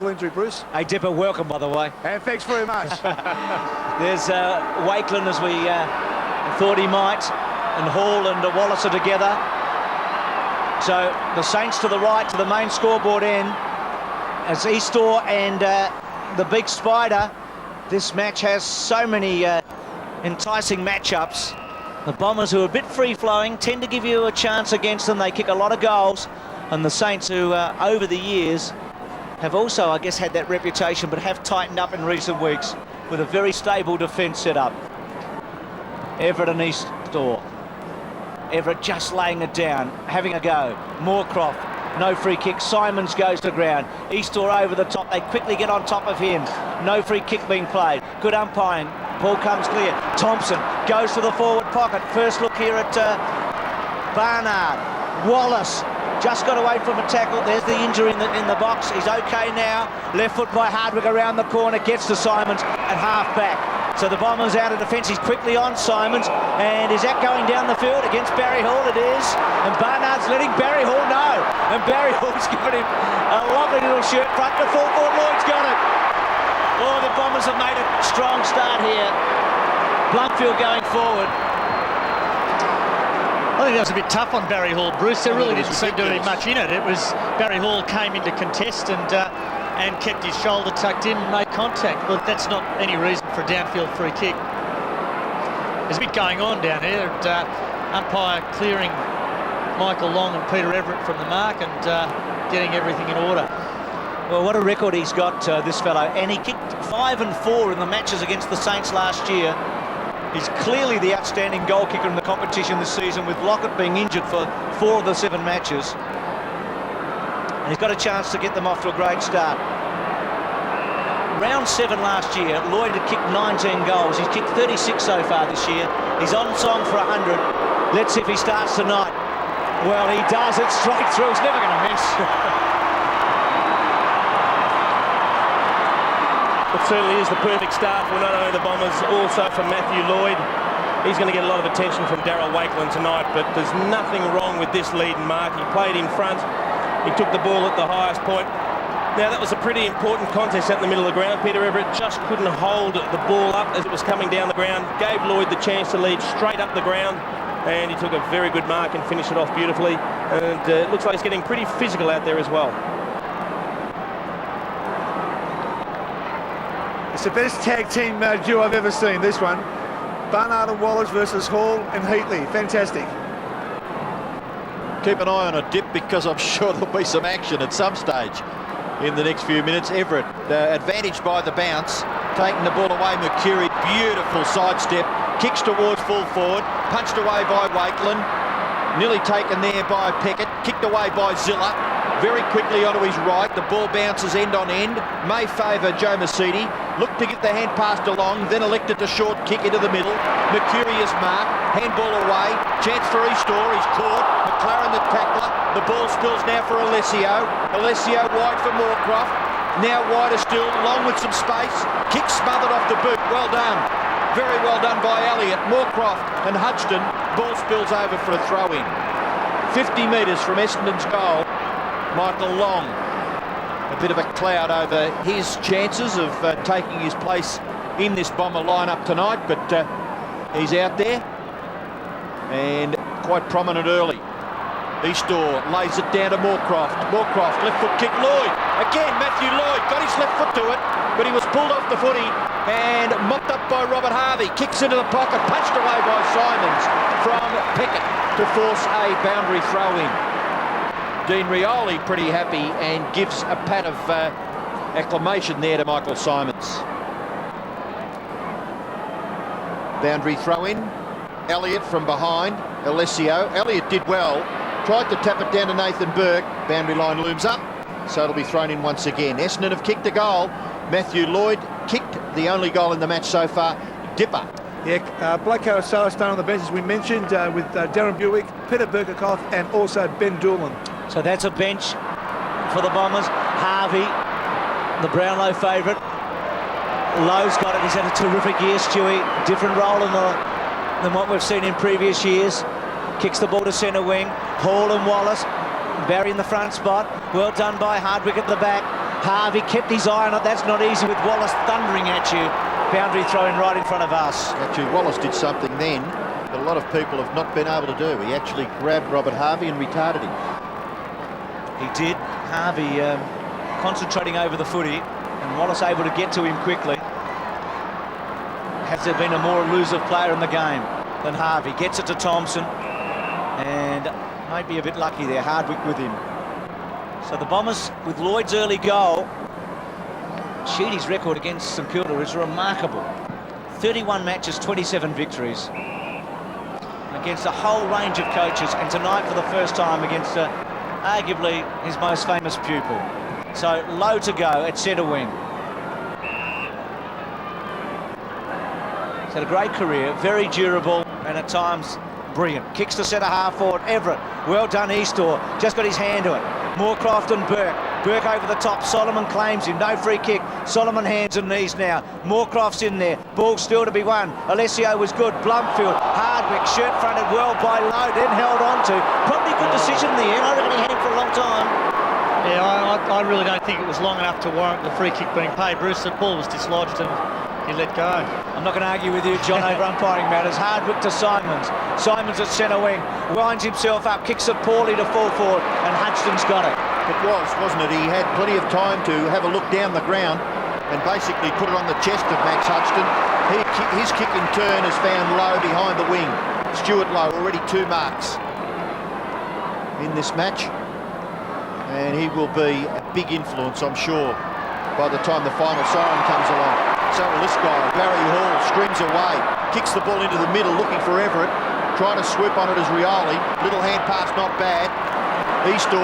Injury, Bruce. Hey, Dipper, welcome, by the way. And thanks very much. There's Wakeland, as we thought he might, and Hall and Wallace are together. So the Saints to the right, to the main scoreboard end, as Eastor and the Big Spider. This match has so many enticing matchups. The Bombers, who are a bit free-flowing, tend to give you a chance against them. They kick a lot of goals. And the Saints, who over the years have also, I guess, had that reputation, but have tightened up in recent weeks with a very stable defence set up. Everett and Eastor. Everett just laying it down, having a go. Moorcroft, no free kick. Simons goes to ground. Eastor over the top. They quickly get on top of him. No free kick being played. Good umpiring. Ball comes clear. Thompson goes to the forward pocket. First look here at Barnard. Wallace just got away from a tackle. There's the injury in the box. He's okay now. Left foot by Hardwick around the corner. Gets to Simons and half back. So the Bombers out of defence. He's quickly on Simons. And is that going down the field against Barry Hall? It is. And Barnard's letting Barry Hall know. And Barry Hall's given him a lovely little shirt front to full forward. Lloyd's got it. Oh, the Bombers have made a strong start here. Blundfield going forward. I think that was a bit tough on Barry Hall, Bruce. There really didn't seem to be much in it. It was Barry Hall came into contest and kept his shoulder tucked in and made contact. But that's not any reason for a downfield free kick. There's a bit going on down here. Umpire clearing Michael Long and Peter Everett from the mark and getting everything in order. Well, what a record he's got, this fellow. And he kicked 5 and 4 in the matches against the Saints last year. He's clearly the outstanding goal kicker in the competition this season, with Lockett being injured for 4 of the 7 matches. And he's got a chance to get them off to a great start. Round 7 last year, Lloyd had kicked 19 goals. He's kicked 36 so far this year. He's on song for 100. Let's see if he starts tonight. Well, he does it straight through. He's never going to miss. It certainly is the perfect start for not only the Bombers, also for Matthew Lloyd. He's going to get a lot of attention from Darryl Wakeland tonight, but there's nothing wrong with this lead and mark. He played in front. He took the ball at the highest point. Now, that was a pretty important contest out in the middle of the ground. Peter Everett just couldn't hold the ball up as it was coming down the ground. Gave Lloyd the chance to lead straight up the ground, and he took a very good mark and finished it off beautifully. And it looks like he's getting pretty physical out there as well. It's the best tag team duo I've ever seen, this one. Barnard and Wallace versus Hall and Heatley. Fantastic. Keep an eye on a Dip, because I'm sure there'll be some action at some stage in the next few minutes. Everett, advantaged by the bounce, taking the ball away. Mercury, beautiful sidestep, kicks towards full forward, punched away by Wakeland, nearly taken there by Peckett, kicked away by Zilla. Very quickly onto his right, the ball bounces end on end, may favour Joe Mercedes, looked to get the hand passed along, then elected to short kick into the middle. Mercury is marked, handball away, chance for Eastor, he's caught, McLaren the tackler, the ball spills now for Alessio wide for Moorcroft, now wider still, Long with some space, kick smothered off the boot, well done. Very well done by Elliott, Moorcroft and Hudson, ball spills over for a throw-in. 50 metres from Essendon's goal. Michael Long, a bit of a cloud over his chances of taking his place in this Bomber lineup tonight, but he's out there and quite prominent early. Eastor lays it down to Moorcroft. Moorcroft, left foot kick, Lloyd. Again, Matthew Lloyd got his left foot to it, but he was pulled off the footy and mopped up by Robert Harvey. Kicks into the pocket, punched away by Simons from Peckett to force a boundary throw-in. Dean Rioli pretty happy and gives a pat of acclamation there to Michael Simons. Boundary throw-in. Elliott from behind. Alessio. Elliott did well. Tried to tap it down to Nathan Burke. Boundary line looms up, so it'll be thrown in once again. Essendon have kicked a goal. Matthew Lloyd kicked the only goal in the match so far. Dipper. Yeah, Blake Carousel staying on the bench, as we mentioned, with Darren Buick, Peter Burkoff and also Ben Doolan. So that's a bench for the Bombers. Harvey, the Brownlow favourite. Lowe's got it. He's had a terrific year, Stewie. Different role than what we've seen in previous years. Kicks the ball to centre wing. Hall and Wallace. Barry in the front spot. Well done by Hardwick at the back. Harvey kept his eye on it. That's not easy with Wallace thundering at you. Boundary throw-in right in front of us. Actually, Wallace did something then that a lot of people have not been able to do. He actually grabbed Robert Harvey and retarded him. He did. Harvey concentrating over the footy, and Wallace able to get to him quickly. Has there been a more elusive player in the game than Harvey? Gets it to Thompson, and might be a bit lucky there. Hardwick with him. So the Bombers, with Lloyd's early goal, Sheedy's record against St Kilda is remarkable. 31 matches, 27 victories. Against a whole range of coaches, and tonight for the first time against arguably his most famous pupil. So low to go at centre wing. He's had a great career, very durable, and at times brilliant. Kicks to centre half forward, Everett. Well done, Eastor. Just got his hand to it. Moorcroft and Burke. Burke over the top. Solomon claims him. No free kick. Solomon hands and knees now. Moorcroft's in there. Ball still to be won. Alessio was good. Blumfield. Hardwick. Shirt fronted well by Lowe. Then held on to. Probably good decision in the end. I reckon he had him for a long time. Yeah, I really don't think it was long enough to warrant the free kick being paid. Bruce, the ball was dislodged and he let go. I'm not going to argue with you, John, over umpiring matters. Hardwick to Simons. Simons at centre wing. Winds himself up. Kicks it poorly to full forward. And Hudgson's got it. It was, wasn't it? He had plenty of time to have a look down the ground and basically put it on the chest of Max Hudson. His kick in turn has found Lowe behind the wing. Stuart Lowe already 2 marks in this match. And he will be a big influence, I'm sure, by the time the final siren comes along. So will this guy, Barry Hall, screams away, kicks the ball into the middle, looking for Everett, trying to swoop on it as Rioli. Little hand pass, not bad. Eastor,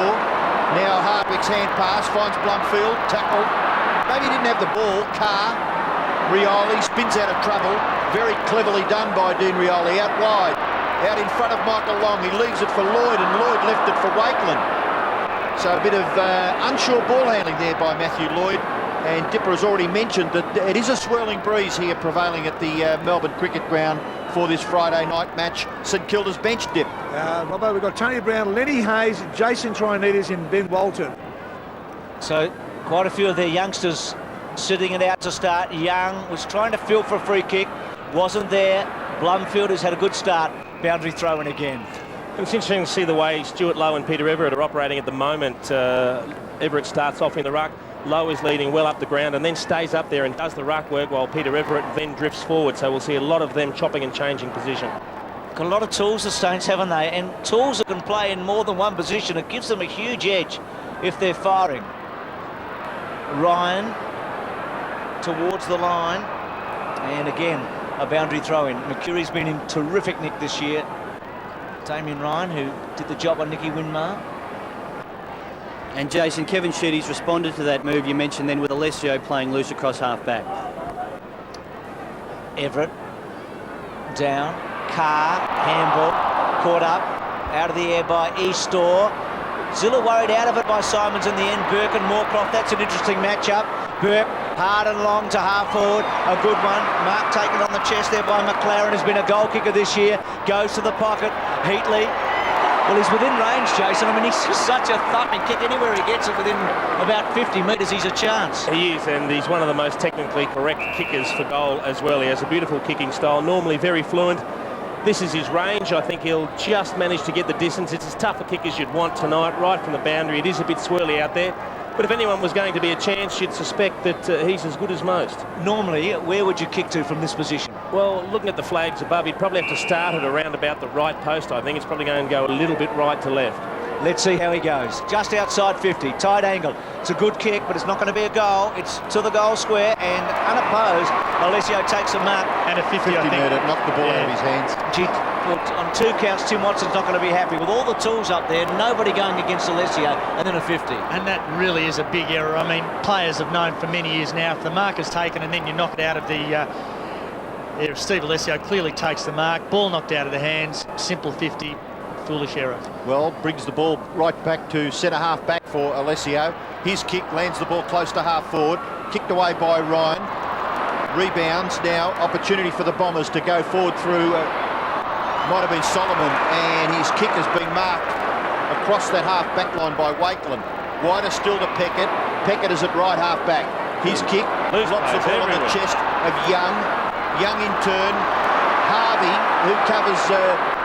now Hardwick's hand pass, finds Blumfield, tackle. Maybe he didn't have the ball. Carr, Rioli spins out of trouble. Very cleverly done by Dean Rioli, out wide, out in front of Michael Long. He leaves it for Lloyd, and Lloyd left it for Wakeland. So a bit of unsure ball handling there by Matthew Lloyd. And Dipper has already mentioned that it is a swirling breeze here prevailing at the Melbourne Cricket Ground for this Friday night match. St Kilda's bench dip. Robbo, we've got Tony Brown, Lenny Hayes, Jason Trianides and Ben Walton. So quite a few of their youngsters sitting it out to start. Young was trying to field for a free kick. Wasn't there. Blumfield has had a good start. Boundary throw-in again. It's interesting to see the way Stuart Lowe and Peter Everett are operating at the moment. Everett starts off in the ruck. Lowe is leading well up the ground and then stays up there and does the ruck work while Peter Everett then drifts forward. So we'll see a lot of them chopping and changing position. Got a lot of tools, the Saints, haven't they? And tools that can play in more than one position. It gives them a huge edge if they're firing. Ryan towards the line. And again, a boundary throw-in. McCurry's been in terrific nick this year. Damien Ryan, who did the job on Nicky Winmar. And Jason, Kevin Sheedy's responded to that move you mentioned then with Alessio playing loose across half-back. Everett, down, Carr, handball, caught up, out of the air by Eastor. Zilla worried out of it by Simons in the end. Burke and Moorcroft, that's an interesting matchup. Burke, hard and long to half forward, a good one. Mark taken on the chest there by McLaren, has been a goal kicker this year. Goes to the pocket, Heatley. Well, he's within range, Jason. I mean, he's just such a thumping kick. Anywhere he gets it within about 50 metres, he's a chance. He is, and he's one of the most technically correct kickers for goal as well. He has a beautiful kicking style, normally very fluent. This is his range. I think he'll just manage to get the distance. It's as tough a kick as you'd want tonight, right from the boundary. It is a bit swirly out there. But if anyone was going to be a chance, you'd suspect that he's as good as most. Normally, where would you kick to from this position? Well, looking at the flags above, he'd probably have to start it around about the right post. I think it's probably going to go a little bit right to left. Let's see how he goes. Just outside 50, tight angle. It's a good kick, but it's not going to be a goal. It's to the goal square, and unopposed, Alessio takes a mark. And a 50, I think. Metre, knocked the ball out of his hands. Gee, look, on 2 counts, Tim Watson's not going to be happy. With all the tools up there, nobody going against Alessio, and then a 50. And that really is a big error. I mean, players have known for many years now, if the mark is taken and then you knock it out of the... Steve Alessio clearly takes the mark. Ball knocked out of the hands. Simple 50. Foolish error. Well, brings the ball right back to centre half back for Alessio. His kick lands the ball close to half forward. Kicked away by Ryan. Rebounds now. Opportunity for the Bombers to go forward through. Might have been Solomon, and his kick has been marked across that half back line by Wakeland. Wider still to Peckett. Peckett is at right half back. His kick Loose lots the plays ball on the everywhere. chest of Young. Young in turn. Harvey, who covers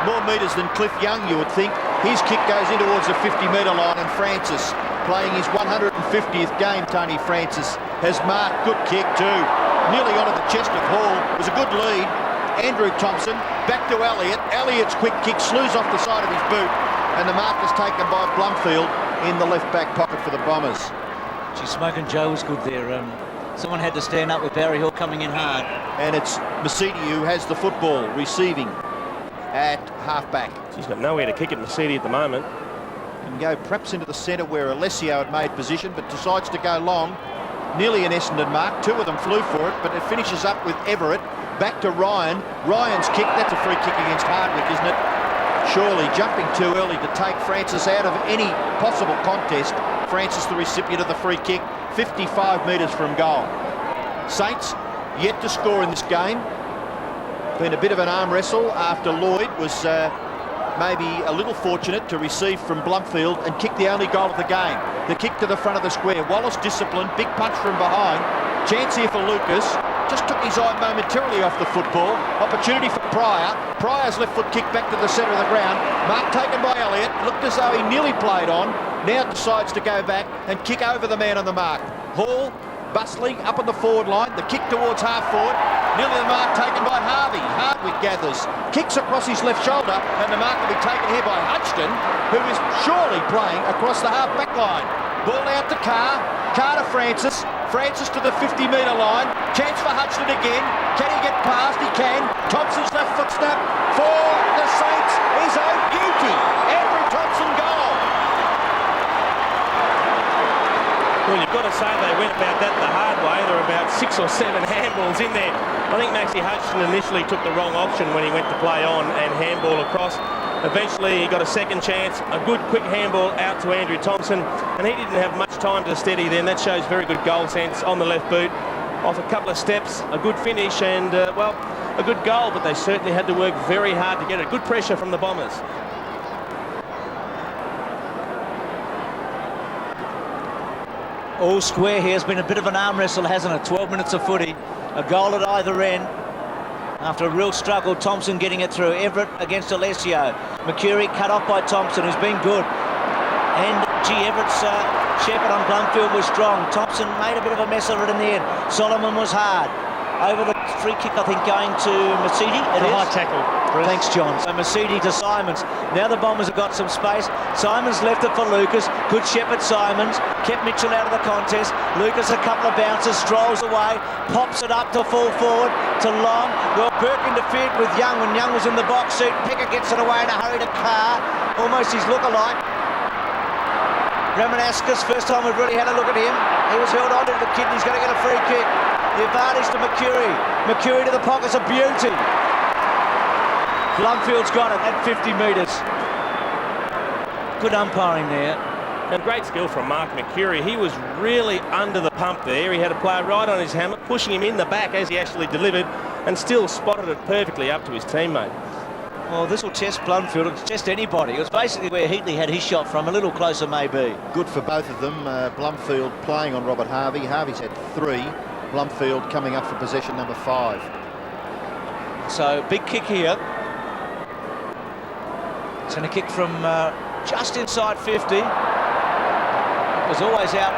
more metres than Cliff Young, you would think. His kick goes in towards the 50-metre line, and Francis, playing his 150th game, Tony Francis, has marked. Good kick too. Nearly onto the chest of Hall. It was a good lead. Andrew Thompson, back to Elliott. Elliott's quick kick slews off the side of his boot, and the mark is taken by Blumfield in the left back pocket for the Bombers. Gee, Smoking Joe was good there. Someone had to stand up with Barry Hill coming in hard. And it's Mercedes who has the football, receiving at half-back. He's got nowhere to kick it, Mercedes, at the moment. Can go perhaps into the centre where Alessio had made position, but decides to go long. Nearly an Essendon mark. Two of them flew for it, but it finishes up with Everett. Back to Ryan. Ryan's kick. That's a free kick against Hardwick, isn't it? Surely jumping too early to take Francis out of any possible contest. Francis, the recipient of the free kick, 55 metres from goal. Saints yet to score in this game. Been a bit of an arm wrestle after Lloyd was maybe a little fortunate to receive from Blumfield and kick the only goal of the game. The kick to the front of the square. Wallace disciplined, big punch from behind. Chance here for Lucas. Just took his eye momentarily off the football. Opportunity for Pryor. Pryor's left foot kick back to the centre of the ground. Mark taken by Elliott. Looked as though he nearly played on. Now decides to go back and kick over the man on the mark. Hall bustling up on the forward line. The kick towards half forward. Nearly the mark taken by Harvey. Hardwick gathers. Kicks across his left shoulder, and the mark will be taken here by Hutchton, who is surely playing across the half back line. Ball out to Carr. Carr to Francis. Francis to the 50-metre line. Chance for Hutchton again. Can he get past? He can. Thompson's left foot snap for the Saints. His own beauty. Andrew Thompson goal. Well, you've got to say they went about that the hard way. There were about 6 or 7 handballs in there. I think Maxie Hutchison initially took the wrong option when he went to play on and handball across. Eventually he got a second chance, a good quick handball out to Andrew Thompson, and he didn't have much time to steady then. That shows very good goal sense on the left boot. Off a couple of steps, a good finish and, well, a good goal, but they certainly had to work very hard to get it. Good pressure from the Bombers. All square here. Has been a bit of an arm wrestle, hasn't it? 12 minutes of footy. A goal at either end. After a real struggle, Thompson getting it through. Everett against Alessio. McCurry cut off by Thompson, who's been good. And, gee, Everett's shepherd on Blumfield was strong. Thompson made a bit of a mess of it in the end. Solomon was hard. Over the free kick, I think, going to Mercedes. It is. High tackle. Bruce. Thanks, John. So Mercedes to Simons. Now the Bombers have got some space. Simons left it for Lucas. Good shepherd Simons. Kept Mitchell out of the contest. Lucas a couple of bounces, strolls away, pops it up to full forward to Long. Well, Burke interfered with Young when Young was in the box seat. Pickett gets it away in a hurry to Carr. Almost his look-alike. Ramanaskas, first time we've really had a look at him. He was held on to the kid and he's going to get a free kick. The advantage to McCurry. McCurry to the pocket's a beauty. Blumfield's got it at 50 metres. Good umpiring there. And great skill from Mark McCurry. He was really under the pump there. He had a player right on his hammock, pushing him in the back as he actually delivered, and still spotted it perfectly up to his teammate. Well, this will test Blumfield. It'll test anybody. It was basically where Heatley had his shot from. A little closer, maybe. Good for both of them. Blumfield playing on Robert Harvey. Harvey's had 3. Blumfield coming up for possession number 5. So, big kick here. It's going to kick from just inside 50. It was always out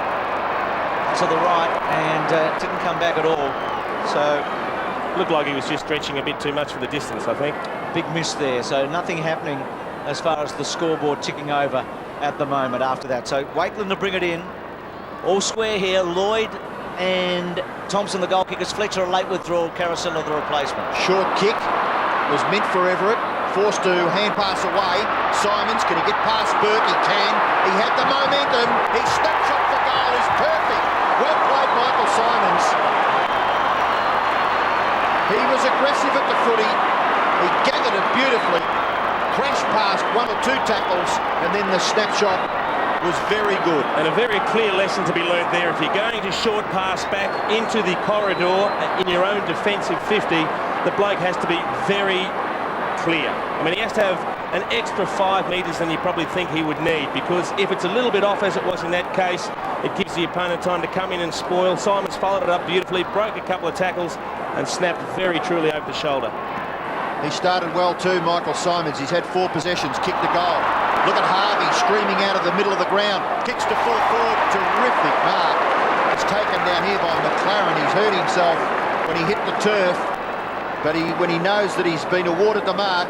to the right and didn't come back at all. So, looked like he was just stretching a bit too much for the distance, I think. Big miss there. So, nothing happening as far as the scoreboard ticking over at the moment after that. So, Wakeland to bring it in. All square here. Lloyd and Thompson, the goal kickers. Fletcher, a late withdrawal. Carousel, the replacement. Short kick was meant for Everett. Forced to hand pass away. Simons, can he get past Burke? He can. He had the momentum. His snapshot for goal is perfect. Well played, Michael Simons. He was aggressive at the footy. He gathered it beautifully. Crashed past 1 or 2 tackles, and then the snapshot was very good. And a very clear lesson to be learned there. If you're going to short pass back into the corridor in your own defensive 50, the bloke has to be very clear. I mean, he has to have an extra 5 metres than you probably think he would need, because if it's a little bit off, as it was in that case, it gives the opponent time to come in and spoil. Simons followed it up beautifully, broke a couple of tackles and snapped very truly over the shoulder. He started well too, Michael Simons. He's had 4 possessions, kicked a goal. Look at Harvey streaming out of the middle of the ground. Kicks to full forward. Terrific mark. It's taken down here by McLaren. He's hurt himself when he hit the turf. But when he knows that he's been awarded the mark,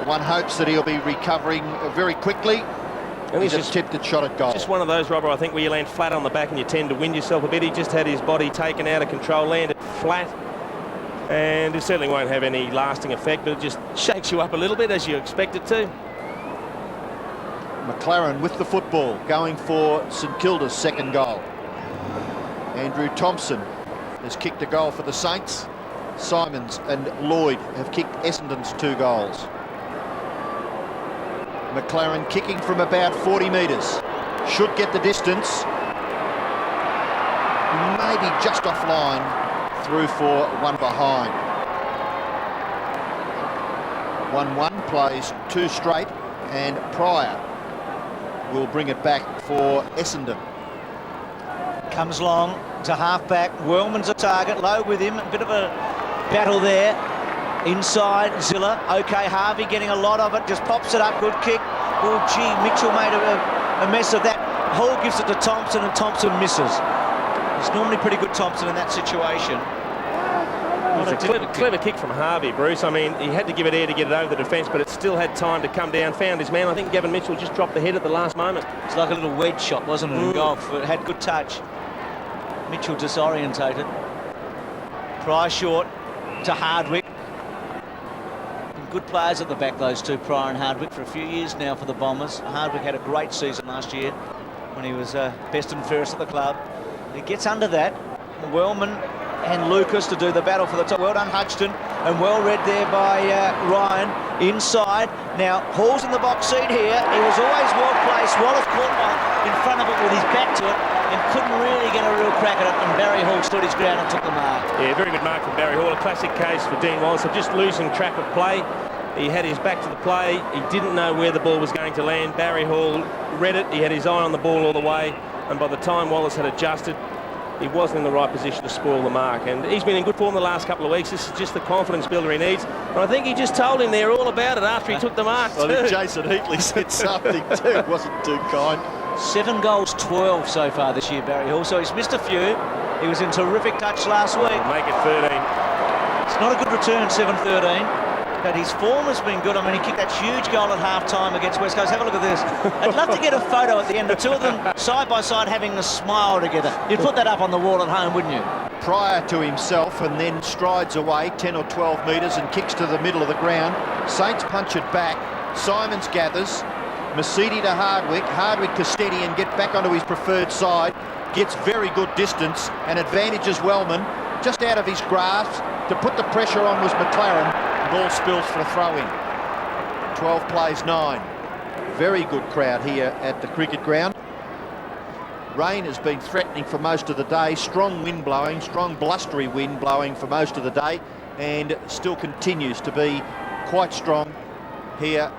one hopes that he'll be recovering very quickly. And he's just tipped a shot at goal. Just one of those, Robert, I think, where you land flat on the back and you tend to wind yourself a bit. He just had his body taken out of control, landed flat. And it certainly won't have any lasting effect, but it just shakes you up a little bit, as you expect it to. McLaren with the football, going for St Kilda's second goal. Andrew Thompson has kicked a goal for the Saints. Simons and Lloyd have kicked Essendon's 2 goals. McLaren kicking from about 40 metres. Should get the distance. Maybe just offline. Through for one behind. 1-1, plays 2 straight, and Pryor will bring it back for Essendon. Comes long to half-back. Wellman's a target, low with him. A bit of a battle there. Inside, Zilla. OK, Harvey getting a lot of it. Just pops it up, good kick. Oh, gee, Mitchell made a mess of that. Hall gives it to Thompson, and Thompson misses. It's normally pretty good, Thompson, in that situation. It was a clever kick from Harvey, Bruce. I mean, he had to give it air to get it over the defence, but it still had time to come down, found his man. I think Gavin Mitchell just dropped the head at the last moment. It's like a little wedge shot, wasn't it, in golf? It had good touch. Mitchell disorientated. Pryor short to Hardwick. Good players at the back, those two, Pryor and Hardwick, for a few years now for the Bombers. Hardwick had a great season last year when he was best and fairest at the club. He gets under that. Wellman and Lucas to do the battle for the top. Well done, Hudson, and well read there by Ryan. Inside. Now, Hall's in the box seat here. He was always well placed. Wallace caught in front of it with his back to it and couldn't really get a real crack at it, and Barry Hall stood his ground and took the mark. Yeah, very good mark from Barry Hall. A classic case for Dean Wallace of just losing track of play. He had his back to the play. He didn't know where the ball was going to land. Barry Hall read it. He had his eye on the ball all the way, and by the time Wallace had adjusted, he wasn't in the right position to spoil the mark. And he's been in good form the last couple of weeks. This is just the confidence builder he needs. And I think he just told him there all about it after he took the mark. I think Jason Heatley said something too. It wasn't too kind. 7 goals, 12 so far this year, Barry Hall. So he's missed a few. He was in terrific touch last week. Make it 13. It's not a good return, 7-13. But his form has been good. I mean, he kicked that huge goal at half-time against West Coast. Have a look at this. I'd love to get a photo at the end. The two of them side by side having a smile together. You'd put that up on the wall at home, wouldn't you? Pryor to himself, and then strides away 10 or 12 metres and kicks to the middle of the ground. Saints punch it back. Simons gathers. Masidi to Hardwick. Hardwick to steady and get back onto his preferred side. Gets very good distance and advantages Wellman. Just out of his grasp. To put the pressure on was McLaren. Ball spills for a throw-in. 12 plays 9. Very good crowd here at the cricket ground. Rain has been threatening for most of the day. Strong wind blowing, strong blustery wind blowing for most of the day, and still continues to be quite strong here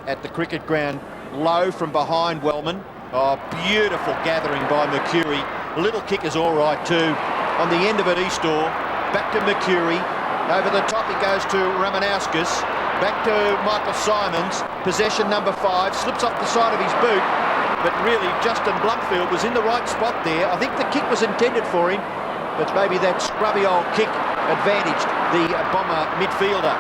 at the cricket ground. Low from behind Wellman. Oh, beautiful gathering by Mercury. Little kick is all right too. On the end of it, Eastor. Back to Mercury. Over the top he goes to Ramanauskas. Back to Michael Simons. Possession number 5. Slips off the side of his boot. But really, Justin Blumfield was in the right spot there. I think the kick was intended for him. But maybe that scrubby old kick advantaged the Bomber midfielder.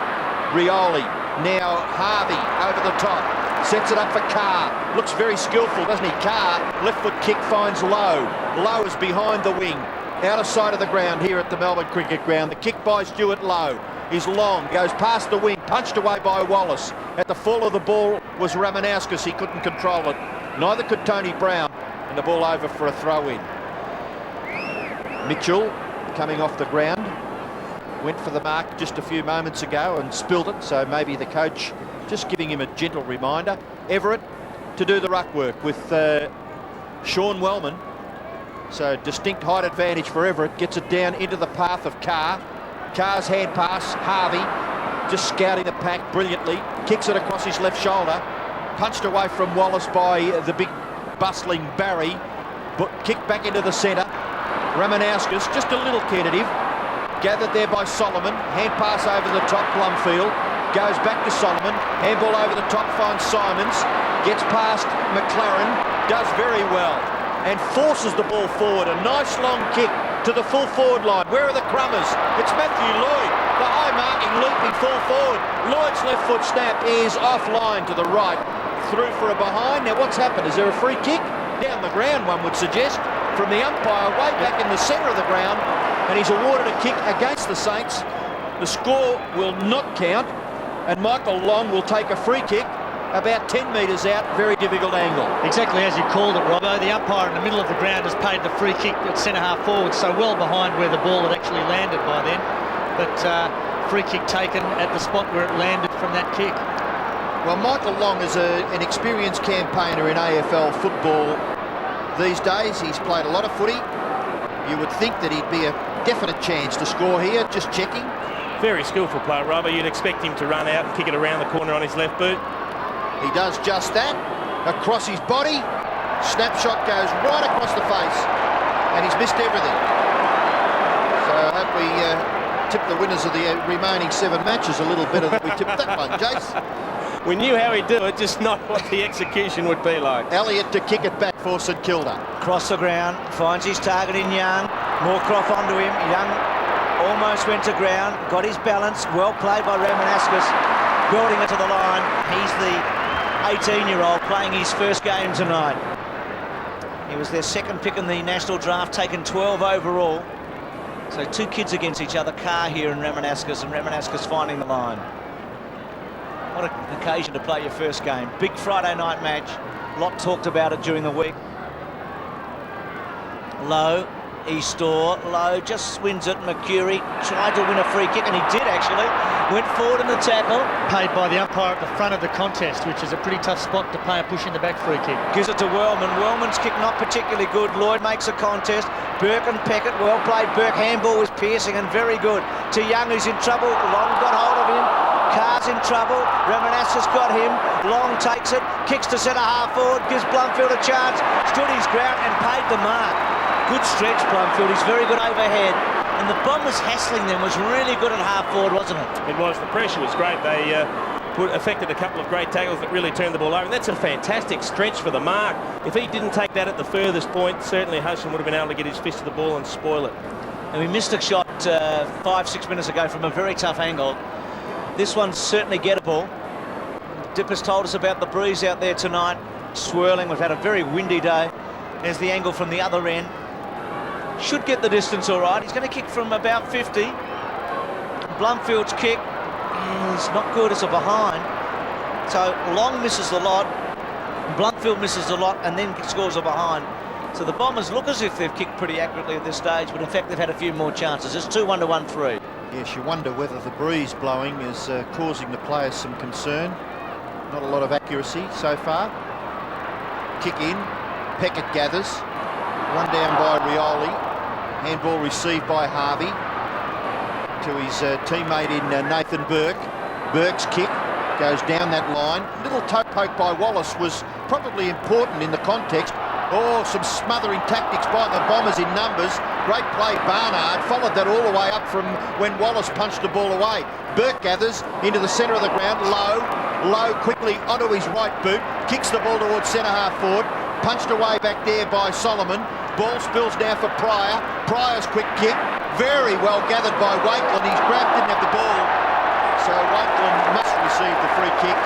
Rioli. Now Harvey over the top. Sets it up for Carr. Looks very skillful, doesn't he? Carr, left foot kick, finds Lowe. Lowe is behind the wing. Out of sight of the ground here at the Melbourne Cricket Ground. The kick by Stuart Lowe is long, goes past the wing, punched away by Wallace. At the fall of the ball was Ramanauskas. He couldn't control it. Neither could Tony Brown. And the ball over for a throw-in. Mitchell coming off the ground. Went for the mark just a few moments ago and spilled it. So maybe the coach just giving him a gentle reminder. Everett to do the ruck work with Sean Wellman. So distinct height advantage for Everett. Gets it down into the path of Carr. Carr's hand pass, Harvey. just scouting the pack brilliantly. Kicks it across his left shoulder. Punched away from Wallace by the big bustling Barry. But kicked back into the centre. Ramanauskas, just a little tentative. Gathered there by Solomon. Hand pass over the top, Blumfield. Goes back to Solomon. Handball over the top, finds Simons. Gets past McLaren. Does very well. And forces the ball forward. A nice long kick to the full forward line. Where are the crummers? It's Matthew Lloyd. The high marking, leaping full forward. Lloyd's left foot snap is offline to the right. Through for a behind. Now what's happened? Is there a free kick? Down the ground, one would suggest. From the umpire way back in the centre of the ground. And he's awarded a kick against the Saints. The score will not count. And Michael Long will take a free kick about 10 metres out, very difficult angle. Exactly as you called it, Robbo. The umpire in the middle of the ground has paid the free kick at centre-half forward, so well behind where the ball had actually landed by then. But free kick taken at the spot where it landed from that kick. Well, Michael Long is an experienced campaigner in AFL football these days. He's played a lot of footy. You would think that he'd be a definite chance to score here, just checking. Very skillful player, Robbo. You'd expect him to run out and kick it around the corner on his left boot. He does just that. Across his body. Snapshot goes right across the face. And he's missed everything. So I hope we tip the winners of the remaining 7 matches a little better than we tipped that one, Jace. We knew how he'd do it, just not what the execution would be like. Elliott to kick it back for St Kilda. Across the ground, finds his target in Young. Moorcroft onto him. Young almost went to ground, got his balance. Well played by Ramanauskas, building it to the line. He's the 18-year-old playing his first game tonight. He was their second pick in the national draft, taken 12 overall. So 2 kids against each other, Carr here and Ramanauskas finding the line. What an occasion to play your first game. Big Friday night match. A lot talked about it during the week. Lowe, Eastor, Lowe just wins it. Mercury tried to win a free kick, and he did actually. Went forward in the tackle. Paid by the umpire at the front of the contest, which is a pretty tough spot to play a push in the back free kick. Gives it to Wellman. Wellman's kick not particularly good. Lloyd makes a contest. Burke and Peckett, well played. Burke handball was piercing and very good. To Young, who's in trouble. Long got hold of him. Carr's in trouble. Ramanauskas got him. Long takes it. Kicks to centre half forward. Gives Blumfield a chance. Stood his ground and paid the mark. Good stretch, Blumfield. He's very good overhead. And the Bombers hassling them was really good at half forward, wasn't it? It was. The pressure was great. They affected a couple of great tackles that really turned the ball over. And that's a fantastic stretch for the mark. If he didn't take that at the furthest point, certainly Huston would have been able to get his fist to the ball and spoil it. And we missed a shot 5-6 minutes ago from a very tough angle. This one's certainly gettable. Dipper's told us about the breeze out there tonight. Swirling. We've had a very windy day. There's the angle from the other end. Should get the distance all right. He's going to kick from about 50. Blumfield's kick is not good. It's a behind. So Long misses the lot. Blumfield misses the lot and then scores a behind. So the Bombers look as if they've kicked pretty accurately at this stage, but in fact they've had a few more chances. It's 2-1 to 1-3. Yes, you wonder whether the breeze blowing is causing the players some concern. Not a lot of accuracy so far. Kick in. Peckett gathers. One down by Rioli. Handball received by Harvey to his teammate in Nathan Burke. Burke's kick goes down that line. Little toe poke by Wallace was probably important in the context. Oh, some smothering tactics by the Bombers in numbers. Great play, Barnard. Followed that all the way up from when Wallace punched the ball away. Burke gathers into the centre of the ground. Low quickly onto his right boot. Kicks the ball towards centre half forward. Punched away back there by Solomon. Ball spills now for Pryor. Pryor's quick kick. Very well gathered by Wakelin. He's grabbed, didn't have the ball. So Wakelin must receive the free kick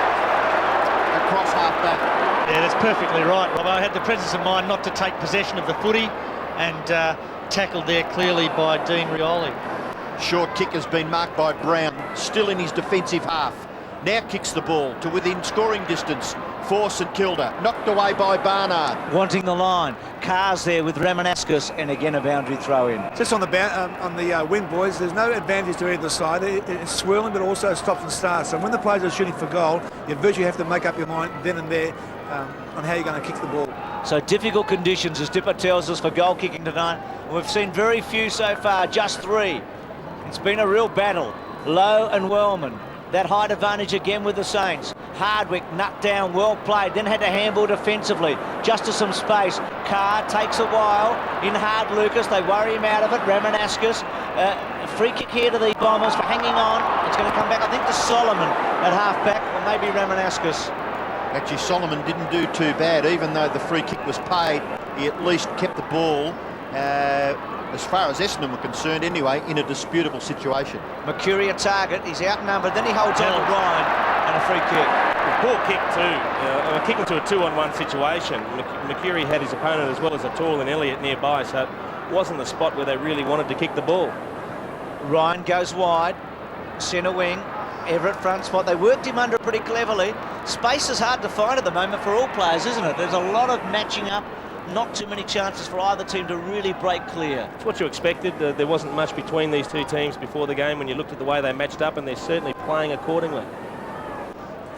across half back. Yeah, that's perfectly right, Robbo. I had the presence of mind not to take possession of the footy and tackled there clearly by Dean Rioli. Short kick has been marked by Brown. Still in his defensive half. Now kicks the ball to within scoring distance for St Kilda. Knocked away by Barnard. Wanting the line. Carr's there with Ramanauskas, and again a boundary throw in. Just on the wing, boys, there's no advantage to either side. It's swirling, but also stops and starts. So when the players are shooting for goal, you virtually have to make up your mind then and there on how you're going to kick the ball. So difficult conditions, as Dipper tells us, for goal kicking tonight. We've seen very few so far, just 3. It's been a real battle. Lowe and Wellman. That height advantage again with the Saints. Hardwick nut down, well played, then had to handball defensively, just to some space. Carr takes a while, in hard Lucas, they worry him out of it. Ramanaskas, free kick here to the Bombers for hanging on. It's going to come back, I think, to Solomon at half-back, or maybe Ramanaskas. Actually, Solomon didn't do too bad, even though the free kick was paid. He at least kept the ball, as far as Essendon were concerned anyway, in a disputable situation. Mercury a target, he's outnumbered, then he holds on to Ryan, and a free kick. Poor kick too, a kick into a 2-on-1 situation. Mercury had his opponent as well as a tall and Elliott nearby, so it wasn't the spot where they really wanted to kick the ball. Ryan goes wide, centre wing, Everett front spot. They worked him under pretty cleverly. Space is hard to find at the moment for all players, isn't it? There's a lot of matching up, not too many chances for either team to really break clear. It's what you expected. There wasn't much between these two teams before the game when you looked at the way they matched up, and they're certainly playing accordingly.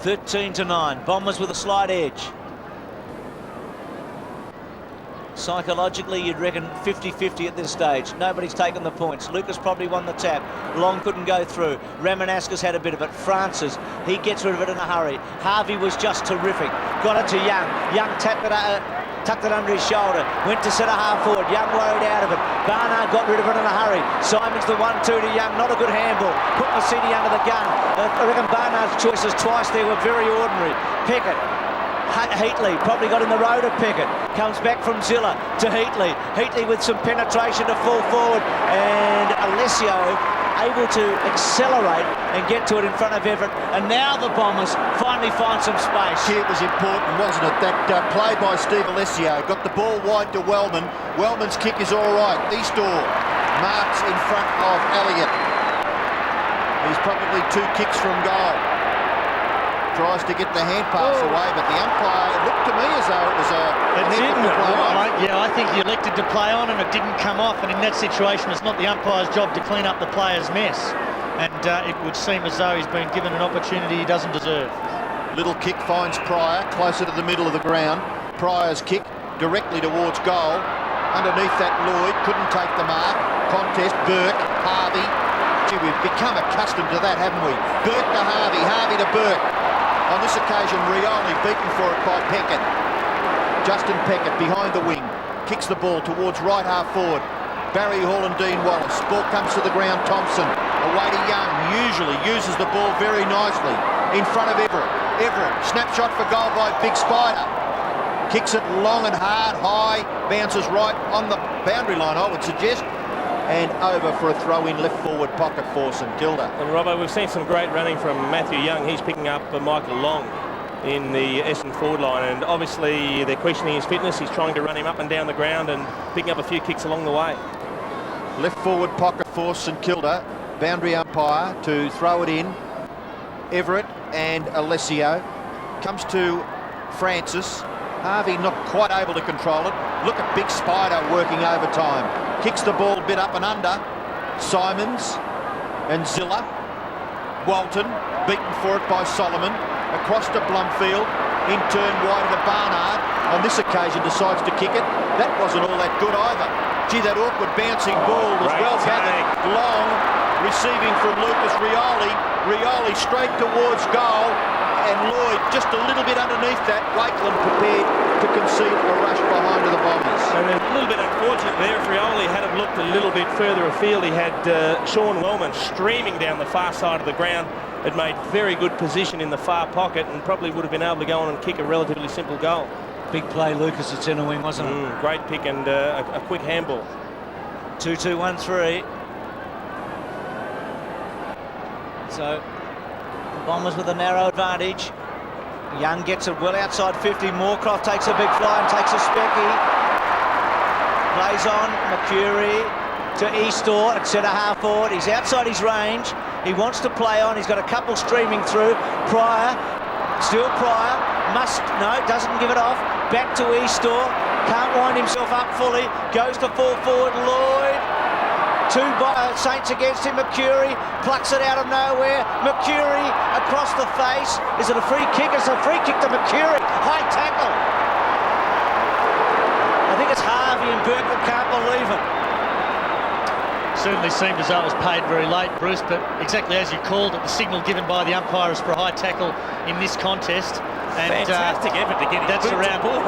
13-9, Bombers with a slight edge. Psychologically, you'd reckon 50-50 at this stage. Nobody's taken the points. Lucas probably won the tap. Long couldn't go through. Ramanaskas had a bit of it. Francis, he gets rid of it in a hurry. Harvey was just terrific. Got it to Young. Young tucked it under his shoulder. Went to centre half forward. Young worried out of it. Barnard got rid of it in a hurry. Simon's the 1-2 to Young. Not a good handball. Put Massini under the gun. I reckon Barnard's choices twice there were very ordinary. Pickett. Heatley probably got in the road of Pickett. Comes back from Zilla to Heatley. Heatley with some penetration to fall forward, and Alessio able to accelerate and get to it in front of Everett. And now the Bombers finally find some space. It was important, wasn't it? That play by Steve Alessio got the ball wide to Wellman. Wellman's kick is all right. Eastall marks in front of Elliott. He's probably 2 kicks from goal. Tries to get the hand pass away, but the umpire, it looked to me as though it was I think he elected to play on and it didn't come off, and in that situation it's not the umpire's job to clean up the player's mess, and it would seem as though he's been given an opportunity he doesn't deserve. Little kick finds Pryor closer to the middle of the ground. Pryor's kick directly towards goal. Underneath that, Lloyd couldn't take the mark. Contest, Burke, Harvey. Gee, we've become accustomed to that, haven't we? Burke to Harvey, Harvey to Burke. On this occasion, Rioli beaten for it by Peckett. Justin Peckett behind the wing. Kicks the ball towards right half forward. Barry Hall and Dean Wallace. Ball comes to the ground. Thompson away to Young. Usually uses the ball very nicely. In front of Everett. Everett. Snapshot for goal by Big Spider. Kicks it long and hard, high. Bounces right on the boundary line, I would suggest. And over for a throw-in left forward pocket for St Kilda. And Robbo, we've seen some great running from Matthew Young. He's picking up Michael Long in the Essendon forward line, and obviously they're questioning his fitness. He's trying to run him up and down the ground and picking up a few kicks along the way. Left forward pocket for St Kilda. Boundary umpire to throw it in. Everett and Alessio. Comes to Francis. Harvey not quite able to control it. Look at Big Spider working overtime. Kicks the ball a bit up and under. Simons and Zilla. Walton beaten for it by Solomon. Across to Blumfield. In turn wide to Barnard. On this occasion decides to kick it. That wasn't all that good either. Gee, that awkward bouncing ball was well gathered. Long receiving from Lucas Rioli. Rioli straight towards goal. And Lloyd just a little bit underneath that. Wakeland prepared to concede a rush behind to the Bombers. And a little bit unfortunate there. If Rioli had have looked a little bit further afield, he had Sean Wellman streaming down the far side of the ground. Had made very good position in the far pocket and probably would have been able to go on and kick a relatively simple goal. Big play, Lucas, at centre wing, wasn't it? Great pick and a quick handball. 2-2-1-3. So Bombers with a narrow advantage. Young gets it well outside 50. Moorcroft takes a big fly and takes a specky. Plays on. Mercury to Eastall at centre half forward. He's outside his range. He wants to play on. He's got a couple streaming through. Pryor. Still Pryor. Doesn't give it off. Back to Eastall. Can't wind himself up fully. Goes to fall forward. Lloyd. 2 Saints against him. Mercury plucks it out of nowhere. Mercury across the face. Is it a free kick? It's a free kick to Mercury. High tackle. I think it's Harvey and Burke that can't believe it. certainly seemed as though it was paid very late, Bruce, but exactly as you called it, the signal given by the umpire is for a high tackle in this contest. And Fantastic effort to get his that's boots around ball.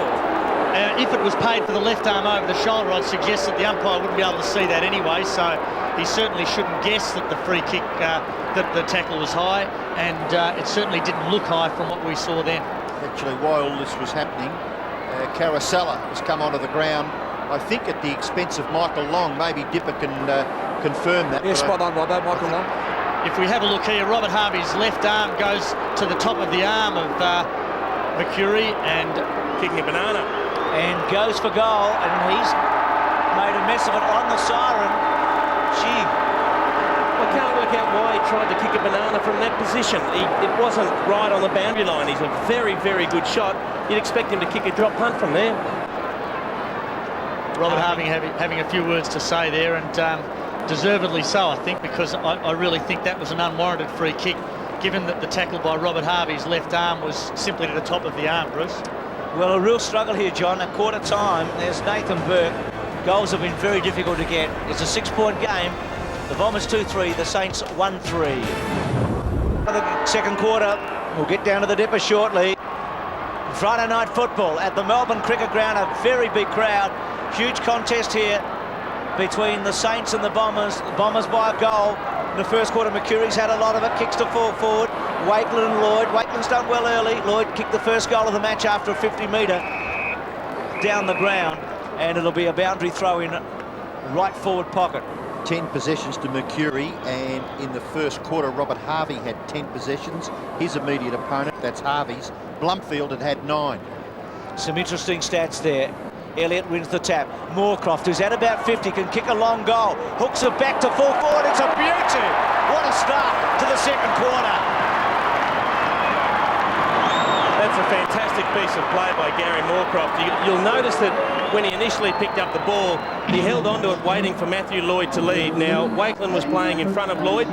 If it was paid for the left arm over the shoulder, I'd suggest that the umpire wouldn't be able to see that anyway, so he certainly shouldn't guess that the free kick, that the tackle was high, and it certainly didn't look high from what we saw then. Actually, while all this was happening, Caracella has come onto the ground, I think at the expense of Michael Long. Maybe Dipper can confirm that. Yeah, spot on, Robbo, Michael Long. If we have a look here, Robert Harvey's left arm goes to the top of the arm of Mercury and Kicking a banana. And goes for goal, and he's made a mess of it on the siren. Gee. I can't work out why he tried to kick a banana from that position. It wasn't right on the boundary line. He's a very, very good shot. You'd expect him to kick a drop punt from there. Robert Harvey having a few words to say there, and deservedly so, I think, because I really think that was an unwarranted free kick, given that the tackle by Robert Harvey's left arm was simply to the top of the arm, Bruce. Well, a real struggle here, John. At quarter time, there's Nathan Burke. Goals have been very difficult to get. It's a 6-point game. The Bombers 2-3, the Saints 1-3. The second quarter, we'll get down to the Dipper shortly. Friday night football at the Melbourne Cricket Ground, a very big crowd. Huge contest here between the Saints and the Bombers. The Bombers by a goal. In the first quarter, Mercury's had a lot of it. Kicks to full forward. Wakeland and Lloyd. Wakeland's done well early. Lloyd kicked the first goal of the match after a 50-metre down the ground. And it'll be a boundary throw in right forward pocket. 10 possessions to Mercury, and in the first quarter, Robert Harvey had 10 possessions. His immediate opponent, that's Harvey's, Blumfield, had 9. Some interesting stats there. Elliott wins the tap. Moorcroft, who's at about 50, can kick a long goal. Hooks it back to full forward. It's a beauty. What a start to the second quarter. That's a fantastic piece of play by Gary Moorcroft. You'll notice that when he initially picked up the ball, he held onto it waiting for Matthew Lloyd to lead. Now, Wakeland was playing in front of Lloyd.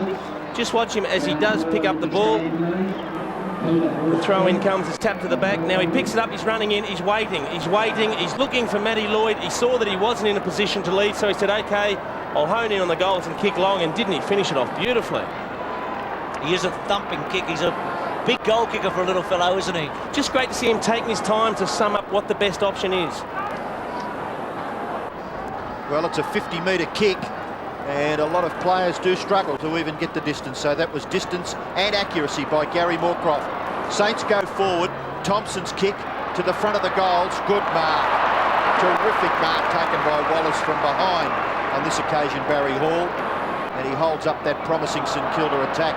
Just watch him as he does pick up the ball. The throw in comes, it's tapped to the back. Now he picks it up, he's running in, he's waiting, he's looking for Matty Lloyd. He saw that he wasn't in a position to lead, so he said, okay, I'll hone in on the goals and kick long, and didn't he finish it off beautifully? He is a thumping kick. He's a big goal kicker for a little fellow, isn't he? Just great to see him taking his time to sum up what the best option is. Well, it's a 50-metre kick, and a lot of players do struggle to even get the distance, so that was distance and accuracy by Gary Moorcroft. Saints go forward. Thompson's kick to the front of the goals. Good mark. Terrific mark taken by Wallace from behind. On this occasion, Barry Hall, and he holds up that promising St Kilda attack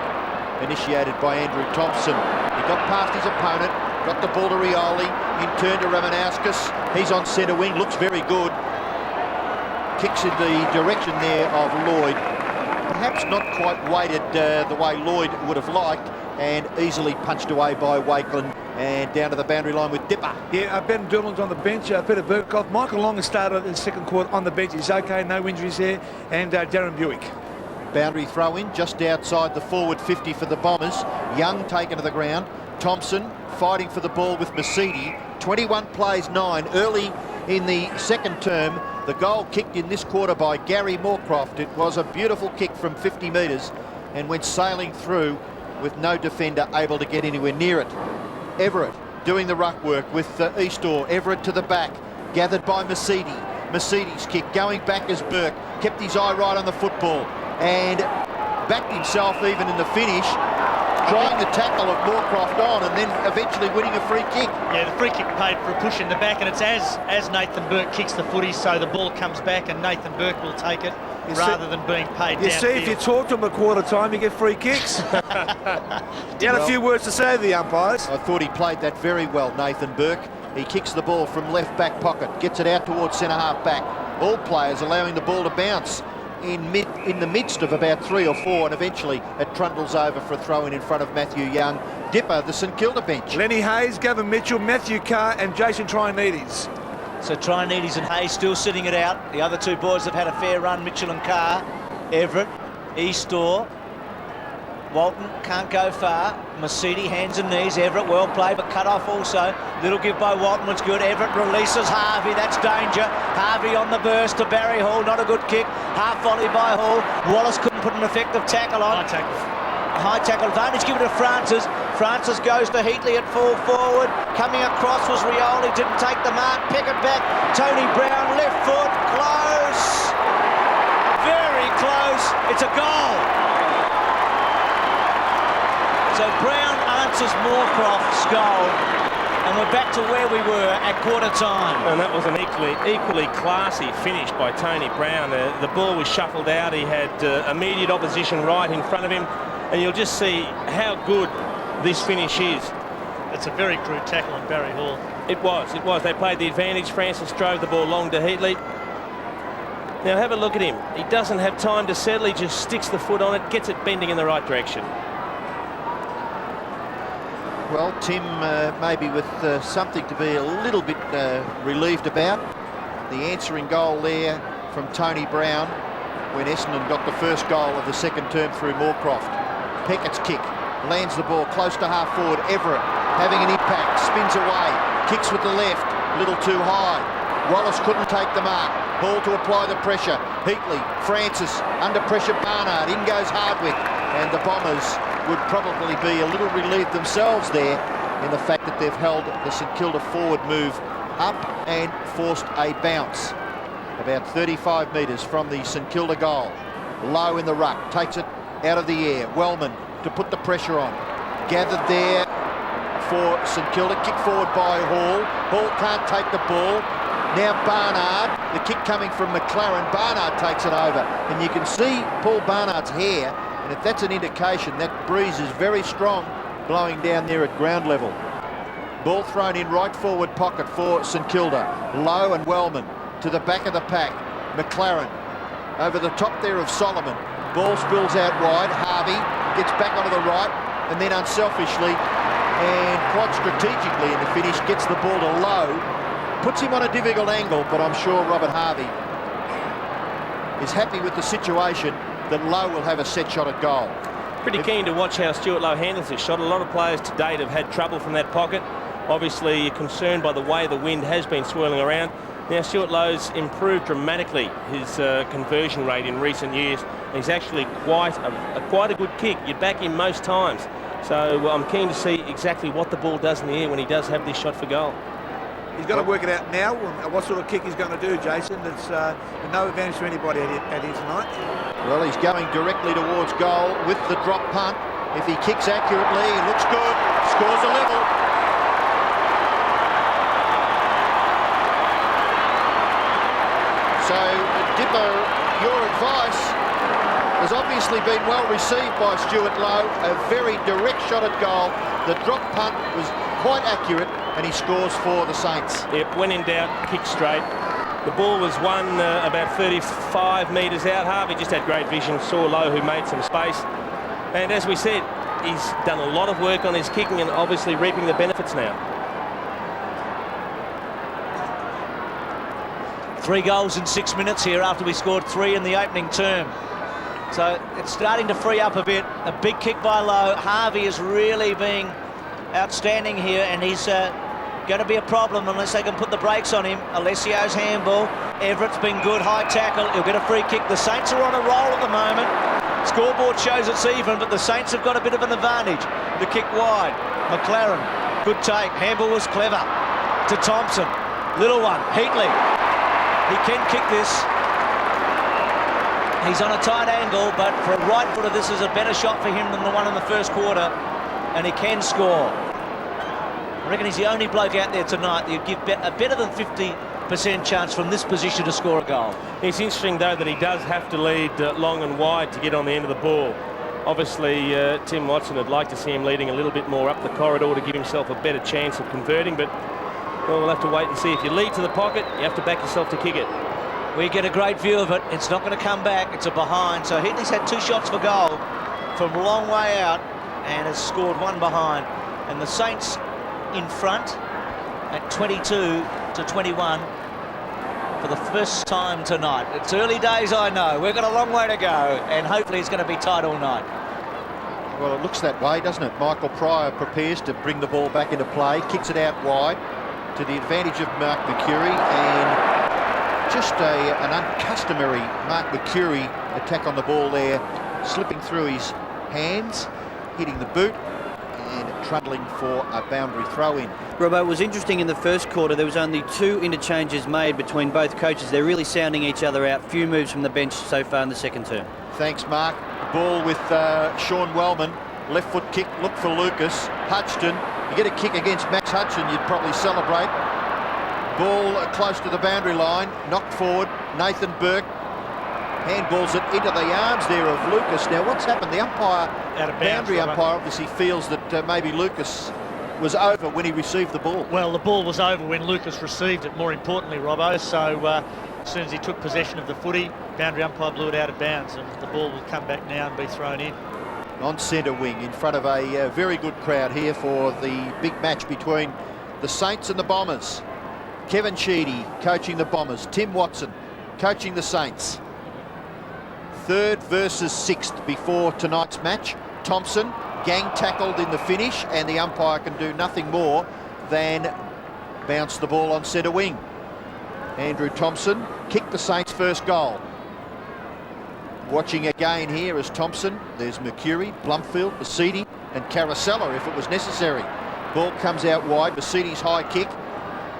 initiated by Andrew Thompson. He got past his opponent, got the ball to Rioli, in turn to Ramanauskas. He's on centre wing, looks very good. Kicks in the direction there of Lloyd. Perhaps not quite weighted the way Lloyd would have liked, and easily punched away by Wakeland and down to the boundary line with Dipper. Yeah, Ben Doolan's on the bench, Peter Burkoff. Michael Long has started in the second quarter on the bench. He's okay, no injuries there. And Darren Buick. Boundary throw in just outside the forward 50 for the Bombers. Young taken to the ground. Thompson fighting for the ball with Mercedes. 21 plays 9 early in the second term. The goal kicked in this quarter by Gary Moorcroft. It was a beautiful kick from 50 metres and went sailing through with no defender able to get anywhere near it. Everett doing the ruck work with Eastor. Everett to the back, gathered by Mercedes. Mercedes kick going back as Burke kept his eye right on the football and backed himself even in the finish, trying the tackle of Moorcroft on and then eventually winning a free kick. Yeah, the free kick paid for a push in the back, and it's as Nathan Burke kicks the footy, so the ball comes back and Nathan Burke will take it rather than being paid downfield. You see, if you talk to him at quarter time, you get free kicks. He had a few words to say to the umpires. I thought he played that very well, Nathan Burke. He kicks the ball from left back pocket, gets it out towards centre half back. All players allowing the ball to bounce in the midst of about 3 or 4, and eventually it trundles over for a throw in front of Matthew Young. Dipper, the St Kilda bench. Lenny Hayes, Gavin Mitchell, Matthew Carr and Jason Trianides. So Trianides and Hayes still sitting it out. The other two boys have had a fair run, Mitchell and Carr. Everett, Eastor, Walton can't go far. Masidi, hands and knees. Everett, well played, but cut off also. Little give by Walton was good. Everett releases Harvey. That's danger. Harvey on the burst to Barry Hall. Not a good kick. Half volley by Hall. Wallace couldn't put an effective tackle on. High tackle advantage. Give it to Francis. Francis goes to Heatley at full forward. Coming across was Rioli. Didn't take the mark. Pick it back. Tony Brown, left foot. Close. Very close. It's a goal. So Brown answers Moorcroft's goal, and we're back to where we were at quarter time. And that was an equally classy finish by Tony Brown. The ball was shuffled out. He had immediate opposition right in front of him, and you'll just see how good this finish is. It's a very crude tackle on Barry Hall. It was. They played the advantage. Francis drove the ball long to Heatley. Now have a look at him. He doesn't have time to settle. He just sticks the foot on it, gets it bending in the right direction. Well, Tim, maybe with something to be a little bit relieved about. The answering goal there from Tony Brown when Essendon got the first goal of the second term through Moorcroft. Peckett's kick lands the ball close to half forward. Everett having an impact, spins away, kicks with the left, little too high. Wallace couldn't take the mark. Hall to apply the pressure. Heatley, Francis, under pressure Barnard, in goes Hardwick, and the Bombers would probably be a little relieved themselves there in the fact that they've held the St Kilda forward move up and forced a bounce. About 35 metres from the St Kilda goal. Low in the ruck, takes it out of the air. Wellman to put the pressure on. Gathered there for St Kilda, kick forward by Hall. Hall can't take the ball. Now Barnard, the kick coming from McLaren. Barnard takes it over, and you can see Paul Barnard's hair. And if that's an indication, that breeze is very strong blowing down there at ground level. Ball thrown in right forward pocket for St Kilda. Low and Wellman to the back of the pack. McLaren over the top there of Solomon. Ball spills out wide. Harvey gets back onto the right, and then unselfishly and quite strategically in the finish gets the ball to Low. Puts him on a difficult angle, but I'm sure Robert Harvey is happy with the situation that Lowe will have a set shot at goal. Pretty keen to watch how Stuart Lowe handles this shot. A lot of players to date have had trouble from that pocket. Obviously concerned by the way the wind has been swirling around. Now Stuart Lowe's improved dramatically his conversion rate in recent years. He's actually quite a good kick. You'd back him most times. So I'm keen to see exactly what the ball does in the air when he does have this shot for goal. He's got to work it out now, what sort of kick he's going to do, Jason. It's no advantage to anybody out here tonight. Well, he's going directly towards goal with the drop punt. If he kicks accurately, he looks good, scores a level. So, Dipper, your advice has obviously been well received by Stuart Lowe. A very direct shot at goal. The drop punt was quite accurate, and he scores for the Saints. Yep, when in doubt, kick straight. The ball was won about 35 metres out. Harvey just had great vision, saw Lowe who made some space. And as we said, he's done a lot of work on his kicking and obviously reaping the benefits now. 3 goals in 6 minutes here after we scored 3 in the opening term. So it's starting to free up a bit. A big kick by Lowe. Harvey is really being outstanding here, and he's going to be a problem unless they can put the brakes on him. Alessio's handball. Everett's been good, high tackle. He'll get a free kick. The Saints are on a roll at the moment. Scoreboard shows it's even, but the Saints have got a bit of an advantage. The kick wide. McLaren, good take. Handball was clever. To Thompson. Little one. Heatley. He can kick this. He's on a tight angle, but for a right footer, this is a better shot for him than the one in the first quarter, and he can score. I reckon he's the only bloke out there tonight that you'd give a better than 50% chance from this position to score a goal. It's interesting, though, that he does have to lead long and wide to get on the end of the ball. Obviously, Tim Watson would like to see him leading a little bit more up the corridor to give himself a better chance of converting, but well, we'll have to wait and see. If you lead to the pocket, you have to back yourself to kick it. We get a great view of it. It's not going to come back. It's a behind. So Heatley's had 2 shots for goal from a long way out and has scored 1 behind. And the Saints in front at 22-21 for the first time tonight. It's early days, I know. We've got a long way to go, and hopefully it's going to be tight all night. Well, it looks that way, doesn't it? Michael Pryor prepares to bring the ball back into play, kicks it out wide to the advantage of Mark Mercuri, and just an uncustomary Mark Mercuri attack on the ball there, slipping through his hands, hitting the boot, and trundling for a boundary throw-in. Robbo, it was interesting in the first quarter. There was only 2 interchanges made between both coaches. They're really sounding each other out. Few moves from the bench so far in the second term. Thanks, Mark. Ball with Sean Wellman. Left foot kick, look for Lucas. Hudson, you get a kick against Max Hudson, you'd probably celebrate. Ball close to the boundary line, knocked forward. Nathan Burke handballs it into the arms there of Lucas. Now, what's happened? The umpire, boundary umpire, obviously feels that maybe Lucas was over when he received the ball. Well, the ball was over when Lucas received it, more importantly, Robbo. So as soon as he took possession of the footy, boundary umpire blew it out of bounds, and the ball will come back now and be thrown in. On centre wing, in front of a very good crowd here for the big match between the Saints and the Bombers. Kevin Sheedy coaching the Bombers. Tim Watson coaching the Saints. 3rd versus 6th before tonight's match. Thompson gang tackled in the finish, and the umpire can do nothing more than bounce the ball on centre wing. Andrew Thompson kicked the Saints' first goal. Watching again here is Thompson. There's Mercuri, Blumfield, Basidi and Carosella if it was necessary. Ball comes out wide. Basidi's high kick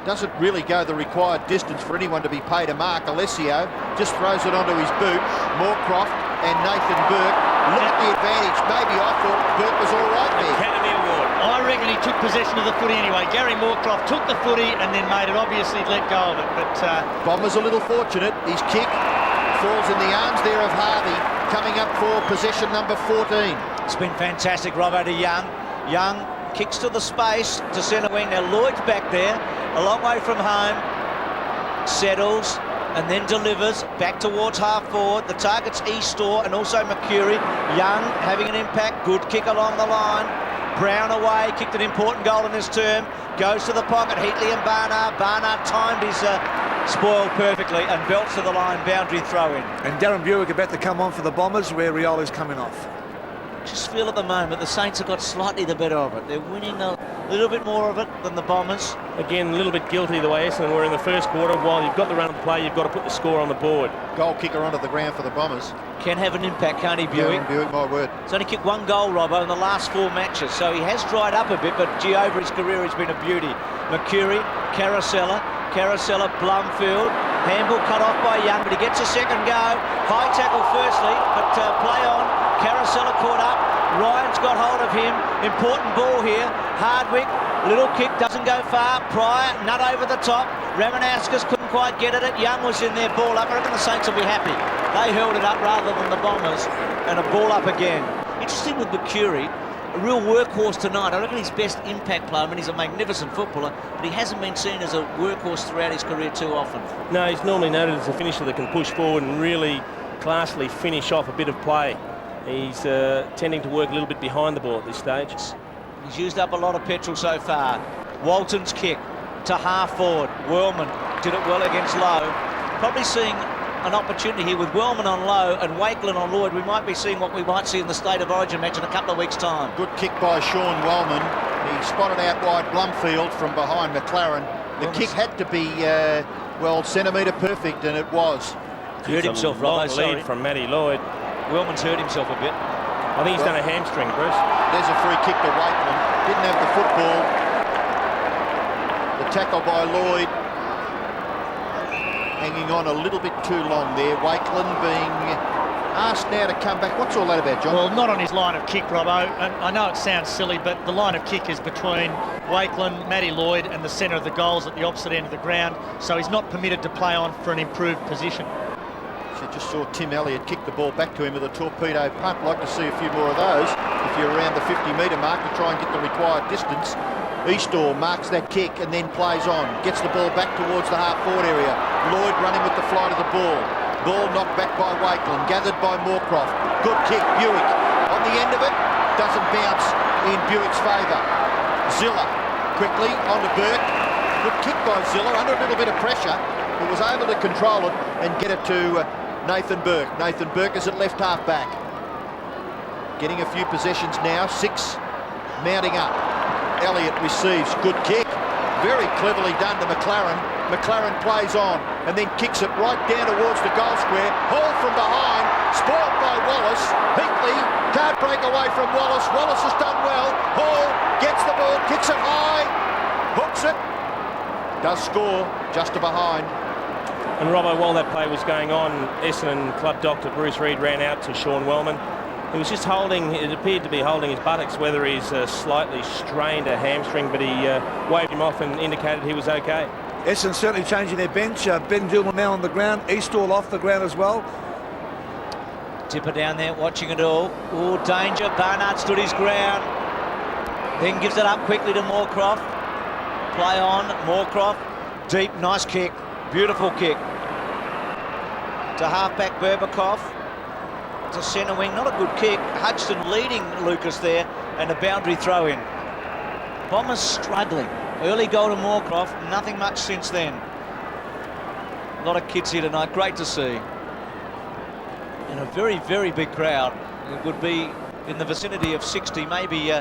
doesn't really go the required distance for anyone to be paid a mark. Alessio just throws it onto his boot. Moorcroft and Nathan Burke. Look at the advantage. Maybe I thought Burke was all right there. Academy Award. I reckon he took possession of the footy anyway. Gary Moorcroft took the footy and then made it obvious he'd let go of it. But Bombers a little fortunate. His kick falls in the arms there of Harvey, coming up for possession number 14. It's been fantastic, Robbo, to Young. Young kicks to the space to centre wing. Now Lloyd's back there, a long way from home. Settles and then delivers back towards half forward. The target's Eastor and also Mercuri. Young having an impact. Good kick along the line. Brown away, kicked an important goal in this term. Goes to the pocket. Heatley and Barnard. Barnard timed his spoil perfectly and belts to the line. Boundary throw in. And Darren Buick about to come on for the Bombers, where Riola's coming off. Just feel at the moment the Saints have got slightly the better of it. They're winning a little bit more of it than the Bombers. Again, a little bit guilty the way Essendon were in the first quarter. While you've got the run of play, you've got to put the score on the board. Goal kicker onto the ground for the Bombers. Can have an impact, can't he, Buick? Darren Buick, my word. He's only kicked 1 goal, Robbo, in the last 4 matches, so he has dried up a bit, but gee, over his career he's been a beauty. Mercuri, Carosella, Blumfield, handball cut off by Young, but he gets a second go. High tackle firstly, but play on. Carosella caught up. Ryan's got hold of him. Important ball here. Hardwick, little kick, doesn't go far. Pryor, nut over the top. Ramanaskas couldn't quite get at it. Young was in there, ball up. I reckon the Saints will be happy. They held it up rather than the Bombers, and a ball up again. Interesting with Mercuri, a real workhorse tonight. I reckon his best impact player. I mean, he's a magnificent footballer, but he hasn't been seen as a workhorse throughout his career too often. No, he's normally noted as a finisher that can push forward and really classily finish off a bit of play. He's tending to work a little bit behind the ball at this stage. He's used up a lot of petrol so far. Walton's kick to half forward. Wellman did it well against Lowe. Probably seeing an opportunity here with Wellman on Lowe and Wakelin on Lloyd. We might be seeing what we might see in the State of Origin match in a couple of weeks' time. Good kick by Sean Wellman. He spotted out wide Blumfield from behind McLaren. The kick had to be, well, centimetre perfect, and it was. Hurt himself, Long Robbo, lead from Matty Lloyd. Wellman's hurt himself a bit. I think he's done a hamstring, Bruce. There's a free kick to Wakelin. Didn't have the football. The tackle by Lloyd. Hanging on a little bit too long there. Wakelin being asked now to come back. What's all that about, John? Well, not on his line of kick, Robbo. And I know it sounds silly, but the line of kick is between Wakelin, Matty Lloyd and the centre of the goals at the opposite end of the ground. So he's not permitted to play on for an improved position. So just saw Tim Elliott kick the ball back to him with a torpedo punt. Like to see a few more of those if you're around the 50-metre mark to try and get the required distance. Eastor marks that kick and then plays on. Gets the ball back towards the half-forward area. Lloyd running with the flight of the ball. Ball knocked back by Wakelin, gathered by Moorcroft. Good kick, Buick. On the end of it, doesn't bounce in Buick's favour. Zilla quickly onto Burke. Good kick by Zilla under a little bit of pressure, but was able to control it and get it to Nathan Burke. Nathan Burke is at left half back. getting a few possessions now. 6 mounting up. Elliott receives, good kick, very cleverly done to McLaren. McLaren plays on and then kicks it right down towards the goal square. Hall from behind, spoiled by Wallace. Hinkley can't break away from Wallace. Wallace has done well. Hall gets the ball, kicks it high, hooks it, does score just to behind. And Robbo, while that play was going on, Essendon club doctor Bruce Reid ran out to Sean Wellman. He was just holding, it appeared to be holding his buttocks, whether he's slightly strained a hamstring, but he waved him off and indicated he was okay. Essendon certainly changing their bench. Ben Dillman now on the ground. Eastall off the ground as well. Tipper down there watching it all. Oh, danger. Barnard stood his ground. Then gives it up quickly to Moorcroft. Play on. Moorcroft. Deep. Nice kick. Beautiful kick. To halfback Berbatov. To centre wing. Not a good kick. Hudson leading Lucas there. And a boundary throw in. Bombers struggling. Early goal to Moorcroft. Nothing much since then. A lot of kids here tonight. Great to see. And a very, very big crowd. It would be in the vicinity of 60, maybe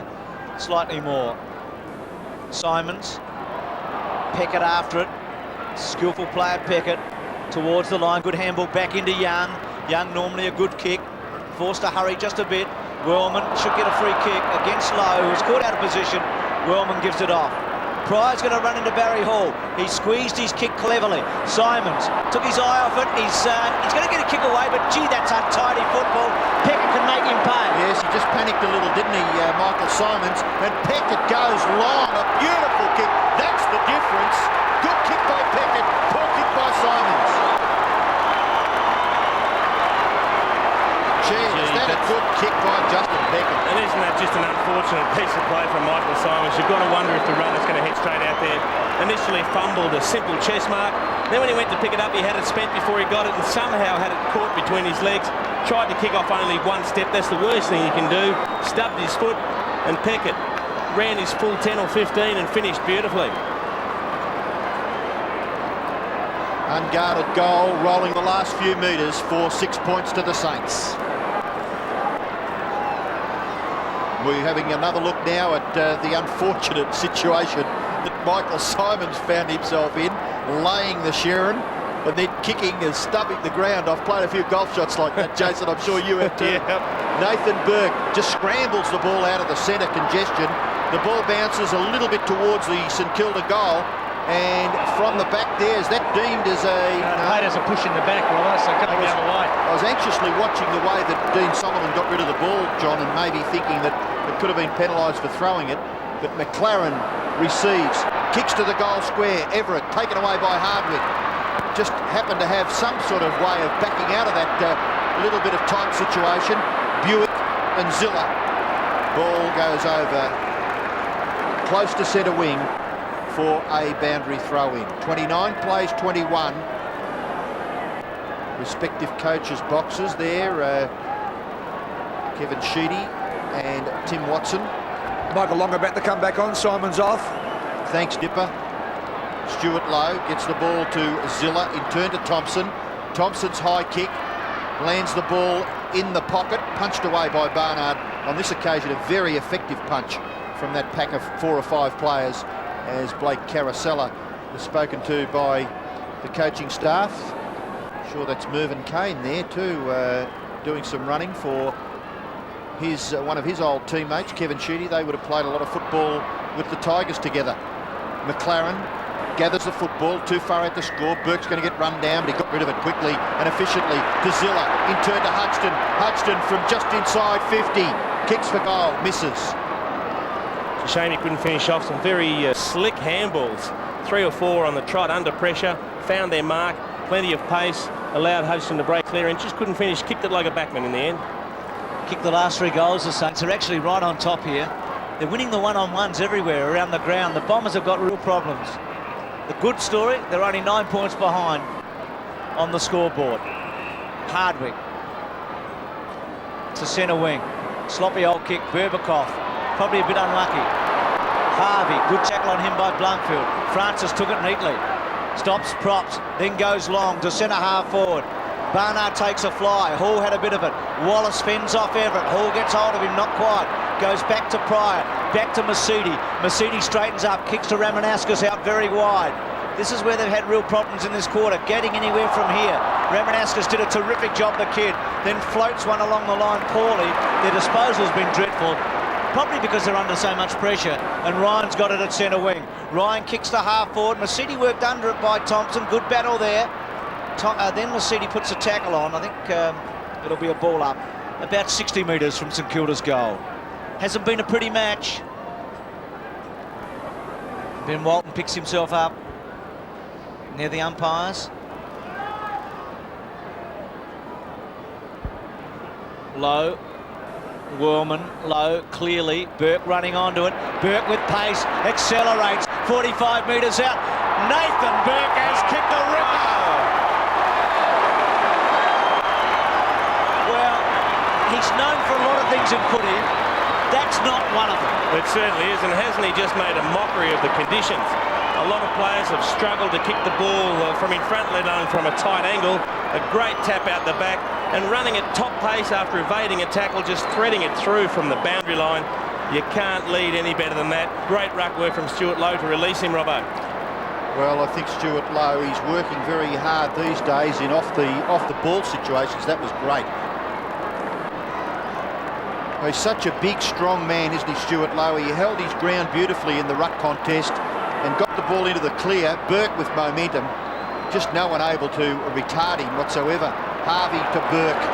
slightly more. Simons. Peckett after it. Skillful player Peckett towards the line. Good handball back into Young. Young normally a good kick. Forced to hurry just a bit. Wellman should get a free kick against Lowe, who's caught out of position. Wellman gives it off. Pryor's going to run into Barry Hall. He squeezed his kick cleverly. Simons took his eye off it. He's going to get a kick away, but gee, that's untidy football. Peckett can make him pay. Yes, he just panicked a little, didn't he, Michael Simons? And Peckett goes long. A beautiful kick. That's the difference. Good kick by Peckett. Poor kick by Simons. Gee, is that a good kick by Justin Peckett? And isn't that just an unfortunate piece of play from Michael Simons? You've got to wonder if the runner's going to head straight out there. Initially fumbled a simple chest mark. Then when he went to pick it up, he had it spent before he got it and somehow had it caught between his legs. Tried to kick off only one step. That's the worst thing he can do. Stubbed his foot, and Peckett ran his full 10 or 15 and finished beautifully. Unguarded goal, rolling the last few metres for 6 points to the Saints. We're having another look now at the unfortunate situation that Michael Simons found himself in, laying the Sharon and then kicking and stubbing the ground. I've played a few golf shots like that, Jason. I'm sure you have too. Yep. Nathan Burke just scrambles the ball out of the centre congestion. The ball bounces a little bit towards the St Kilda goal. And from the back there, is that deemed as a... Played as a push in the back, Robert, so coming the other way. I was anxiously watching the way that Dean Solomon got rid of the ball, John, and maybe thinking that it could have been penalised for throwing it. But McLaren receives, kicks to the goal square. Everett taken away by Hardwick. Just happened to have some sort of way of backing out of that little bit of tight situation. Buick and Zilla. Ball goes over close to centre wing for a boundary throw-in. 29 plays 21. Respective coaches' boxes there. Kevin Sheedy and Tim Watson. Michael Long about to come back on. Simon's off. Thanks, Dipper. Stuart Lowe gets the ball to Zilla, in turn to Thompson. Thompson's high kick lands the ball in the pocket, punched away by Barnard. On this occasion, a very effective punch from that pack of 4 or 5 players, as Blake Carosella was spoken to by the coaching staff. Sure, that's Mervyn Kane there too, doing some running for his one of his old teammates, Kevin Sheedy. They would have played a lot of football with the Tigers together. McLaren gathers the football, too far out to score. Burke's going to get run down, but he got rid of it quickly and efficiently. To Zilla, in turn to Hudson. Hudson from just inside 50, kicks for goal, misses. It's a shame he couldn't finish off. Some very slick handballs. 3 or 4 on the trot under pressure, found their mark, plenty of pace, allowed Hudson to break clear and just couldn't finish. Kicked it like a backman in the end. Kicked the last 3 goals. The Saints are actually right on top here. They're winning the one-on-ones everywhere around the ground. The Bombers have got real problems. The good story, they're only 9 points behind on the scoreboard. Hardwick to centre wing. Sloppy old kick, Berbatov. Probably a bit unlucky. Harvey, good tackle on him by Bluntfield. Francis took it neatly. Stops, props, then goes long to centre half forward. Barnard takes a fly. Hall had a bit of it. Wallace fends off Everett. Hall gets hold of him, not quite. Goes back to Pryor, back to Masidi. Masidi straightens up, kicks to Ramanauskas out very wide. This is where they've had real problems in this quarter, getting anywhere from here. Ramanauskas did a terrific job, the kid, then floats one along the line poorly. Their disposal's been dreadful, probably because they're under so much pressure, and Ryan's got it at centre wing. Ryan kicks to half forward. Masidi worked under it by Thompson. Good battle there. Then Masidi puts a tackle on. I think it'll be a ball up about 60 metres from St Kilda's goal. Hasn't been a pretty match. Ben Walton picks himself up near the umpires. Low. Whirlman, low, clearly. Burke running onto it. Burke with pace, accelerates. 45 metres out. Nathan Burke has kicked a ripper. Well, he's known for a lot of things in footy. That's not one of them. It certainly is, and hasn't he just made a mockery of the conditions? A lot of players have struggled to kick the ball from in front, let alone from a tight angle. A great tap out the back, and running at top pace after evading a tackle, just threading it through from the boundary line. You can't lead any better than that. Great ruck work from Stuart Lowe to release him, Robbo. Well, I think Stuart Lowe, he's working very hard these days in off the ball situations. That was great. He's such a big, strong man, isn't he, Stuart Lowe? He held his ground beautifully in the ruck contest and got the ball into the clear. Burke with momentum, just no one able to retard him whatsoever. Harvey to Burke,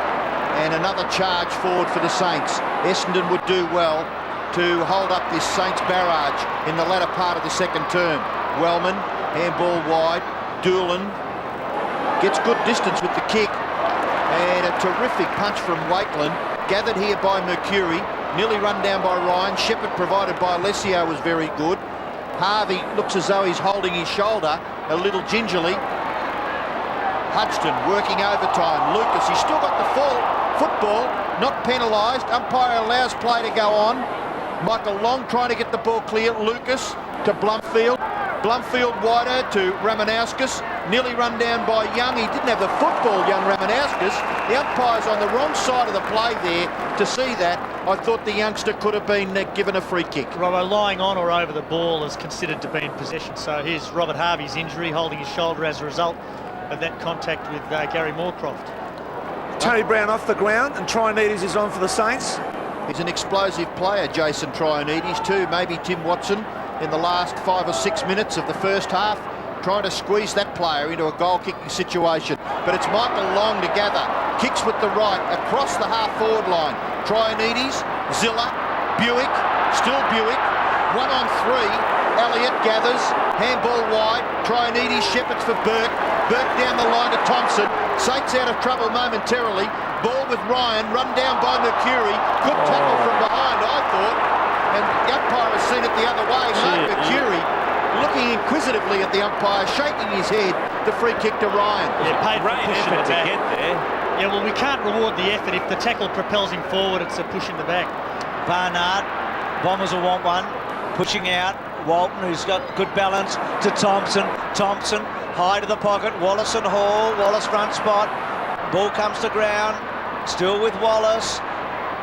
and another charge forward for the Saints. Essendon would do well to hold up this Saints barrage in the latter part of the second term. Wellman, handball wide. Doolan gets good distance with the kick, and a terrific punch from Wakeland. Gathered here by Mercury, nearly run down by Ryan. Shepherd provided by Alessio was very good. Harvey looks as though he's holding his shoulder a little gingerly. Hudson working overtime. Lucas, he's still got the full football, not penalised. Umpire allows play to go on. Michael Long trying to get the ball clear. Lucas to Blumfield. Blumfield wider to Ramanauskas. Nearly run down by Young. He didn't have the football, young Ramanauskas. The umpire's on the wrong side of the play there to see that. I thought the youngster could have been given a free kick. Robbo, lying on or over the ball is considered to be in possession. So here's Robert Harvey's injury, holding his shoulder as a result of that contact with Gary Moorcroft. Tony Brown off the ground, and Trionides is on for the Saints. He's an explosive player, Jason Trionides, too. Maybe Tim Watson in the last 5 or 6 minutes of the first half, trying to squeeze that player into a goal-kicking situation. But it's Michael Long to gather. Kicks with the right across the half-forward line. Trionides, Zilla, Buick, still Buick. 1 on 3. Elliott gathers. Handball wide. Trionides shepherds for Burke. Burke down the line to Thompson. Saints out of trouble momentarily. Ball with Ryan. Run down by Mercury. Good tackle from behind, I thought. And the umpire has seen it the other way. Mark Mercury looking inquisitively at the umpire, shaking his head. The free kick to Ryan. Yeah, paid for Great pushing effort the to back. get there. Yeah, well, we can't reward the effort. If the tackle propels him forward, it's a push in the back. Barnard, Bombers will want one. Pushing out. Walton, who's got good balance, to Thompson. Thompson, high to the pocket. Wallace and Hall. Wallace front spot. Ball comes to ground. Still with Wallace.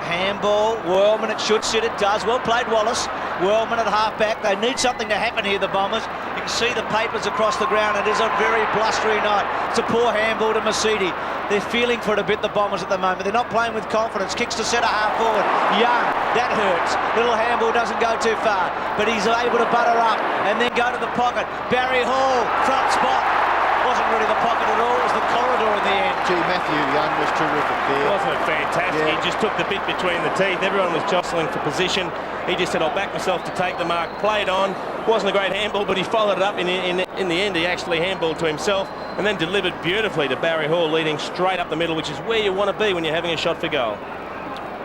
Handball. Whirlman, it should sit. It does. Well played, Wallace. Whirlman at half-back. They need something to happen here, the Bombers. You can see the papers across the ground. It is a very blustery night. It's a poor handball to Masidi. They're feeling for it a bit, the Bombers, at the moment. They're not playing with confidence. Kicks to centre half forward. Young, that hurts. Little handball doesn't go too far, but he's able to butter up and then go to the pocket. Barry Hall, front spot. Wasn't really the pocket at all. It was the corridor in the end. Gee, Matthew Young was terrific there. Wasn't it fantastic? Yeah. He just took the bit between the teeth. Everyone was jostling for position. He just said, I'll back myself to take the mark. Played on. Wasn't a great handball, but he followed it up. In the end, he actually handballed to himself and then delivered beautifully to Barry Hall, leading straight up the middle, which is where you want to be when you're having a shot for goal.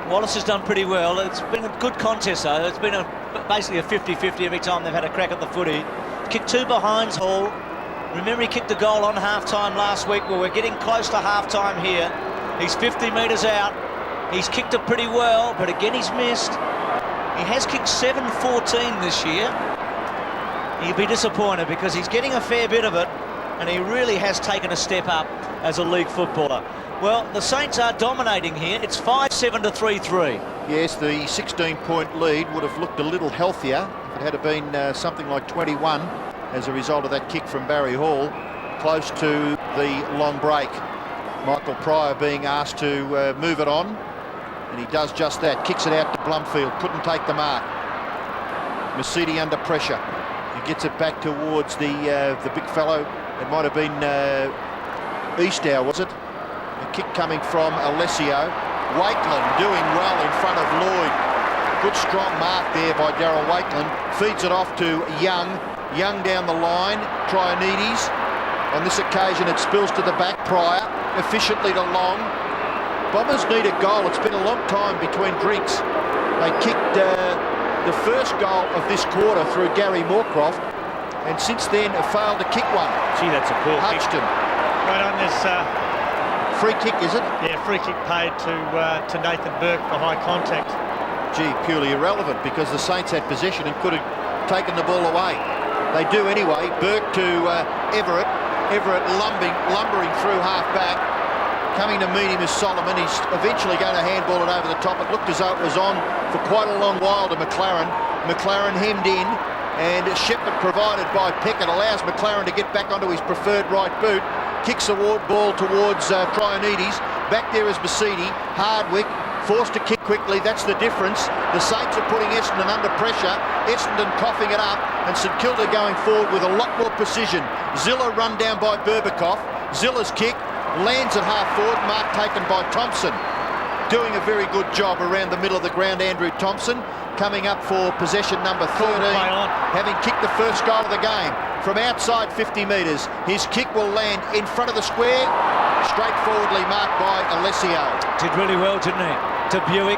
Wallace has done pretty well. It's been a good contest, though. It's been basically a 50-50 every time they've had a crack at the footy. Kicked 2 behinds, Hall. Remember, he kicked a goal on half-time last week. Well, we're getting close to half-time here. He's 50 metres out. He's kicked it pretty well, but again, he's missed. He has kicked 7-14 this year. He'll be disappointed because he's getting a fair bit of it, and he really has taken a step up as a league footballer. Well, the Saints are dominating here. It's 5-7 to 3-3. Yes, the 16-point lead would have looked a little healthier if it had been something like 21 as a result of that kick from Barry Hall, close to the long break. Michael Pryor being asked to move it on, and he does just that. Kicks it out to Blumfield, couldn't take the mark. Mercedes under pressure. He gets it back towards the big fellow. It might have been Eastow, was it? A kick coming from Alessio. Wakeland doing well in front of Lloyd. Good strong mark there by Daryl Wakeland. Feeds it off to Young. Young down the line. Trianides. On this occasion it spills to the back. Pryor efficiently to Long. Bombers need a goal. It's been a long time between drinks. They kicked the first goal of this quarter through Gary Moorcroft, and since then have failed to kick one. Gee, that's a poor kick. Hutchton. Right on this. Free kick, is it? Yeah, free kick paid to Nathan Burke for high contact. Gee, purely irrelevant because the Saints had possession and could have taken the ball away. They do anyway. Burke to Everett. Everett lumbering through half back. Coming to meet him is Solomon. He's eventually going to handball it over the top. It looked as though it was on for quite a long while to McLaren. McLaren hemmed in, and Shepherd provided by Peckett allows McLaren to get back onto his preferred right boot. Kicks the ball towards Trianides. Back there is Mercedes. Hardwick forced to kick quickly. That's the difference. The Saints are putting Essendon under pressure. Essendon coughing it up, and St Kilda going forward with a lot more precision. Zilla run down by Berbakoff. Zilla's kick lands at half forward. Mark taken by Thompson. Doing a very good job around the middle of the ground, Andrew Thompson. Coming up for possession number 13, having kicked the first goal of the game. From outside 50 metres, his kick will land in front of the square, straightforwardly marked by Alessio. Did really well, didn't he? To Buick.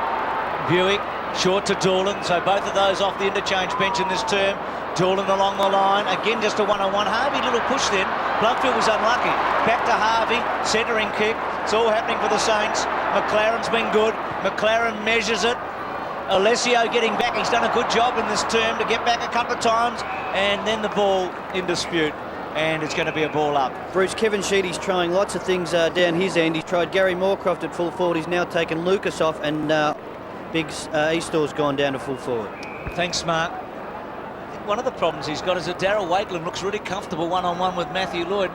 Buick, short to Dorlan. So both of those off the interchange bench in this term. Dorlan along the line. Again, just a one-on-one. Harvey, little push then. Blumfield was unlucky. Back to Harvey, centering kick. It's all happening for the Saints. McLaren's been good. McLaren measures it. Alessio getting back. He's done a good job in this term to get back a couple of times, and then the ball in dispute, and it's going to be a ball up. Bruce, Kevin Sheedy's trying lots of things down his end. He's tried Gary Moorcroft at full forward. He's now taken Lucas off, and Big Eastor's gone down to full forward. Thanks, Mark. I think one of the problems he's got is that Daryl Wakeland looks really comfortable one-on-one with Matthew Lloyd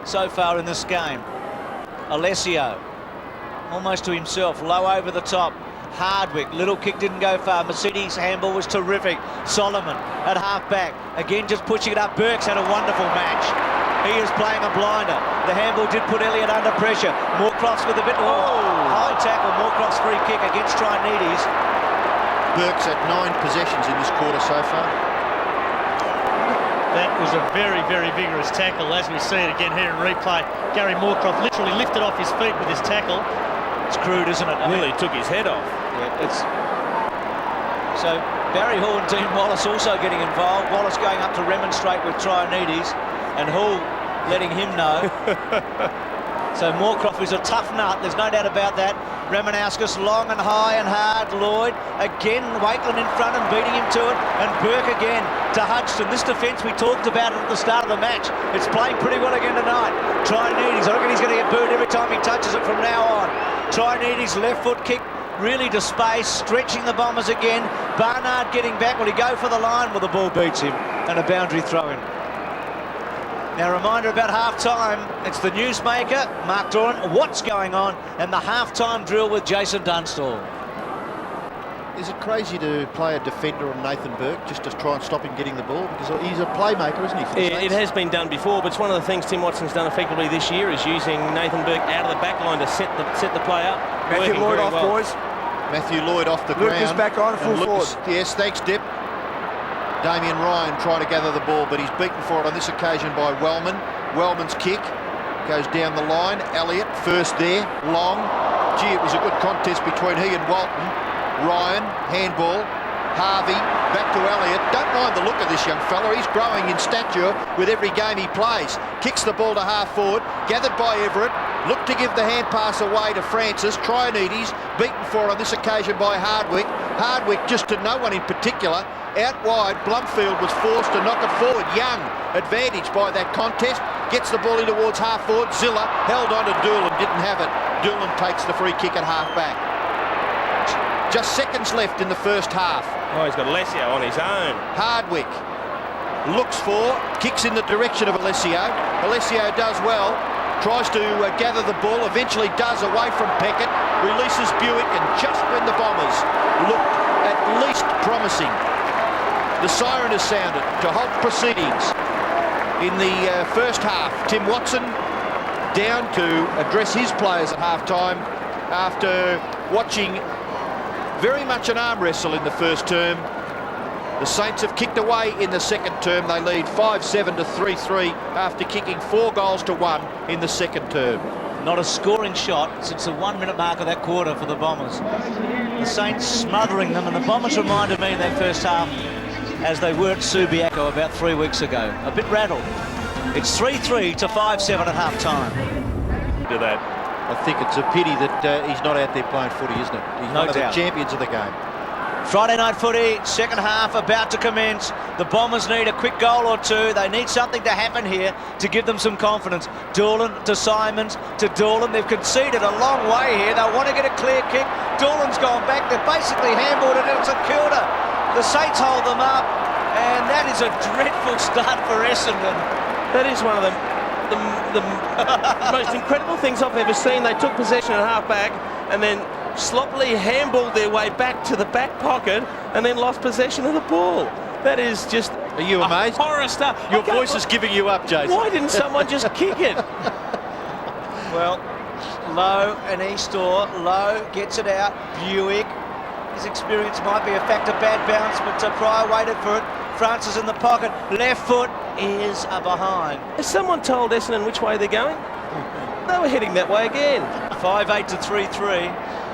so far in this game. Alessio, almost to himself, low over the top. Hardwick, little kick didn't go far. Mercedes' handball was terrific. Solomon at half-back. Again, just pushing it up. Burke's had a wonderful match. He is playing a blinder. The handball did put Elliott under pressure. Moorcroft's with a bit... high tackle. Moorcroft's free kick against Trianides. Burke's had 9 possessions in this quarter so far. That was a very, very vigorous tackle, as we see it again here in replay. Gary Moorcroft literally lifted off his feet with his tackle. It's crude, isn't it? Nearly took his head off. Yeah, it's... So Barry Hall and Dean Wallace also getting involved. Wallace going up to remonstrate with Trianides, and Hall letting him know. So Moorcroft is a tough nut, there's no doubt about that. Reminauskas long and high and hard. Lloyd again, Wakeland in front and beating him to it, and Burke again to Hudson. This defence we talked about at the start of the match, it's playing pretty well again tonight. Trianides, I reckon he's going to get booed every time he touches it from now on. Trianides' left foot kick really to space, stretching the Bombers again. Barnard getting back. Will he go for the line? Well, the ball beats him, and a boundary throw-in. Now, a reminder about half-time. It's the newsmaker, Mark Doran, what's going on, and the half-time drill with Jason Dunstall. Is it crazy to play a defender on Nathan Burke just to try and stop him getting the ball? Because he's a playmaker, isn't he? For the Saints? It has been done before, but it's one of the things Tim Watson's done effectively this year is using Nathan Burke out of the back line to set the play up. Matthew Lloyd off, boys. Matthew Lloyd off the ground. Lucas back on, full forward. Yes, thanks, Dip. Damien Ryan trying to gather the ball, but he's beaten for it on this occasion by Wellman. Wellman's kick goes down the line. Elliott first there, long. Gee, it was a good contest between he and Walton. Ryan, handball. Harvey, back to Elliott. Don't mind the look of this young fella. He's growing in stature with every game he plays. Kicks the ball to half forward. Gathered by Everett. Looked to give the hand pass away to Francis. Trianides, beaten for it on this occasion by Hardwick. Hardwick just to no one in particular. Out wide, Blumfield was forced to knock it forward. Young, advantaged by that contest. gets the ball in towards half forward. Zilla held on to Doolan, didn't have it. Doolan takes the free kick at half back. Just seconds left in the first half. Oh, he's got Alessio on his own. Hardwick looks for, kicks in the direction of Alessio. Alessio does well, tries to gather the ball, eventually does away from Peckett, releases Buick, and just when the Bombers look at least promising, the siren has sounded to halt proceedings in the first half. Tim Watson down to address his players at half-time after watching very much an arm wrestle in the first term. The Saints have kicked away in the second term. They lead 5-7 to 3-3 after kicking 4 goals to 1 in the second term. Not a scoring shot since the 1 minute mark of that quarter for the Bombers. The Saints smothering them, and the Bombers reminded me in that first half as they were at Subiaco about 3 weeks ago. A bit rattled. It's 3-3 to 5-7 at half-time. Do that. I think it's a pity that he's not out there playing footy, isn't it? He's No one of the doubt. champions of the game. Friday night footy, second half about to commence. The Bombers need a quick goal or two. They need something to happen here to give them some confidence. Doolan to Simons to Doolan. They've conceded a long way here. They want to get a clear kick. Doolan's gone back. They've basically handballed it into Kilda. The Saints hold them up, and that is a dreadful start for Essendon. That is one of the most incredible things I've ever seen. They took possession at half-back and then sloppily handballed their way back to the back pocket and then lost possession of the ball. That is just Are you amazed? horror stuff. Your voice is giving you up, Jason. Why didn't someone just kick it? Well, Lowe and Eastor. Lowe gets it out. Buick. His experience might be a factor. Bad bounce, but Pryor waited for it. Francis in the pocket. Left foot is behind. Has someone told Essendon which way they're going? They were heading that way again. 5-8 to 3-3.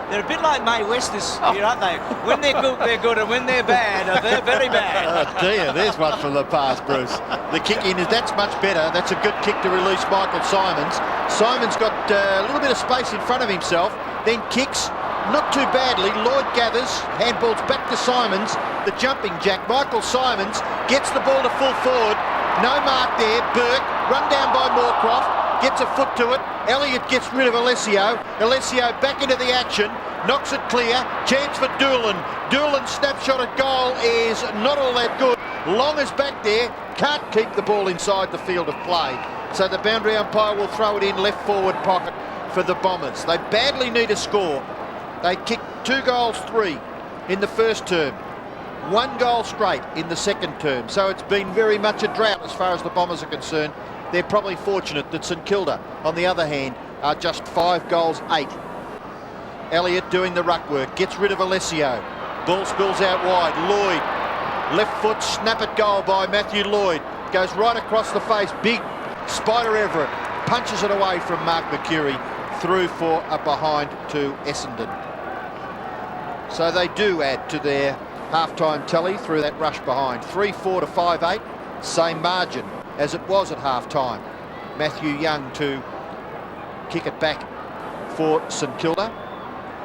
They're a bit like May West this year, aren't they? When they're good, and when they're bad, they're very bad. Oh dear, there's one from the past, Bruce. The kick in, that's much better. That's a good kick to release Michael Simons. Simons got a little bit of space in front of himself, then kicks, not too badly. Lloyd gathers, handballs back to Simons, the jumping jack. Michael Simons gets the ball to full forward. No mark there. Burke, run down by Moorcroft, gets a foot to it. Elliott gets rid of Alessio. Alessio back into the action, knocks it clear. Chance for Doolan. Doolan's snapshot at goal is not all that good. Long is back there, can't keep the ball inside the field of play. So the boundary umpire will throw it in left forward pocket for the Bombers. They badly need a score. They kicked 2 goals 3 in the first term. 1 goal straight in the second term. So it's been very much a drought as far as the Bombers are concerned. They're probably fortunate that St Kilda, on the other hand, are just 5 goals 8. Elliott doing the ruck work, gets rid of Alessio. Ball spills out wide. Lloyd, left foot, snap at goal by Matthew Lloyd. Goes right across the face. Big Spider Everett punches it away from Mark Mercury, through for a behind to Essendon. So they do add to their half-time tally through that rush behind. 3-4 to 5-8, same margin as it was at half-time. Matthew Young to kick it back for St Kilda.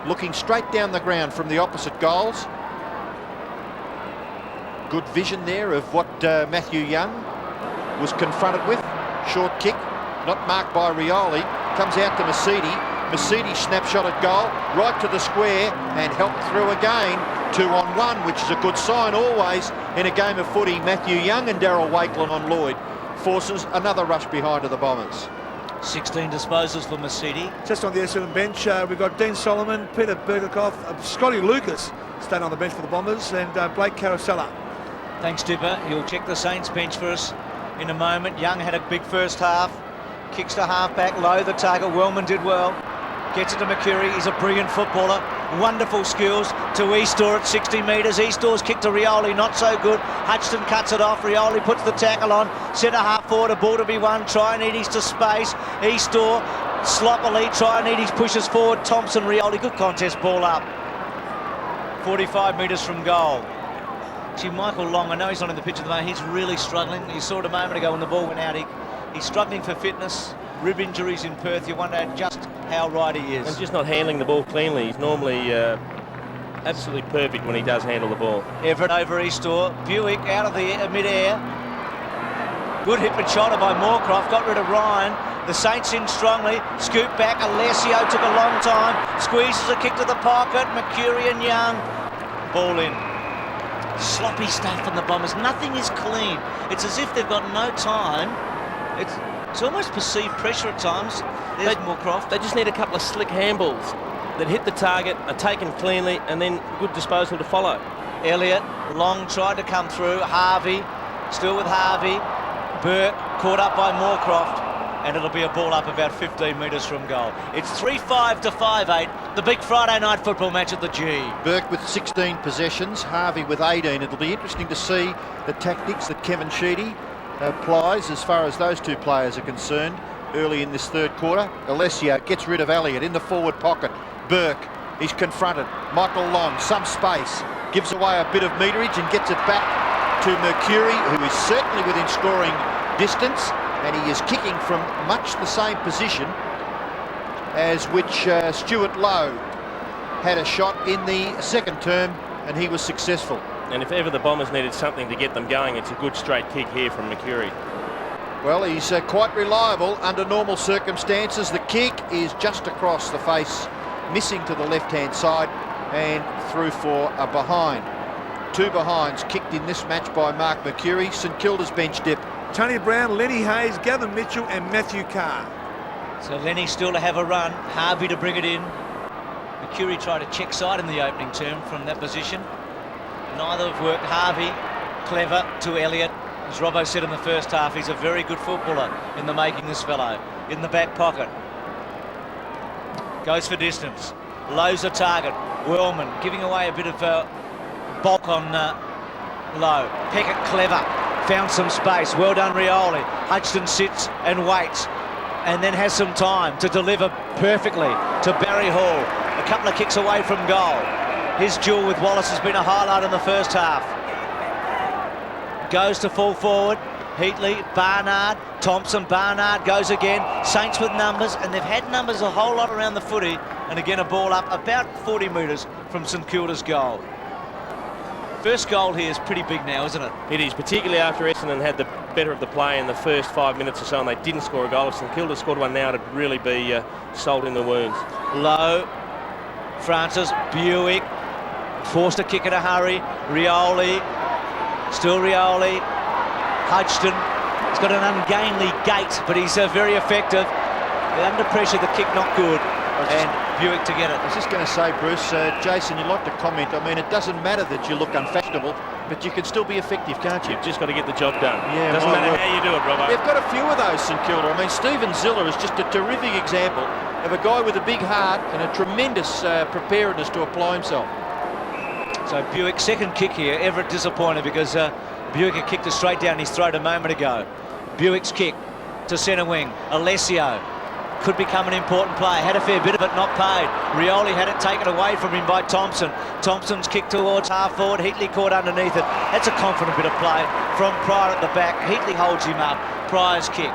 Looking straight down the ground from the opposite goals. Good vision there of what Matthew Young was confronted with. Short kick, not marked by Rioli. Comes out to Mercedes. Mercedes snapshot at goal, right to the square, and helped through again. 2-on-1, which is a good sign always in a game of footy. Matthew Young and Daryl Wakelin on Lloyd forces another rush behind of the Bombers. 16 disposals for Mercedes. Just on the Essendon bench, we've got Dean Solomon, Peter Bergikoff, Scotty Lucas staying on the bench for the Bombers, and Blake Carosella. Thanks, Dipper. He'll check the Saints bench for us in a moment. Young had a big first half. Kicks to half-back, Low the target. Wellman did well. Gets it to Mercury. He's a brilliant footballer. Wonderful skills to Eastor at 60 metres. Eastor's kick to Rioli, not so good. Hutchton cuts it off. Rioli puts the tackle on. Centre half forward, a ball to be won. Trianides to space. Eastor sloppily. Trianides pushes forward. Thompson, Rioli. Good contest, ball up. 45 metres from goal. Actually, Michael Long, I know he's not in the pitch at the moment. He's really struggling. You saw it a moment ago when the ball went out. He's struggling for fitness. Rib injuries in Perth. You wonder just how right he is. And just not handling the ball cleanly. He's normally absolutely perfect when he does handle the ball. Everett over Eastor. Buick out of the mid-air. Good hip and shoulder by Moorcroft, got rid of Ryan. The Saints in strongly, scoop back. Alessio took a long time, squeezes a kick to the pocket. Mercury and Young, ball in. Sloppy stuff from the Bombers. Nothing is clean. It's as if they've got no time. It's almost perceived pressure at times. There's Moorcroft. They just need a couple of slick handballs that hit the target, are taken cleanly, and then good disposal to follow. Elliott, long tried to come through. Harvey, still with Harvey. Burke caught up by Moorcroft, and it'll be a ball up about 15 metres from goal. It's 3-5 to 5-8, the big Friday night football match at the G. Burke with 16 possessions, Harvey with 18. It'll be interesting to see the tactics that Kevin Sheedy applies as far as those two players are concerned early in this third quarter. Alessio gets rid of Elliott in the forward pocket. Burke, he's confronted. Michael Long, some space, gives away a bit of meterage and gets it back to Mercury, who is certainly within scoring distance, and he is kicking from much the same position as which Stuart Lowe had a shot in the second term, and he was successful. And if ever the Bombers needed something to get them going, it's a good straight kick here from Mercury. Well, he's quite reliable under normal circumstances. The kick is just across the face, missing to the left-hand side, and through for a behind. Two behinds kicked in this match by Mark Mercury. St Kilda's bench dip. Tony Brown, Lenny Hayes, Gavin Mitchell and Matthew Carr. So Lenny still to have a run, Harvey to bring it in. Mercury tried to check side in the opening term from that position. Neither have worked. Harvey, clever to Elliott. As Robbo said in the first half, he's a very good footballer in the making, this fellow. In the back pocket. Goes for distance. Lowe's a target. Wellman giving away a bit of bulk on Lowe. Peckett clever. Found some space. Well done, Rioli. Hudson sits and waits and then has some time to deliver perfectly to Barry Hall. A couple of kicks away from goal. His duel with Wallace has been a highlight in the first half. Goes to full forward. Heatley, Barnard, Thompson, Barnard goes again. Saints with numbers, and they've had numbers a whole lot around the footy. And again, a ball up about 40 metres from St Kilda's goal. First goal here is pretty big now, isn't it? It is, particularly after Essendon had the better of the play in the first 5 minutes or so, and they didn't score a goal. If St Kilda scored one now, it'd really be salt in the wounds. Lowe, Francis, Buick, forced to kick in a hurry. Rioli, still Rioli. Hodgson, he's got an ungainly gait, but he's very effective. Under pressure, the kick not good. And Buick to get it. I was just going to say, Bruce, Jason, you'd like to comment. I mean, it doesn't matter that you look unfashionable, but you can still be effective, can't you? You've just got to get the job done. Yeah, doesn't matter how you do it, Robbo. They've got a few of those, St Kilda. I mean, Stephen Ziller is just a terrific example of a guy with a big heart and a tremendous preparedness to apply himself. So Buick, second kick here. Everett disappointed because Buick had kicked it straight down his throat a moment ago. Buick's kick to centre wing. Alessio could become an important player. Had a fair bit of it, not paid. Rioli had it taken away from him by Thompson. Thompson's kick towards half forward. Heatley caught underneath it. That's a confident bit of play from Pryor at the back. Heatley holds him up. Pryor's kick.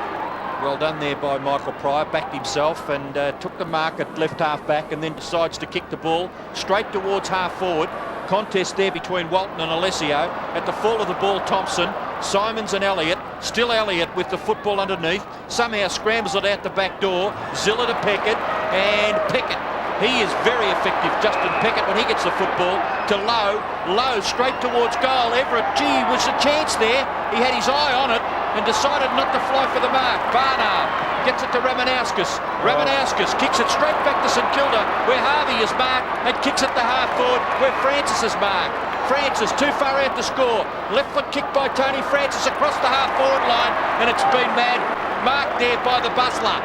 Well done there by Michael Pryor. Backed himself and took the mark at left half back, and then decides to kick the ball straight towards half forward. Contest there between Walton and Alessio. At the fall of the ball, Thompson, Simons and Elliott. Still Elliott with the football underneath. Somehow scrambles it out the back door. Ziller to Peckett, and Peckett. He is very effective, Justin Peckett, when he gets the football to Lowe. Lowe straight towards goal. Everett, gee, was a chance there. He had his eye on it and decided not to fly for the mark. Barnard gets it to Ramanauskas. Ramanauskas kicks it straight back to St Kilda, where Harvey is marked, and kicks it to half forward, where Francis is marked. Francis too far out to score. Left foot kick by Tony Francis across the half forward line, and it's been marked there by the Bustler.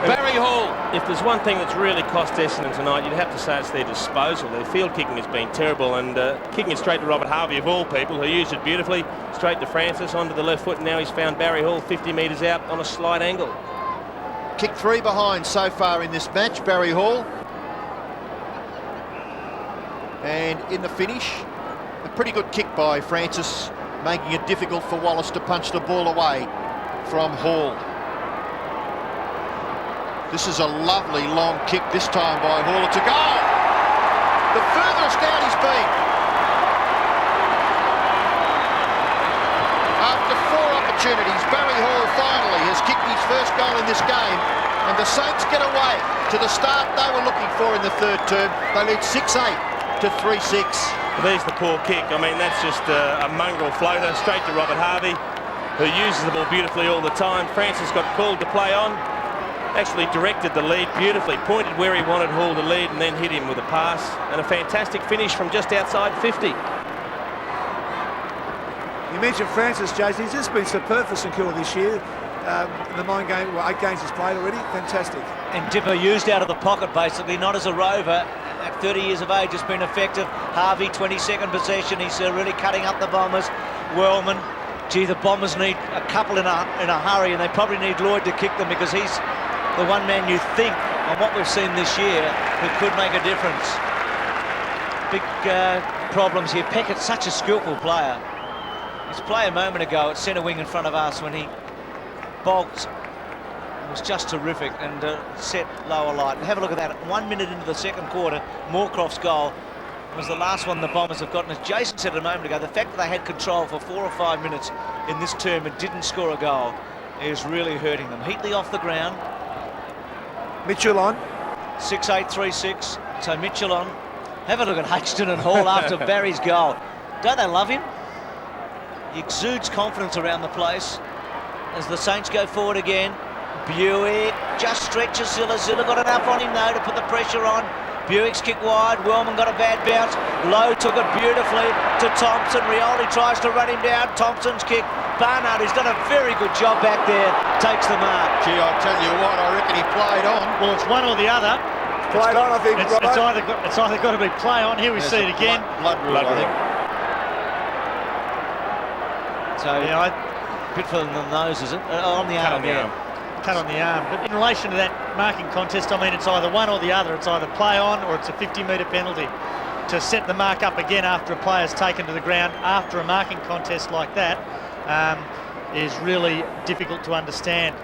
Barry Hall. If there's one thing that's really cost Essendon tonight, you'd have to say it's their disposal. Their field kicking has been terrible, and kicking it straight to Robert Harvey, of all people, who used it beautifully, straight to Francis, onto the left foot, and now he's found Barry Hall 50 metres out on a slight angle. Kick 3 behind so far in this match, Barry Hall. And in the finish, a pretty good kick by Francis, making it difficult for Wallace to punch the ball away from Hall. This is a lovely long kick this time by Hall. It's a goal! The furthest out he's been. After 4 his first goal in this game, and the Saints get away to the start they were looking for in the third term. They lead 6-8 to 3-6. There's the poor kick. I mean, that's just a mongrel floater straight to Robert Harvey, who uses the ball beautifully all the time. Francis got called to play on, actually directed the lead beautifully, pointed where he wanted Hall to lead and then hit him with a pass, and a fantastic finish from just outside 50. You mentioned Francis, Jason. He's just been superb for St Kilda this year. The 8 games he's played already, fantastic. And Dipper used out of the pocket, basically, not as a rover. At 30 years of age, has been effective. Harvey, 22nd possession. He's really cutting up the Bombers. Wellman, gee, the Bombers need a couple in a hurry, and they probably need Lloyd to kick them because he's the one man you think, on what we've seen this year, who could make a difference. Big problems here. Peckett's such a skillful player. His play a moment ago at centre wing in front of us when he bulked was just terrific and set lower light. And have a look at that. 1 minute into the second quarter, Moorcroft's goal was the last one the Bombers have gotten. As Jason said a moment ago, the fact that they had control for 4 or 5 minutes in this term and didn't score a goal is really hurting them. Heatley off the ground. Mitchell on. 6-8-3-6. So Mitchell on. Have a look at Hutchinson and Hall after Barry's goal. Don't they love him? He exudes confidence around the place as the Saints go forward again. Buick just stretches Zilla. Zilla got enough on him though to put the pressure on. Buick's kick wide. Wellman got a bad bounce. Lowe took it beautifully to Thompson. Rioli tries to run him down. Thompson's kick. Barnard, who's done a very good job back there, takes the mark. Gee, I tell you what, I reckon he played on. Well, it's one or the other. Played on, I think. It's either got to be play on. Here we see it again. Blood rule, I think. So, yeah, a bit further than the nose, is it? On the arm, yeah. Cut on the arm. But in relation to that marking contest, I mean, it's either one or the other. It's either play on or it's a 50-metre penalty. To set the mark up again after a player's taken to the ground after a marking contest like that is really difficult to understand.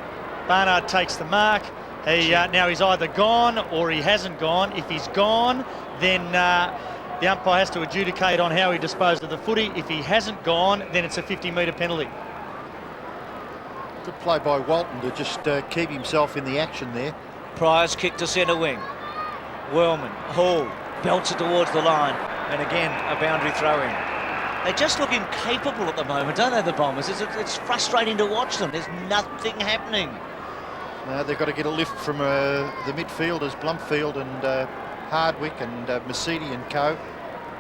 Barnard takes the mark. Now he's either gone or he hasn't gone. If he's gone, then the umpire has to adjudicate on how he disposed of the footy. If he hasn't gone, then it's a 50-metre penalty. Good play by Walton to just keep himself in the action there. Pryor's kick to centre wing. Wellman, Hall, belts it towards the line. And again, a boundary throw-in. They just look incapable at the moment, don't they, the Bombers? It's frustrating to watch them. There's nothing happening. They've got to get a lift from the midfielders, Blumfield and Hardwick and Mercedes and co.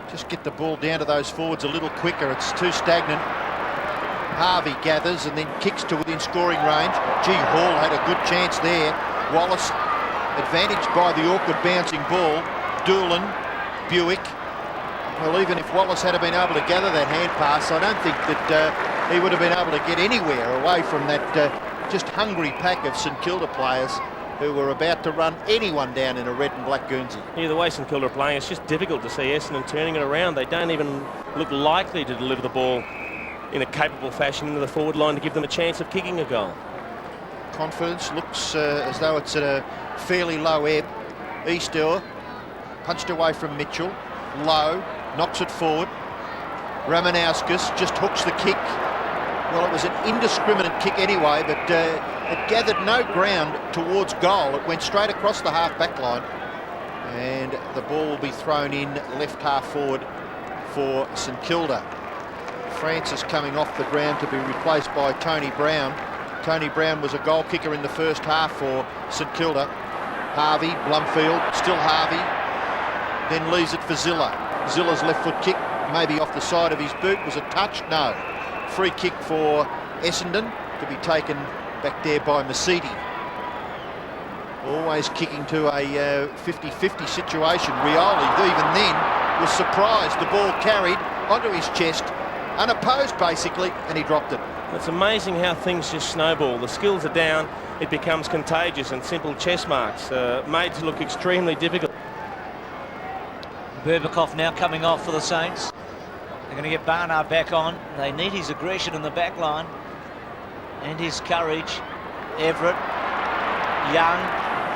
Just get the ball down to those forwards a little quicker. It's too stagnant. Harvey gathers and then kicks to within scoring range. Gee, Hall had a good chance there. Wallace advantaged by the awkward bouncing ball. Doolan, Buick. Well, even if Wallace had been able to gather that hand pass, I don't think that he would have been able to get anywhere away from that just hungry pack of St Kilda players who were about to run anyone down in a red and black Guernsey. Yeah, the way St Kilda are playing, it's just difficult to see Essendon turning it around. They don't even look likely to deliver the ball in a capable fashion into the forward line to give them a chance of kicking a goal. Confidence looks as though it's at a fairly low ebb. Easter punched away from Mitchell. Low knocks it forward. Ramanauskas just hooks the kick. Well, it was an indiscriminate kick anyway, but it gathered no ground towards goal. It went straight across the half-back line, and the ball will be thrown in left half forward for St Kilda. Francis coming off the ground to be replaced by Tony Brown. Tony Brown was a goal kicker in the first half for St Kilda. Harvey, Blumfield, still Harvey, then leaves it for Zilla. Zilla's left foot kick, maybe off the side of his boot. Was it touched? No. Free kick for Essendon to be taken back there by Mercedes. Always kicking to a 50-50 situation. Rioli, even then, was surprised. The ball carried onto his chest, unopposed basically, and he dropped it. It's amazing how things just snowball. The skills are down, it becomes contagious, and simple chess marks made to look extremely difficult. Berbakoff now coming off for the Saints. They're going to get Barnard back on. They need his aggression in the back line and his courage. Everett, Young,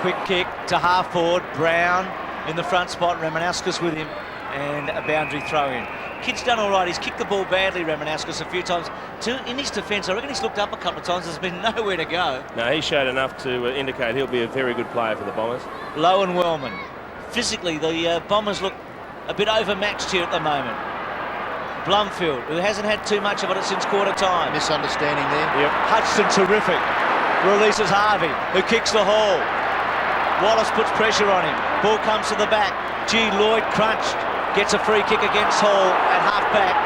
quick kick to half forward. Brown in the front spot. Ramanauskas with him. and a boundary throw in. Kid's done all right. He's kicked the ball badly, Ramanascus, a few times. In his defence, I reckon he's looked up a couple of times. There's been nowhere to go. No, he showed enough to indicate he'll be a very good player for the Bombers. Low and Wellman. Physically, the Bombers look a bit overmatched here at the moment. Blumfield, who hasn't had too much of it since quarter time. Misunderstanding there. Yep. Hudson, terrific. Releases Harvey, who kicks the hole. Wallace puts pressure on him. Ball comes to the back. Lloyd crunched. Gets a free kick against Hall at half-back.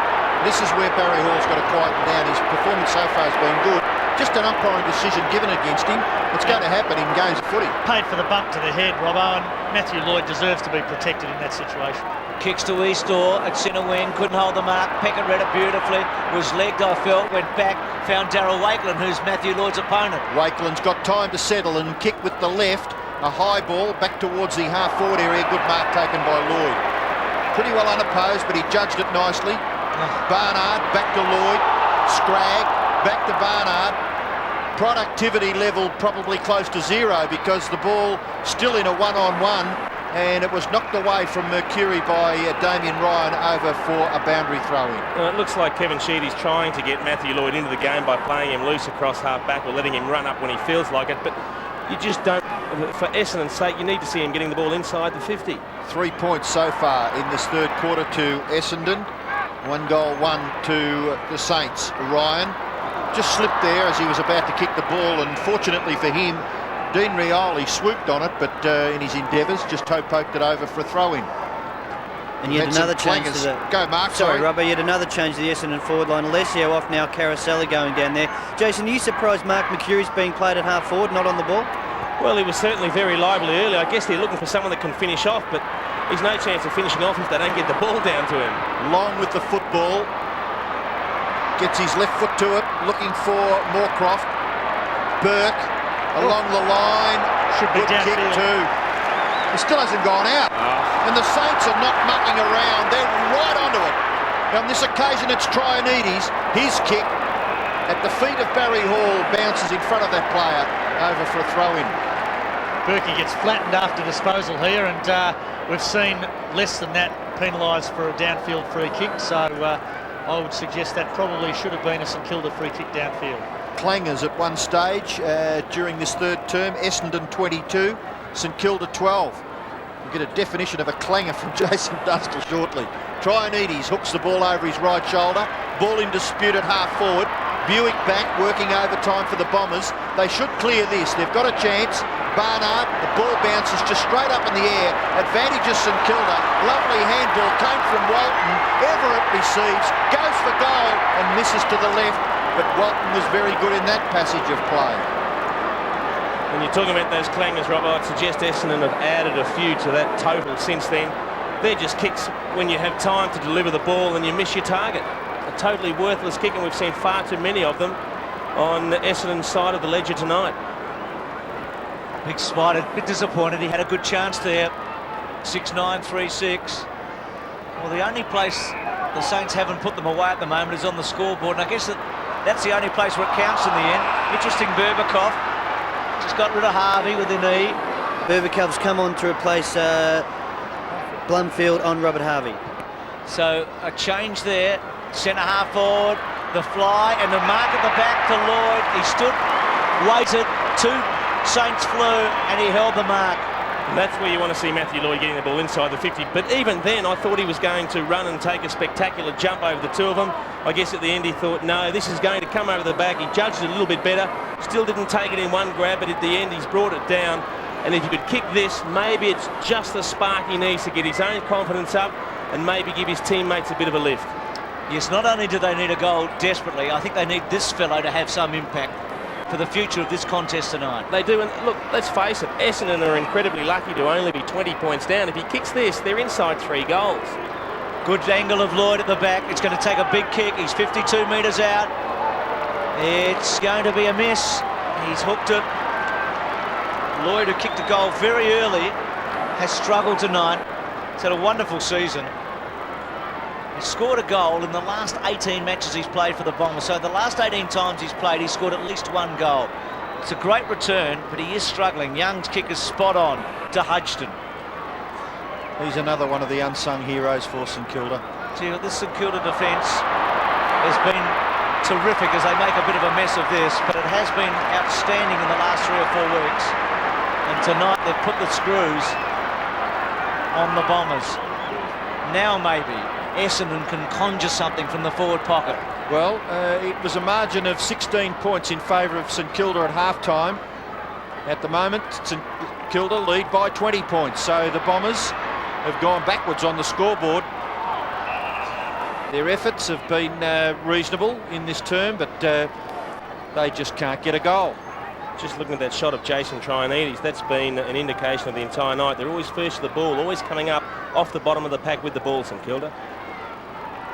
This is where Barry Hall's got to quieten down. His performance so far has been good. Just an umpiring decision given against him. It's going to happen in games of footy. Paid for the bump to the head, Robbo, and Matthew Lloyd deserves to be protected in that situation. Kicks to Eastor at centre wing, couldn't hold the mark. Peckett read it beautifully, was legged, I felt, went back, found Darryl Wakeland, who's Matthew Lloyd's opponent. Wakeland's got time to settle and kick with the left. A high ball back towards the half-forward area. Good mark taken by Lloyd. Pretty well unopposed, but he judged it nicely. Barnard back to Lloyd. Scragg back to Barnard. Productivity level probably close to zero because the ball still in a one-on-one, and it was knocked away from Mercury by Damien Ryan over for a boundary throw-in. Well, it looks like Kevin Sheedy's trying to get Matthew Lloyd into the game by playing him loose across half-back or letting him run up when he feels like it, but you just don't, for Essendon's sake, you need to see him getting the ball inside the 50. 3 points so far in this third quarter to Essendon. 1 goal, 1 to the Saints. Ryan just slipped there as he was about to kick the ball, and fortunately for him, Dean Rioli swooped on it, but in his endeavours just toe-poked it over for a throw-in. And yet another change to the... Go, Mark. Sorry, Robbo, yet another change to the Essendon forward line. Alessio off now, Caroselli going down there. Jason, are you surprised Mark Mercury's being played at half-forward, not on the ball? Well, he was certainly very lively earlier. I guess they're looking for someone that can finish off, but he's no chance of finishing off if they don't get the ball down to him. Long with the football. Gets his left foot to it, looking for Moorcroft. Burke along the line. Should be good kick downfield. too. It still hasn't gone out. And the Saints are not mucking around. They're right onto it. On this occasion, it's Trianides. His kick at the feet of Barry Hall bounces in front of that player over for a throw-in. Berkey gets flattened after disposal here, and we've seen less than that penalised for a downfield free kick, so I would suggest that probably should have been a St Kilda free kick downfield. Clangers at one stage during this third term. Essendon 22, St Kilda 12. We'll get a definition of a clanger from Jason Dunstall shortly. Trianides hooks the ball over his right shoulder. Ball in dispute at half forward. Buick back, working overtime for the Bombers. They should clear this. They've got a chance. Barnard, the ball bounces just straight up in the air. Advantages St Kilda. Lovely handball came from Walton. Everett receives, goes for goal and misses to the left. But Walton was very good in that passage of play. When you're talking about those clangers, Rob, I'd suggest Essendon have added a few to that total since then. They're just kicks when you have time to deliver the ball and you miss your target. A totally worthless kick, and we've seen far too many of them on the Essendon side of the ledger tonight. Big Spider, a bit disappointed. He had a good chance there. 6-9, 3-6. Well, the only place the Saints haven't put them away at the moment is on the scoreboard, and I guess that's the only place where it counts in the end. Interesting, Berbatov just got rid of Harvey with a knee. Berbatov's come on to replace Blumfield on Robert Harvey. So a change there. Centre half forward, the fly and the mark at the back to Lloyd. He stood, waited, 2 Saints flew and he held the mark. And that's where you want to see Matthew Lloyd getting the ball inside the 50. But even then, I thought he was going to run and take a spectacular jump over the two of them. I guess at the end he thought, no, this is going to come over the back. He judged it a little bit better. Still didn't take it in one grab, but at the end he's brought it down. And if you could kick this, maybe it's just the spark he needs to get his own confidence up and maybe give his teammates a bit of a lift. Yes, not only do they need a goal desperately, I think they need this fellow to have some impact for the future of this contest tonight. They do, and look, let's face it, Essendon are incredibly lucky to only be 20 points down. If he kicks this, they're inside 3 goals. Good angle of Lloyd at the back. It's going to take a big kick. He's 52 metres out. It's going to be a miss. He's hooked it. Lloyd, who kicked a goal very early, has struggled tonight. He's had a wonderful season. He scored a goal in the last 18 matches he's played for the Bombers. So the last 18 times he's played, he's scored at least 1 goal. It's a great return, but he is struggling. Young's kick is spot on to Hodgson. He's another one of the unsung heroes for St Kilda. Gee, this St Kilda defence has been terrific as they make a bit of a mess of this, but it has been outstanding in the last 3 or 4 weeks. And tonight they've put the screws on the Bombers. Now maybe Essendon can conjure something from the forward pocket. Well, it was a margin of 16 points in favour of St Kilda at half-time. At the moment, St Kilda lead by 20 points, so the Bombers have gone backwards on the scoreboard. Their efforts have been reasonable in this term, but they just can't get a goal. Just looking at that shot of Jason Trianides, that's been an indication of the entire night. They're always first to the ball, always coming up off the bottom of the pack with the ball, St Kilda.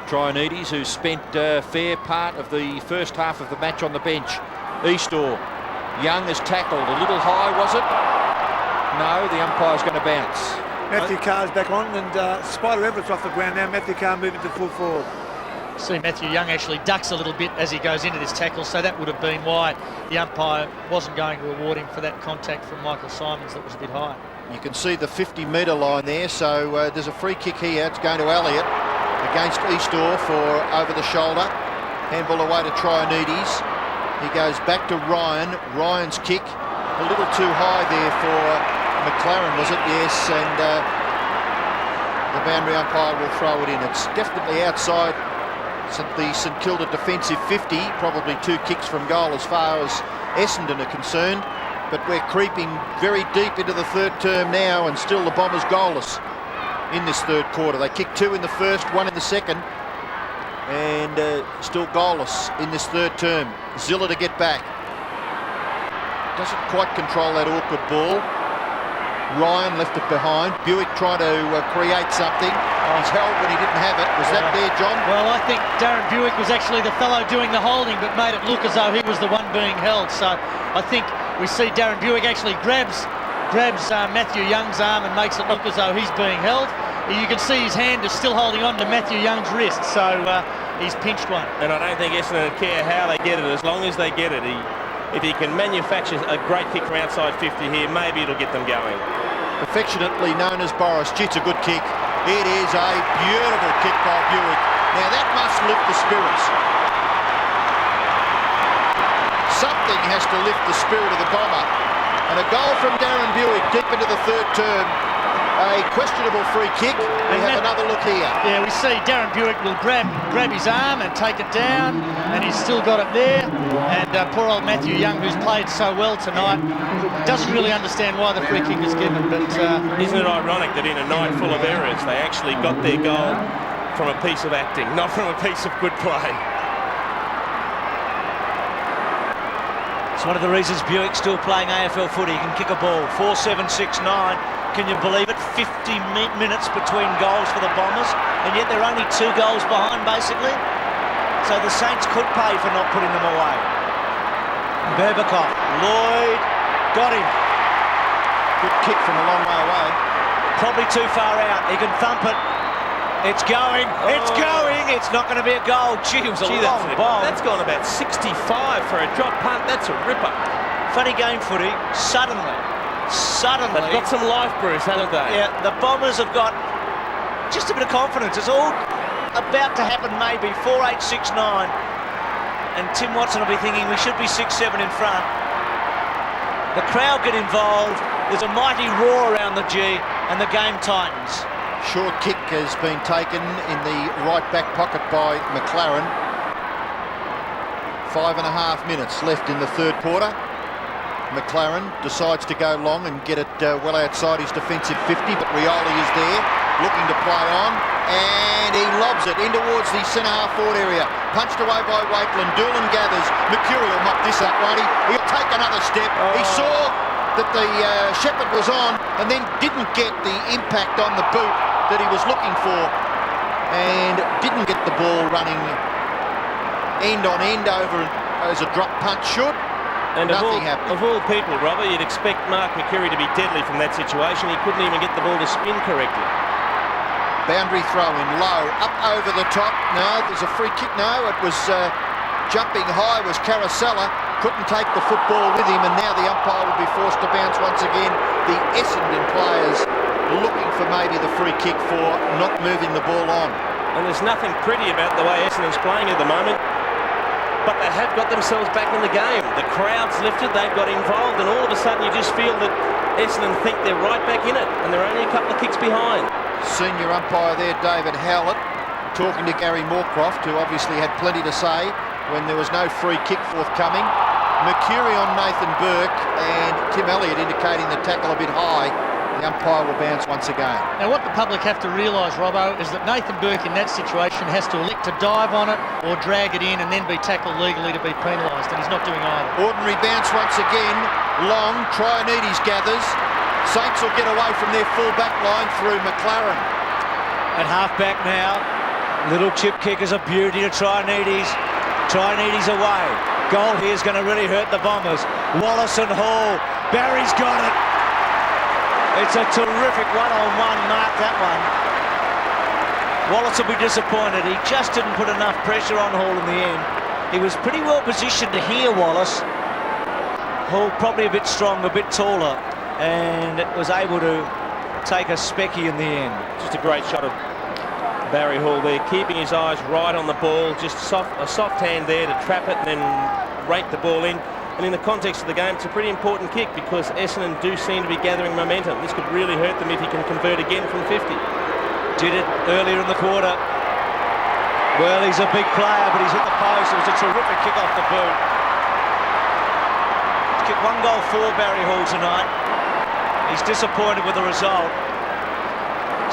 Trianides, who spent a fair part of the first half of the match on the bench. Eastor, Young is tackled. A little high, was it? No, the umpire's going to bounce. Matthew Carr's back on, and Spider Everett's off the ground now. Matthew Carr moving to full forward. See, Matthew Young actually ducks a little bit as he goes into this tackle, so that would have been why the umpire wasn't going to reward him for that contact from Michael Simons that was a bit high. You can see the 50-metre line there, so there's a free kick here. It's going to Elliott against Eastor for over the shoulder. Handball away to Trianides. He goes back to Ryan. Ryan's kick, a little too high there for McLaren, was it? Yes, and the boundary umpire will throw it in. It's definitely outside the St Kilda defensive 50, probably 2 kicks from goal as far as Essendon are concerned, but we're creeping very deep into the third term now, and still the Bombers goalless in this third quarter. They kicked 2 in the first, 1 in the second, and still goalless in this third term. Zilla to get back. Doesn't quite control that awkward ball. Ryan left it behind. Buick trying to create something. He's held when he didn't have it. Was that there, John? Well, I think Darren Buick was actually the fellow doing the holding, but made it look as though he was the one being held. So I think we see Darren Buick actually grabs Matthew Young's arm and makes it look as though he's being held. You can see his hand is still holding on to Matthew Young's wrist, so he's pinched one. And I don't think Essendon care how they get it, as long as they get it. If he can manufacture a great kick from outside 50 here, maybe it'll get them going. Affectionately known as Boris. Gee, it's a good kick. It is a beautiful kick by Buick. Now that must lift the spirits. Something has to lift the spirit of the Bomber. And a goal from Darren Buick deep into the third term. A questionable free kick. We have another look here. Yeah, we see Darren Buick will grab his arm and take it down, and he's still got it there. And poor old Matthew Young, who's played so well tonight, doesn't really understand why the free kick is given. But isn't it ironic that in a night full of errors, they actually got their goal from a piece of acting, not from a piece of good play? It's one of the reasons Buick's still playing AFL footy. He can kick a ball. 4-7-6-9. Can you believe it? 50 minutes between goals for the Bombers, and yet they're only 2 goals behind, basically. So the Saints could pay for not putting them away. Berbikoff, Lloyd, got him. Good kick from a long way away. Probably too far out. He can thump it. It's going. It's going. It's not going to be a goal. Gee, it was a long bomb. That's gone about 65 for a drop punt. That's a ripper. Funny game footy. Suddenly. They've got some life, Bruce, haven't they? Yeah, the Bombers have got just a bit of confidence. It's all about to happen, maybe. 4-8-6-9. And Tim Watson will be thinking we should be 6-7 in front. The crowd get involved. There's a mighty roar around the G, and the game tightens. Short kick has been taken in the right back pocket by McLaren. 5.5 minutes left in the third quarter. McLaren decides to go long and get it well outside his defensive 50, but Rioli is there looking to play on, and he lobs it in towards the centre half forward area. Punched away by Wakeland. Doolan gathers. Mercuri will mop this up, won't he? He'll take another step. He saw that the Shepherd was on and then didn't get the impact on the boot that he was looking for, and didn't get the ball running end on end over as a drop punch should. And of all people, Robert, you'd expect Mark Mercuri to be deadly from that situation. He couldn't even get the ball to spin correctly. Boundary throw in low, up over the top. No, there's a free kick. No, it was jumping high was Caracella. Couldn't take the football with him, and now the umpire will be forced to bounce once again. The Essendon players looking for maybe the free kick for not moving the ball on. And there's nothing pretty about the way Essendon's playing at the moment. But they have got themselves back in the game. The crowd's lifted, they've got involved, and all of a sudden you just feel that Essendon think they're right back in it, and they're only a couple of kicks behind. Senior umpire there, David Howlett, talking to Gary Moorcroft, who obviously had plenty to say when there was no free kick forthcoming. Mercury on Nathan Burke, and Tim Elliott indicating the tackle a bit high. The umpire will bounce once again. Now what the public have to realise, Robbo, is that Nathan Burke in that situation has to elect to dive on it or drag it in and then be tackled legally to be penalised, and he's not doing either. Ordinary bounce once again. Long, Trianides gathers. Saints will get away from their full back line through McLaren. At half-back now, little chip kick is a beauty to Trianides. Trianides away. Goal here is going to really hurt the Bombers. Wallace and Hall. Barry's got it. It's a terrific one-on-one mark, that one. Wallace will be disappointed. He just didn't put enough pressure on Hall in the end. He was pretty well positioned to hear Wallace. Hall probably a bit strong, a bit taller, and was able to take a specky in the end. Just a great shot of Barry Hall there, keeping his eyes right on the ball, just a soft hand there to trap it and then rake the ball in. And in the context of the game, it's a pretty important kick because Essendon do seem to be gathering momentum. This could really hurt them if he can convert again from 50. Did it earlier in the quarter. Well, he's a big player, but he's hit the post. It was a terrific kick off the boot. He's kicked 1 goal for Barry Hall tonight. He's disappointed with the result.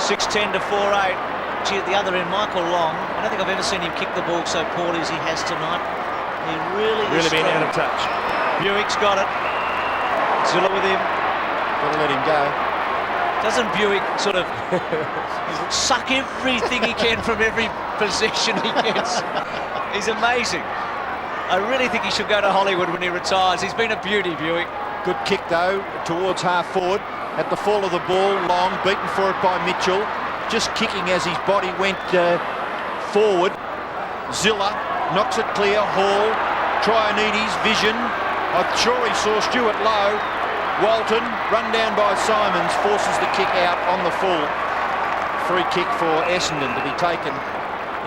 6-10 to 4-8. Gee, at the other end, Michael Long. I don't think I've ever seen him kick the ball so poorly as he has tonight. He really is been strong. out of touch. Buick's got it. Zilla with him. Gotta let him go. Doesn't Buick sort of suck everything he can from every possession he gets? He's amazing. I really think he should go to Hollywood when he retires. He's been a beauty, Buick. Good kick though towards half forward. At the fall of the ball, Long beaten for it by Mitchell. Just kicking as his body went forward. Zilla knocks it clear. Hall, Trianides, vision. I'm sure he saw Stuart Lowe. Walton, run down by Simons, forces the kick out on the full. Free kick for Essendon to be taken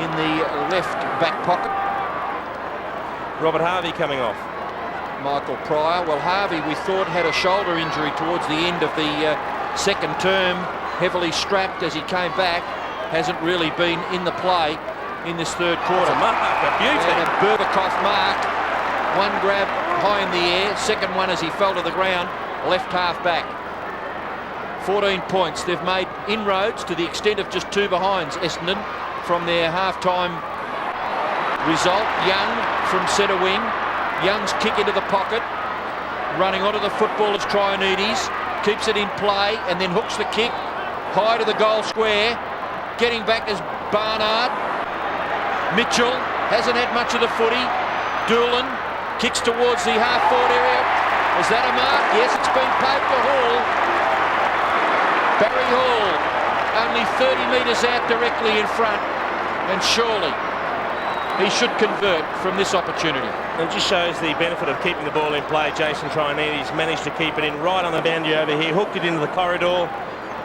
in the left back pocket. Robert Harvey coming off. Michael Pryor. Well, Harvey, we thought, had a shoulder injury towards the end of the second term. Heavily strapped as he came back. Hasn't really been in the play in this third quarter. That's a mark, a beauty. And a Berbakoff mark. One grab high in the air. Second one as he fell to the ground. Left half back. 14 points. They've made inroads to the extent of just 2 behinds, Essendon, from their half-time result. Young from centre wing. Young's kick into the pocket. Running onto the football is Trianides. Keeps it in play and then hooks the kick high to the goal square. Getting back is Barnard. Mitchell hasn't had much of the footy. Doolan kicks towards the half-forward area. Is that a mark? Yes, it's been paid to Hall. Barry Hall, only 30 metres out directly in front, and surely he should convert from this opportunity. It just shows the benefit of keeping the ball in play. Jason Trianides managed to keep it in right on the boundary over here, hooked it into the corridor,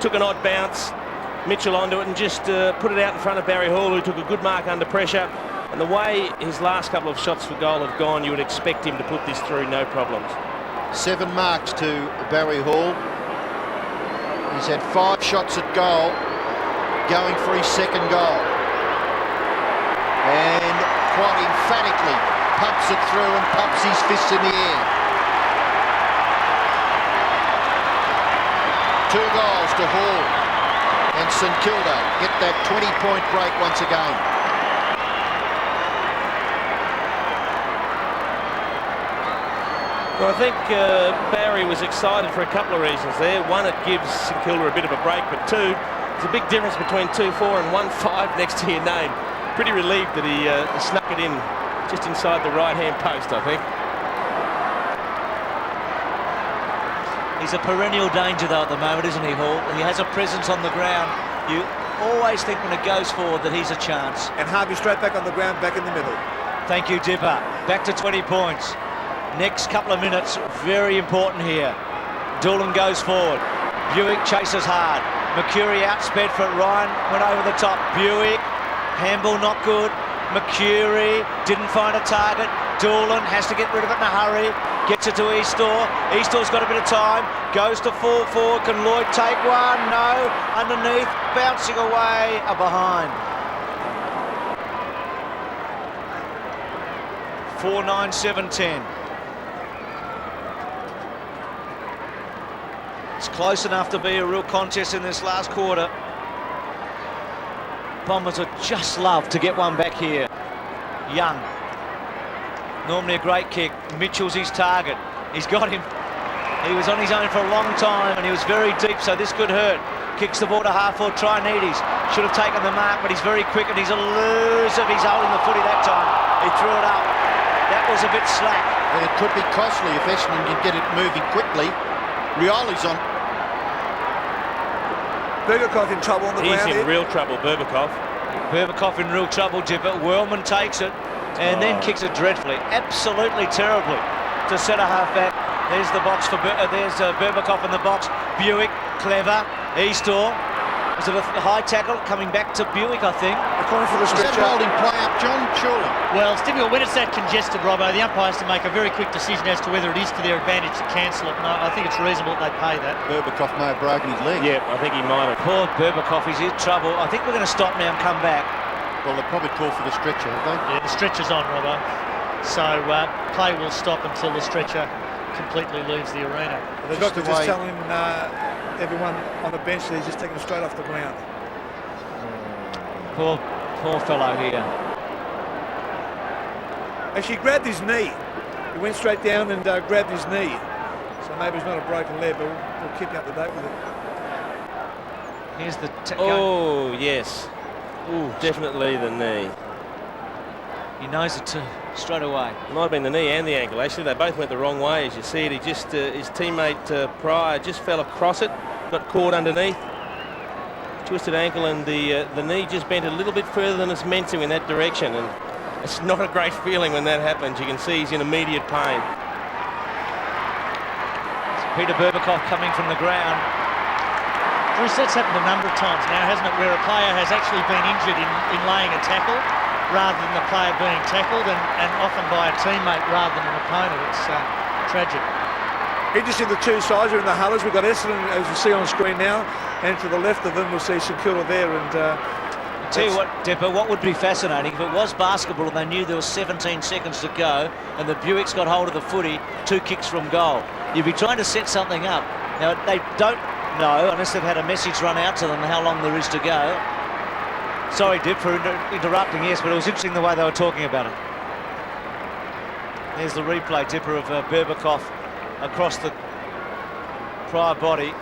took an odd bounce, Mitchell onto it and just put it out in front of Barry Hall, who took a good mark under pressure. And the way his last couple of shots for goal have gone, you would expect him to put this through no problems. 7 marks to Barry Hall. He's had 5 shots at goal, going for his second goal. And quite emphatically pumps it through and pumps his fist in the air. 2 goals to Hall. And St Kilda get that 20-point break once again. Well, I think Barry was excited for a couple of reasons there. One, it gives St Kilda a bit of a break, but 2, there's a big difference between 2-4 and 1-5 next to your name. Pretty relieved that he snuck it in just inside the right-hand post, I think. He's a perennial danger, though, at the moment, isn't he, Hall? He has a presence on the ground. You always think when it goes forward that he's a chance. And Harvey straight back on the ground, back in the middle. Thank you, Dipper. Back to 20 points. Next couple of minutes, very important here. Doolan goes forward. Buick chases hard. McCurry outsped for it. Ryan went over the top. Buick, handball not good. McCurry didn't find a target. Doolan has to get rid of it in a hurry. Gets it to Eastor. Eastor's got a bit of time. Goes to full forward. Can Lloyd take one? No. Underneath. Bouncing away. A behind. 4-9-7-10. It's close enough to be a real contest in this last quarter. Bombers would just love to get one back here. Young. Normally a great kick. Mitchell's his target. He's got him. He was on his own for a long time and he was very deep, so this could hurt. Kicks the ball to half-forward. Trinides should have taken the mark, but he's very quick and he's elusive. He's holding the footy that time. He threw it up. That was a bit slack. And it could be costly if Essendon can get it moving quickly. Rioli's on. Bergerkoff in trouble on the ground. He's in here. real trouble, Berbatov. Berbatov in real trouble, Dipper. Whirlman takes it and then kicks it dreadfully, absolutely terribly, to centre half back. There's the box for there's Berbatov in the box. Buick, clever. Eastor. Was it a high tackle coming back to Buick, I think? Calling for the Is that stretcher. holding play up, John? Surely. Well, it's difficult when it's that congested, Robbo. The umpire has to make a very quick decision as to whether it is to their advantage to cancel it. And I think it's reasonable that they pay that. Berbatov may have broken his leg. Yeah, I think he might have. Poor Berbatov, he's in trouble. I think we're going to stop now and come back. Well, they'll probably call for the stretcher, have they? Yeah, the stretcher's on, Robbo. So play will stop until the stretcher completely leaves the arena. The doctor just telling everyone on the bench that he's just taking him straight off the ground. Poor fellow here. Actually, he grabbed his knee. He went straight down and grabbed his knee. So maybe it's not a broken leg, but we'll keep you up to date with it. Here's the... Oh, yes. Ooh, definitely the knee. He knows it too, straight away. Might have been the knee and the ankle. Actually, they both went the wrong way, as you see it. He just, his teammate Pryor just fell across it, got caught underneath. Twisted ankle, and the knee just bent a little bit further than it's meant to in that direction, and it's not a great feeling when that happens. You can see he's in immediate pain. Peter Berbatov coming from the ground. Bruce, that's happened a number of times now, hasn't it, where a player has actually been injured in laying a tackle rather than the player being tackled, and often by a teammate rather than an opponent. It's tragic. Interesting, the two sides are in the hullers. We've got Essendon, as you see on screen now, and to the left of them we'll see St Kilda there. And I'll tell you what, Dipper, what would be fascinating if it was basketball and they knew there was 17 seconds to go and the Buicks got hold of the footy, 2 kicks from goal. You'd be trying to set something up. Now, they don't know, unless they've had a message run out to them, how long there is to go. Sorry, Dip, for interrupting, yes, but it was interesting the way they were talking about it. There's the replay, Dipper, of Berbatov across the prior body.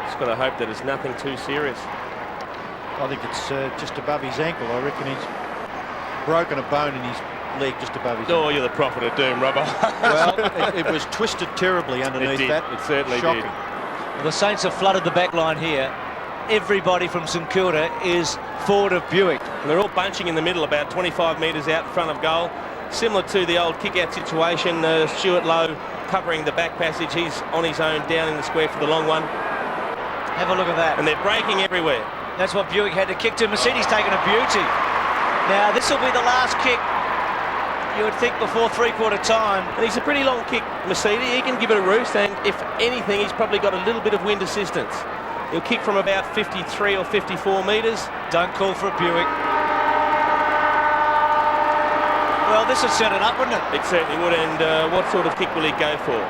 Just got to hope that it's nothing too serious. I think it's just above his ankle. I reckon he's broken a bone in his leg just above his ankle. Oh, you're the prophet of doom, Robbo. Well, it was twisted terribly underneath did. that. It certainly Shocking. did. Well, the Saints have flooded the back line here. Everybody from St Kilda is forward of Buick. And they're all bunching in the middle, about 25 metres out in front of goal. Similar to the old kick-out situation, Stuart Lowe covering the back passage. He's on his own down in the square for the long one. Have a look at that. And they're breaking everywhere. That's what Buick had to kick to. Mercedes taking a beauty. Now, this will be the last kick, you would think, before three-quarter time. And he's a pretty long kick, Mercedes. He can give it a roost, and if anything, he's probably got a little bit of wind assistance. He'll kick from about 53 or 54 metres. Don't call for a Buick. Well, this would set it up, wouldn't it? It certainly would, and what sort of kick will he go for?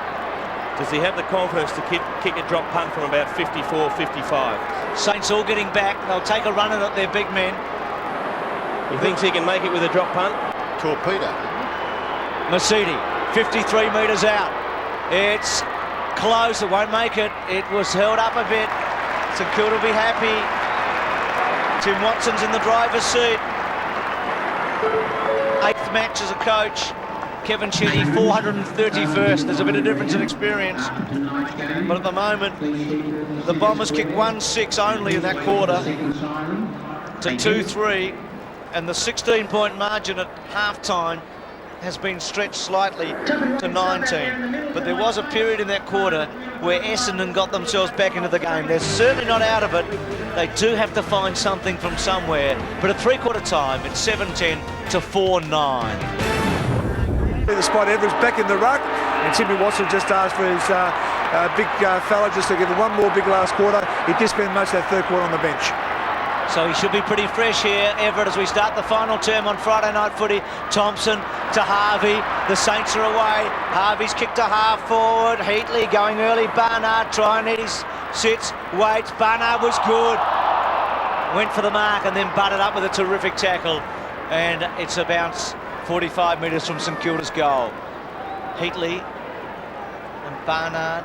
Does he have the confidence to kick a drop punt from about 54, 55? Saints all getting back. They'll take a run at their big men. He thinks he can make it with a drop punt? Torpedo. Mercedes, 53 metres out. It's close, it won't make it. It was held up a bit. St Kilda will be happy. Tim Watson's in the driver's seat. 8th match as a coach. Kevin Chitty, 431st. There's a bit of difference in experience. But at the moment, the Bombers kick 1-6 only in that quarter to 2-3. And the 16-point margin at half-time has been stretched slightly to 19, but there was a period in that quarter where Essendon got themselves back into the game. They're certainly not out of it. They do have to find something from somewhere, but at three-quarter time, it's 7-10 to 4-9. The spot Everett's back in the ruck, and Timmy Watson just asked for his big fella just to give him one more big last quarter. He did spend most of that third quarter on the bench. So he should be pretty fresh here, Everett, as we start the final term on Friday night footy. Thompson to Harvey. The Saints are away. Harvey's kicked a half forward. Heatley going early. Barnard trying it. He sits, waits. Barnard was good. Went for the mark and then butted up with a terrific tackle. And it's a bounce 45 metres from St Kilda's goal. Heatley and Barnard.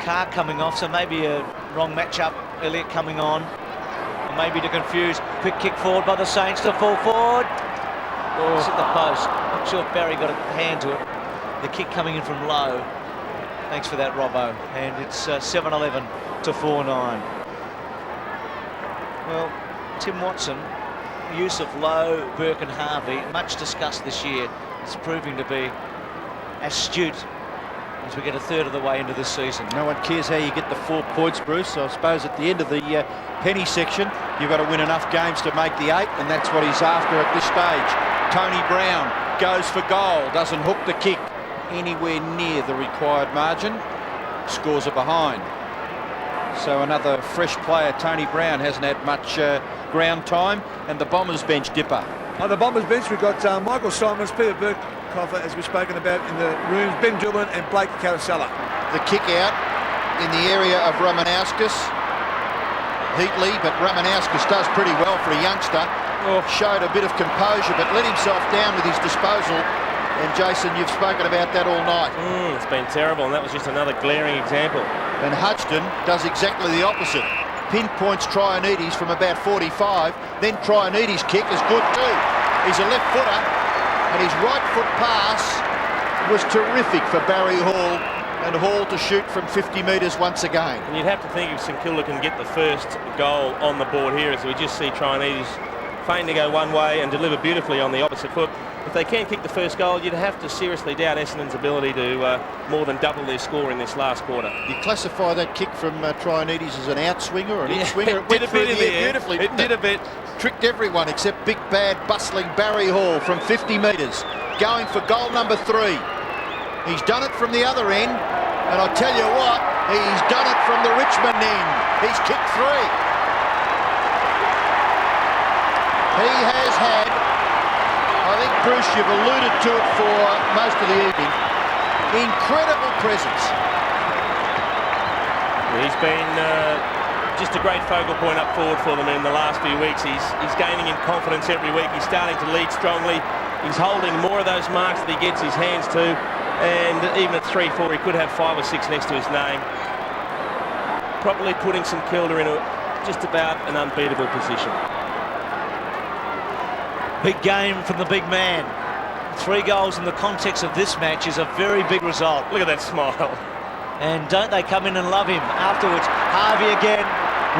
Carr coming off, so maybe a wrong matchup. Elliott coming on. Maybe to confuse. Quick kick forward by the Saints to fall forward. Oh, it's at the post. Not sure if Barry got a hand to it. The kick coming in from Lowe. Thanks for that, Robbo. And it's 7-11 to 4-9. Well, Tim Watson, use of Lowe, Burke and Harvey, much discussed this year. It's proving to be astute as we get a third of the way into this season. No one cares how you get the 4 points, Bruce. I suppose at the end of the penny section, you've got to win enough games to make the 8, and that's what he's after at this stage. Tony Brown goes for goal, doesn't hook the kick anywhere near the required margin, scores are behind. So another fresh player, Tony Brown, hasn't had much ground time, and the Bombers bench dipper. On the Bombers bench, we've got Michael Simons, Peter Burkhofer, as we've spoken about in the rooms, Ben Dillon and Blake Carousella. The kick out in the area of Ramanauskas. Heatley, but Ramanauskas does pretty well for a youngster. Showed a bit of composure, but let himself down with his disposal. And Jason, you've spoken about that all night. It's been terrible, and that was just another glaring example. And Hudson does exactly the opposite. Pinpoints Trionides from about 45, then Trionides' kick is good too. He's a left footer, and his right foot pass was terrific for Barry Hall, and Hall to shoot from 50 metres once again. And you'd have to think if St Kilda can get the first goal on the board here, as we just see Trionides feign to go one way and deliver beautifully on the opposite foot. If they can kick the first goal, you'd have to seriously doubt Essendon's ability to more than double their score in this last quarter. You classify that kick from Trionides as an outswinger or an in-swinger? It did a bit in the air. Beautifully. It did a bit. Tricked everyone except big, bad, bustling Barry Hall from 50 metres, going for goal number 3. He's done it from the other end, and I tell you what, he's done it from the Richmond end. He's kicked 3. He has had, I think, Bruce, you've alluded to it for most of the evening, incredible presence. He's been just a great focal point up forward for them in the last few weeks. He's gaining in confidence every week. He's starting to lead strongly. He's holding more of those marks that he gets his hands to, and even at 3-4 he could have 5 or 6 next to his name. Probably putting St Kilda in just about an unbeatable position. Big game from the big man. 3 goals in the context of this match is a very big result. Look at that smile. And don't they come in and love him afterwards. Harvey again,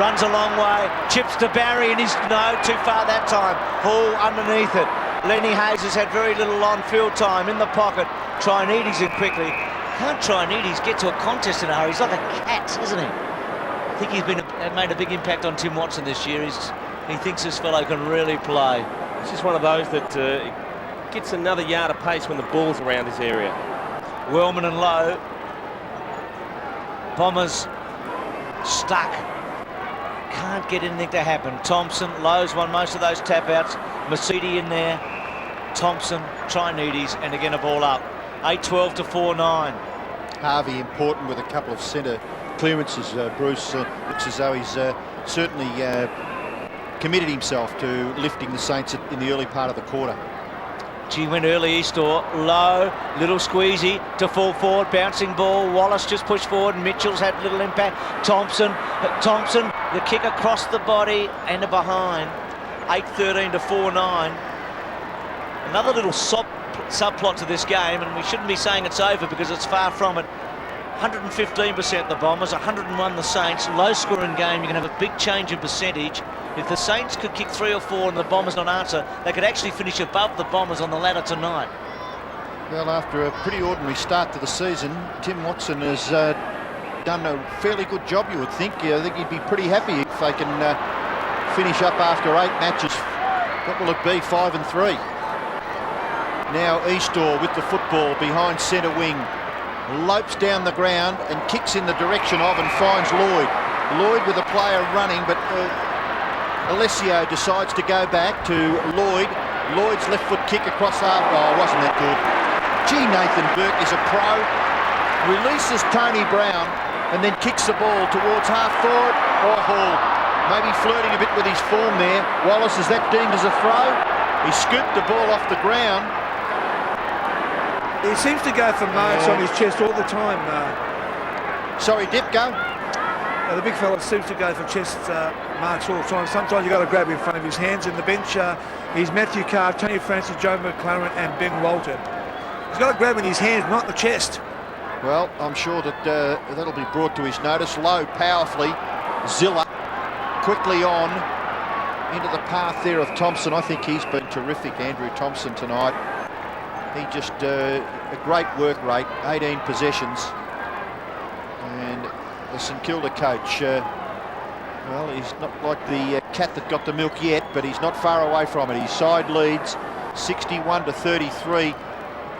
runs a long way, chips to Barry, and he's too far that time. Hall underneath it. Lenny Hayes has had very little on-field time in the pocket. Trionides in quickly. Can't Trionides get to a contest in a hurry? He's like a cat, isn't he? I think he's made a big impact on Tim Watson this year. He thinks this fellow can really play. It's just one of those that gets another yard of pace when the ball's around his area. Wellman and Lowe. Bombers stuck. Can't get anything to happen. Thompson, Lowe's won most of those tap-outs. Masidi in there. Thompson, Trionides, and again a ball up. 8-12 to 4-9. Harvey important with a couple of centre clearances. Bruce looks as though he's certainly committed himself to lifting the Saints in the early part of the quarter. Gee, went early Eastor. Low, little squeezy to fall forward, bouncing ball. Wallace just pushed forward. Mitchell's had little impact. Thompson, the kick across the body and behind. 8-13 to 4-9. Another little subplot to this game, and we shouldn't be saying it's over because it's far from it. 115% the Bombers, 101 the Saints. Low scoring game, you can have a big change in percentage. If the Saints could kick 3 or 4 and the Bombers not answer, they could actually finish above the Bombers on the ladder tonight. Well, after a pretty ordinary start to the season, Tim Watson has done a fairly good job, you would think. I think he'd be pretty happy if they can finish up after 8 matches. What will it be, 5 and 3? Now Eastor with the football behind centre wing. Lopes down the ground and kicks in the direction of and finds Lloyd. Lloyd with a player running, but Alessio decides to go back to Lloyd. Lloyd's left foot kick across half. Oh, wasn't that good? Gee, Nathan Burke is a pro. Releases Tony Brown and then kicks the ball towards half forward or Hall. Maybe flirting a bit with his form there. Wallace, is that deemed as a throw? He scooped the ball off the ground. He seems to go for marks on his chest all the time. Sorry, Dipko. The big fella seems to go for chest marks all the time. Sometimes you've got to grab him in front of his hands. In the bench, he's Matthew Carr, Tony Francis, Joe McLaren and Ben Walton. He's got to grab in his hands, not the chest. Well, I'm sure that that'll be brought to his notice. Low, powerfully. Zilla quickly on into the path there of Thompson. I think he's been terrific, Andrew Thompson, tonight. He just a great work rate, 18 possessions. And the St Kilda coach, well, he's not like the cat that got the milk yet, but he's not far away from it. His side leads 61-33.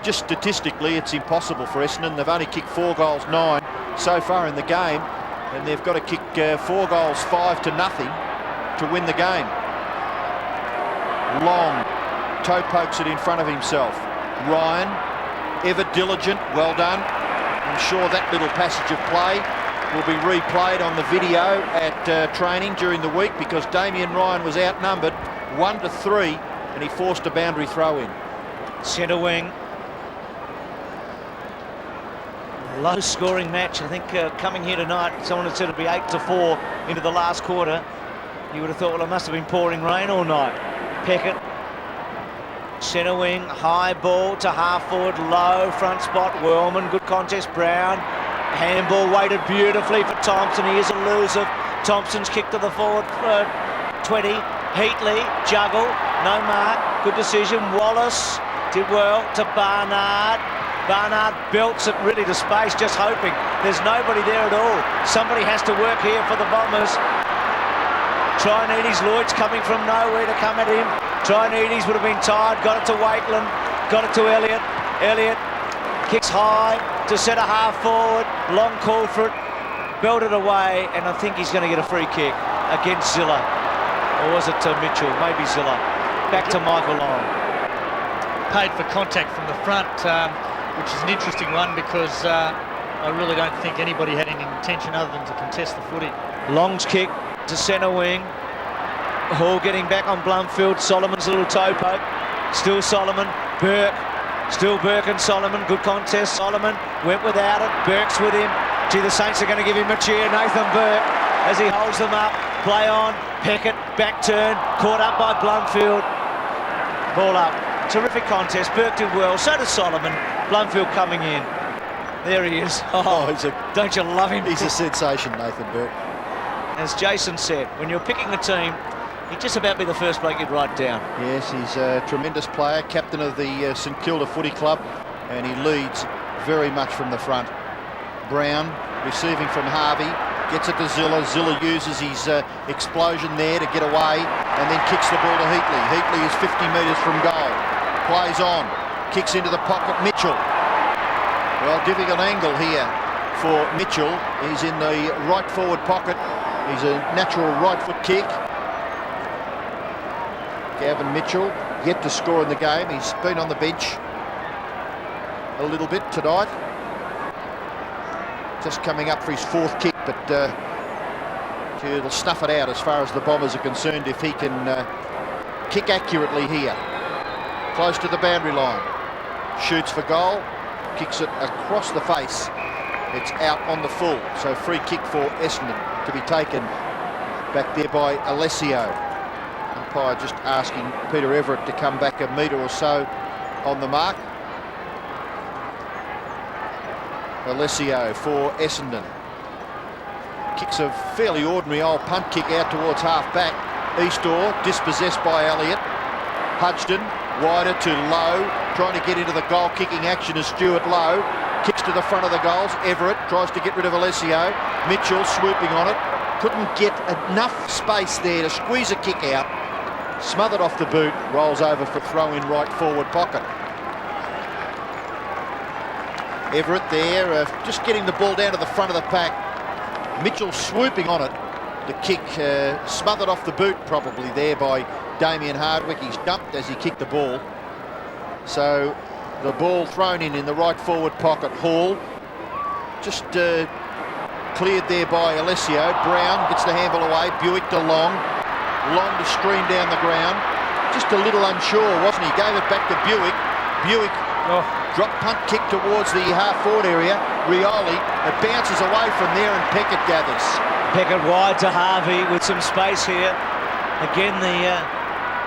Just statistically, it's impossible for Essendon. They've only kicked 4 goals, 9 so far in the game, and they've got to kick 4 goals, 5-0 to win the game. Long toe pokes it in front of himself. Ryan, ever diligent, well done. I'm sure that little passage of play will be replayed on the video at training during the week, because Damien Ryan was outnumbered 1-3 and he forced a boundary throw in. Centre wing. Low scoring match. I think coming here tonight, someone had said it'd be 8-4 into the last quarter. You would have thought, well, it must have been pouring rain all night. Peckett. Centre wing, high ball to half forward, low front spot, Wellman, good contest, Brown, handball weighted beautifully for Thompson. He is elusive. Thompson's kick to the forward 20, Heatley, juggle, no mark, good decision. Wallace did well to Barnard. Barnard belts it really to space, just hoping. There's nobody there at all. Somebody has to work here for the Bombers. Trianides, Lloyd's coming from nowhere to come at him. Trianides would have been tired, got it to Wakeland, got it to Elliott. Elliott kicks high to centre half forward, long call for it, belted away, and I think he's going to get a free kick against Zilla. Or was it to Mitchell? Maybe Zilla. Back to Michael Long. Paid for contact from the front, which is an interesting one, because I really don't think anybody had any intention other than to contest the footy. Long's kick to centre wing. Hall getting back on Blumfield. Solomon's little toe poke. Still Solomon. Burke. Still Burke and Solomon. Good contest. Solomon went without it. Burke's with him. Gee, the Saints are going to give him a cheer. Nathan Burke as he holds them up. Play on. Peckett. Back turn. Caught up by Blumfield. Ball up. Terrific contest. Burke did well. So does Solomon. Blumfield coming in. There he is. Oh, don't you love him? He's a sensation, Nathan Burke. As Jason said, when you're picking a team, he'd just about be the first bloke you'd write down. Yes, he's a tremendous player, captain of the St Kilda Footy Club, and he leads very much from the front. Brown receiving from Harvey, gets it to Zilla. Zilla uses his explosion there to get away and then kicks the ball to Heatley. Heatley is 50 metres from goal. Plays on, kicks into the pocket. Mitchell. Well, difficult angle here for Mitchell. He's in the right forward pocket. He's a natural right foot kick. Gavin Mitchell yet to score in the game. He's been on the bench a little bit tonight. Just coming up for his 4th kick, but he'll snuff it out as far as the Bombers are concerned if he can kick accurately here. Close to the boundary line. Shoots for goal. Kicks it across the face. It's out on the full. So free kick for Essendon to be taken back there by Alessio. Umpire just asking Peter Everett to come back a metre or so on the mark. Alessio for Essendon. Kicks a fairly ordinary old punt kick out towards half back. Eastor dispossessed by Elliott. Hudgden Wider to Lowe, trying to get into the goal-kicking action as Stuart Lowe. Kicks to the front of the goals. Everett tries to get rid of Alessio. Mitchell swooping on it. Couldn't get enough space there to squeeze a kick out. Smothered off the boot. Rolls over for throw in right forward pocket. Everett there, just getting the ball down to the front of the pack. Mitchell swooping on it. The kick smothered off the boot probably there by Damien Hardwick. He's dumped as he kicked the ball. So the ball thrown in the right forward pocket. Hall just cleared there by Alessio. Brown gets the handball away. Buick to Long. Long to screen down the ground. Just a little unsure, wasn't he? Gave it back to Buick. Buick drop punt kick towards the half-forward area. Rioli, it bounces away from there and Peckett gathers. Peckett wide to Harvey with some space here. Again, the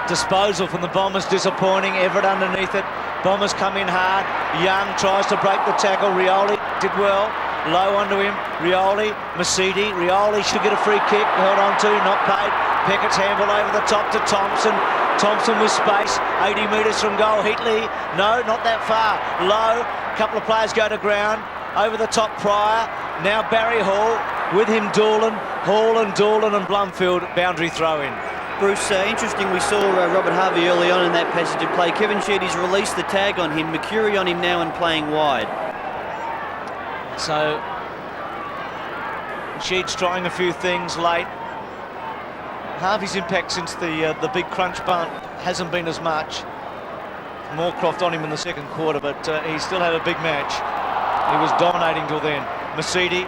disposal from the Bombers disappointing. Everett underneath it. Bombers come in hard. Young tries to break the tackle. Rioli did well. Low onto him. Rioli, Masidi. Rioli should get a free kick. Held on to, not paid. Peckett's handball over the top to Thompson. Thompson with space, 80 metres from goal. Heatley, no, not that far. Low, a couple of players go to ground. Over the top, Pryor. Now Barry Hall, with him Doolan. Hall and Doolan and Blumfield, boundary throw in. Bruce, interesting, we saw Robert Harvey early on in that passage of play. Kevin Sheedy's released the tag on him. Mercury on him now and playing wide. So, Sheed's trying a few things late. Harvey's impact since the big crunch bunt hasn't been as much. Moorcroft on him in the second quarter, but he still had a big match. He was dominating till then. Masidi,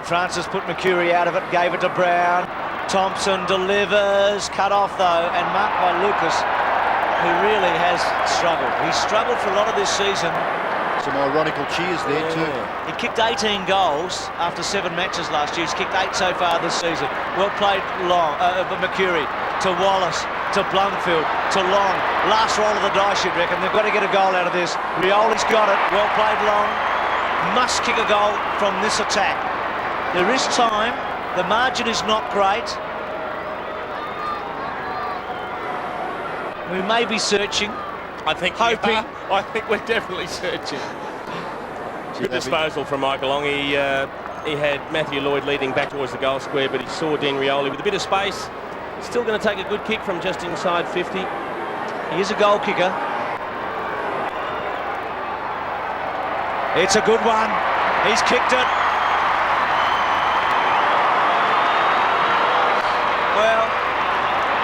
Francis put Mercury out of it, gave it to Brown. Thompson delivers, cut off though, and marked by Lucas, who really has struggled. He's struggled for a lot of this season. Some ironical cheers there too. He kicked 18 goals after 7 matches last year. He's kicked 8 so far this season. Well played, Long, Mercury to Wallace, to Blumfield, to Long. Last roll of the dice, you'd reckon. They've got to get a goal out of this. Rioli's got it. Well played, Long. Must kick a goal from this attack. There is time. The margin is not great. We may be searching. I think hoping. I think we're definitely searching. Good disposal from Michael Long. He had Matthew Lloyd leading back towards the goal square, but he saw Dean Rioli with a bit of space. Still going to take a good kick from just inside 50. He is a goal kicker. It's a good one. He's kicked it. Well,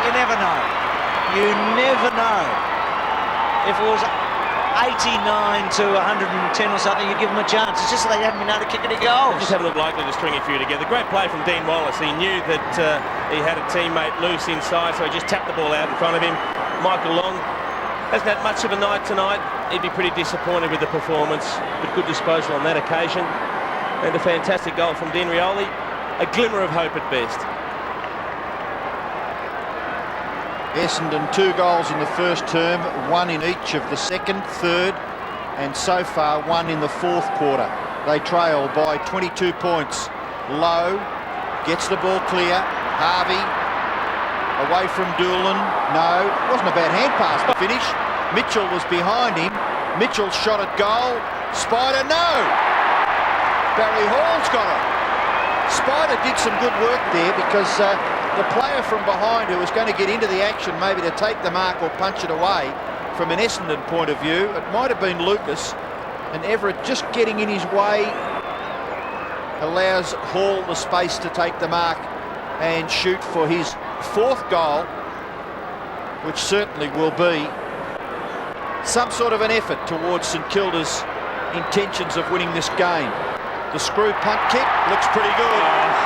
you never know. You never know. If it was 89 to 110 or something, you give them a chance. It's just that they haven't been able to kick any goals. Just haven't looked likely to string a few together. Great play from Dean Wallace. He knew that he had a teammate loose inside, so he just tapped the ball out in front of him. Michael Long hasn't had much of a night tonight. He'd be pretty disappointed with the performance, but good disposal on that occasion. And a fantastic goal from Dean Rioli. A glimmer of hope at best. Essendon 2 goals in the first term, 1 in each of the second, third, and so far 1 in the fourth quarter. They trail by 22 points. Lowe gets the ball clear. Harvey away from Doolan. No, it wasn't a bad hand pass to finish. Mitchell was behind him. Mitchell shot at goal. Spider, no! Barry Hall's got it. Spider did some good work there because the player from behind who was going to get into the action, maybe to take the mark or punch it away, from an Essendon point of view, it might have been Lucas, and Everett just getting in his way allows Hall the space to take the mark and shoot for his 4th goal, which certainly will be some sort of an effort towards St Kilda's intentions of winning this game. The screw punt kick looks pretty good.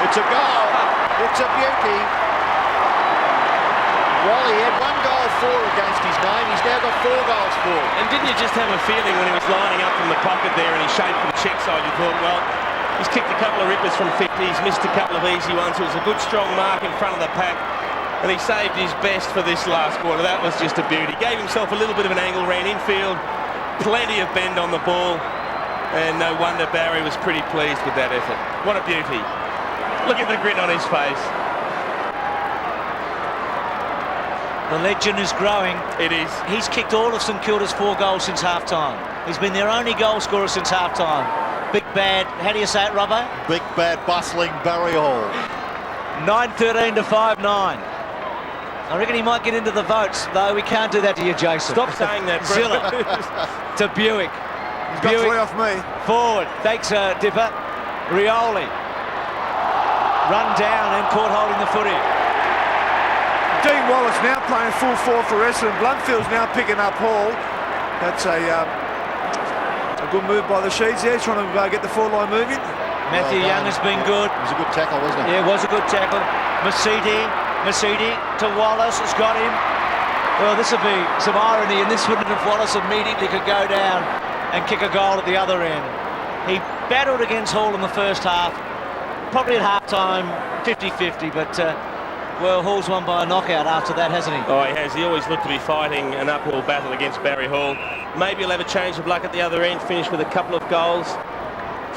It's a goal. It's a beauty. Wally had 1 goal for against his name. He's now got 4 goals for. And didn't you just have a feeling when he was lining up from the pocket there and he shaped for the check side, you thought, well, he's kicked a couple of rippers from 50, he's missed a couple of easy ones. It was a good strong mark in front of the pack, and he saved his best for this last quarter. That was just a beauty. Gave himself a little bit of an angle, ran infield, plenty of bend on the ball, and no wonder Barry was pretty pleased with that effort. What a beauty. Look at the grin on his face. The legend is growing. It is. He's kicked all of St Kilda's 4 goals since half-time. He's been their only goal scorer since half-time. Big bad, how do you say it, Robbo? Big bad bustling Barry Hall. 9-13 to 5-9. I reckon he might get into the votes, though we can't do that to you, Jason. Stop saying that, Brett. Zilla to Buick. He's got 3 off me. Forward. Thanks, Dipper. Rioli. Run down and caught holding the footy. Dean Wallace now playing full 4 for Essendon. Bluntfield's now picking up Hall. That's a good move by the Sheeds there, trying to get the forward line moving. Matthew Young has been good. It was a good tackle, wasn't it? Yeah, it was a good tackle. Masidi to Wallace, has got him. Well, this would be some irony, and this wouldn't if Wallace immediately could go down and kick a goal at the other end. He battled against Hall in the first half, probably at half-time 50-50, but well, Hall's won by a knockout after that, hasn't he? Oh, he has. He always looked to be fighting an uphill battle against Barry Hall. Maybe he'll have a change of luck at the other end, finish with a couple of goals.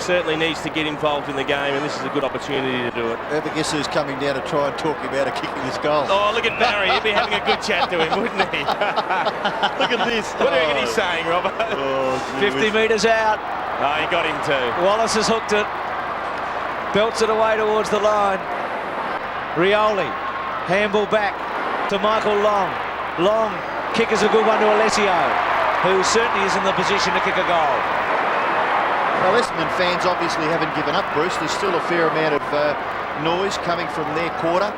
Certainly needs to get involved in the game, and this is a good opportunity to do it. Ever guess who's coming down to try and talk him out of kicking this goal? Oh, look at Barry. He'd be having a good chat to him, wouldn't he? Look at this. What do you reckon he's saying, Robert? Oh, 50 metres out. Oh, he got him too. Wallace has hooked it. Belts it away towards the line. Rioli. Handball back to Michael Long. Long. Kick is a good one to Alessio, who certainly is in the position to kick a goal. Well, Essendon fans obviously haven't given up, Bruce. There's still a fair amount of noise coming from their quarter.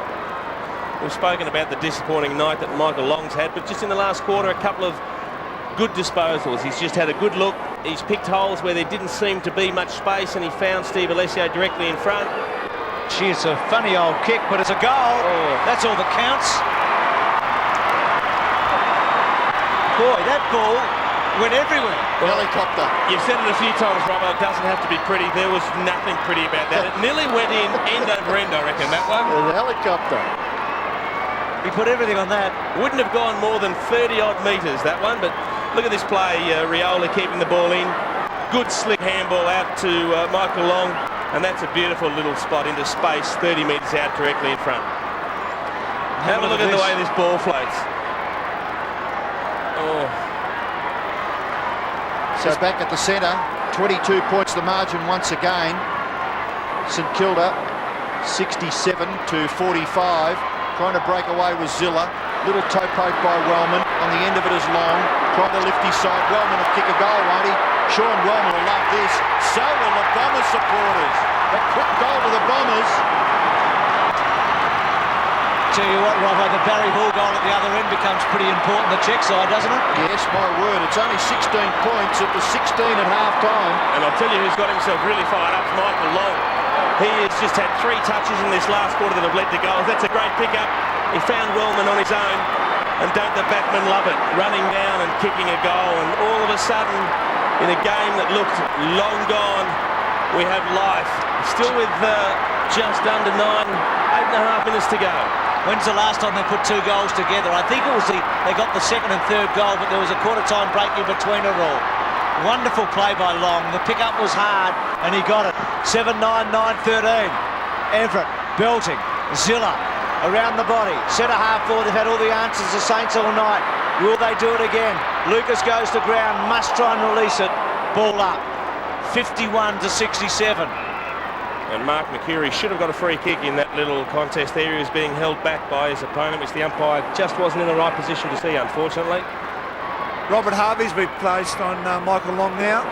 We've spoken about the disappointing night that Michael Long's had, but just in the last quarter, a couple of good disposals. He's just had a good look. He's picked holes where there didn't seem to be much space, and he found Steve Alessio directly in front. Gee, it's a funny old kick, but it's a goal. Oh. That's all that counts. Boy, that ball went everywhere. Helicopter. You've said it a few times, Robbo, it doesn't have to be pretty. There was nothing pretty about that. It nearly went in end over end, I reckon, that one. The helicopter. He put everything on that. Wouldn't have gone more than 30-odd metres, that one, but look at this play. Rioli keeping the ball in. Good slick handball out to Michael Long, and that's a beautiful little spot into space, 30 metres out directly in front. Have a look at the way this ball floats. Oh. So back at the centre, 22 points the margin once again. St Kilda, 67 to 45. Trying to break away with Zilla. Little toe poke by Wellman. On the end of it is Long. Trying to lift his side. Wellman will kick a goal, won't he? Sean Wellman will love this. So will the Bombers supporters. A quick goal to the Bombers. Tell you what, Robbo, the Barry Hall goal at the other end becomes pretty important, the check side, doesn't it? Yes, my word. It's only 16 points. It was 16 at half-time. And I'll tell you who's got himself really fired up is Michael Long. He has just had 3 touches in this last quarter that have led to goals. That's a great pickup. He found Wellman on his own. And don't the backmen love it? Running down and kicking a goal. And all of a sudden, in a game that looked long gone, we have life. Still with just under 8.5 minutes to go. When's the last time they put 2 goals together? I think it was they got the second and third goal, but there was a quarter-time break in between it all. Wonderful play by Long. The pickup was hard, and he got it. 7-9, 9-13. Everett belting. Zilla around the body. Centre half forward. They've had all the answers. The Saints all night. Will they do it again? Lucas goes to ground. Must try and release it. Ball up. 51 to 67. And Mark McCurry should have got a free kick in that little contest there. He was being held back by his opponent, which the umpire just wasn't in the right position to see, unfortunately. Robert Harvey's been placed on Michael Long now.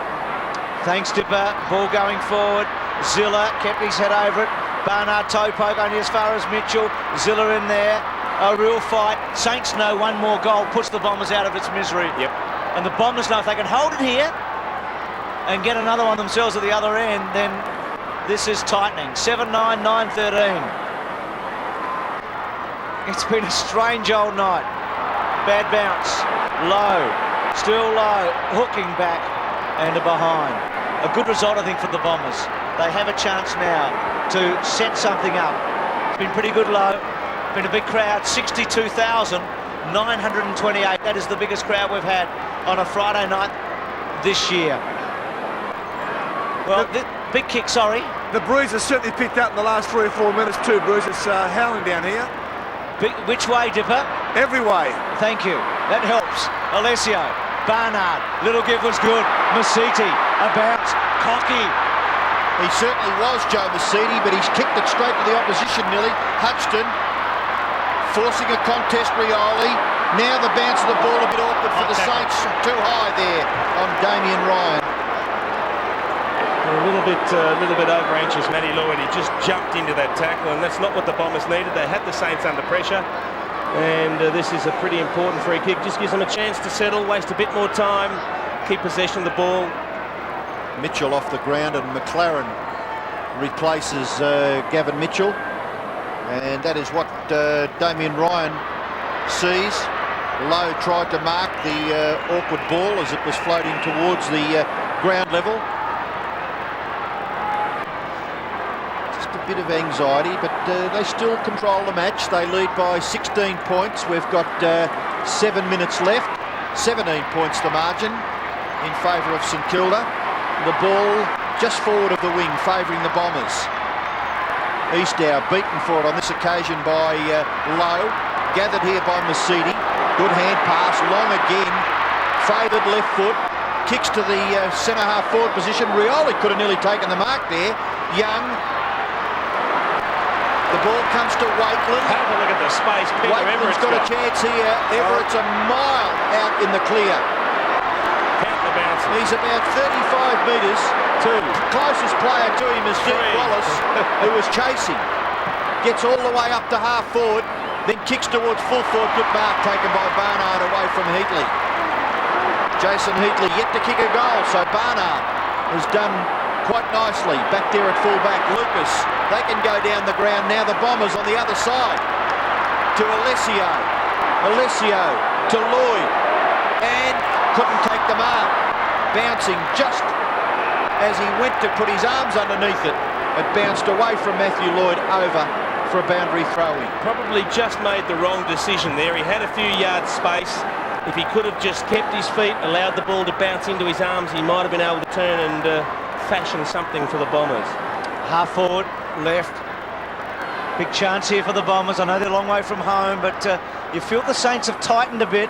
Thanks, Dipper. Ball going forward. Zilla kept his head over it. Barnard toe poke only as far as Mitchell. Zilla in there. A real fight. Saints know one more goal puts the Bombers out of its misery. Yep. And the Bombers know if they can hold it here and get another one themselves at the other end, then this is tightening. 7-9, 9-13. It's been a strange old night. Bad bounce. Low. Still low. Hooking back and a behind. A good result, I think, for the Bombers. They have a chance now to set something up. It's been pretty good low. Been a big crowd. 62,928. That is the biggest crowd we've had on a Friday night this year. Well, big kick, sorry. The breeze has certainly picked up in the last 3 or 4 minutes too, Bruce. It's howling down here. Which way, Dipper? Every way. Thank you. That helps. Alessio, Barnard, little give was good. Masiti, a bounce. Cocky. He certainly was, Joe Masiti, but he's kicked it straight to the opposition nearly. Hutchton forcing a contest, Rioli. Now the bounce of the ball a bit awkward for the Saints. Too high there on Damien Ryan. A little bit over anxious, Matty Lloyd. He just jumped into that tackle, and that's not what the Bombers needed. They had the Saints under pressure, and this is a pretty important free kick. Just gives them a chance to settle, waste a bit more time, keep possession of the ball. Mitchell off the ground, and McLaren replaces Gavin Mitchell, and that is what Damien Ryan sees. Lowe tried to mark the awkward ball as it was floating towards the ground level. A bit of anxiety, but they still control the match. They lead by 16 points. We've got 7 minutes left. 17 points the margin in favour of St Kilda. The ball just forward of the wing, favouring the Bombers. Eastow beaten for it on this occasion by Lowe. Gathered here by Masiti. Good hand pass, long again. Favoured left foot. Kicks to the centre half forward position. Rioli could have nearly taken the mark there. Young. The ball comes to Wakeland. Have a look at the space Wakeland's got a chance here. Everett's a mile out in the clear. Count the bounces. He's about 35 metres. Closest player to him is Dick Wallace, who was chasing. Gets all the way up to half forward, then kicks towards full forward. Good mark taken by Barnard away from Heatley. Jason Heatley yet to kick a goal, so Barnard has done quite nicely. Back there at full-back, Lucas. They can go down the ground now. The Bombers on the other side to Alessio. Alessio to Lloyd. And couldn't take the mark. Bouncing just as he went to put his arms underneath it. It bounced away from Matthew Lloyd over for a boundary throw-in. Probably just made the wrong decision there. He had a few yards space. If he could have just kept his feet, allowed the ball to bounce into his arms, he might have been able to turn and fashion something for the Bombers. Half forward, left. Big chance here for the Bombers. I know they're a long way from home, but you feel the Saints have tightened a bit.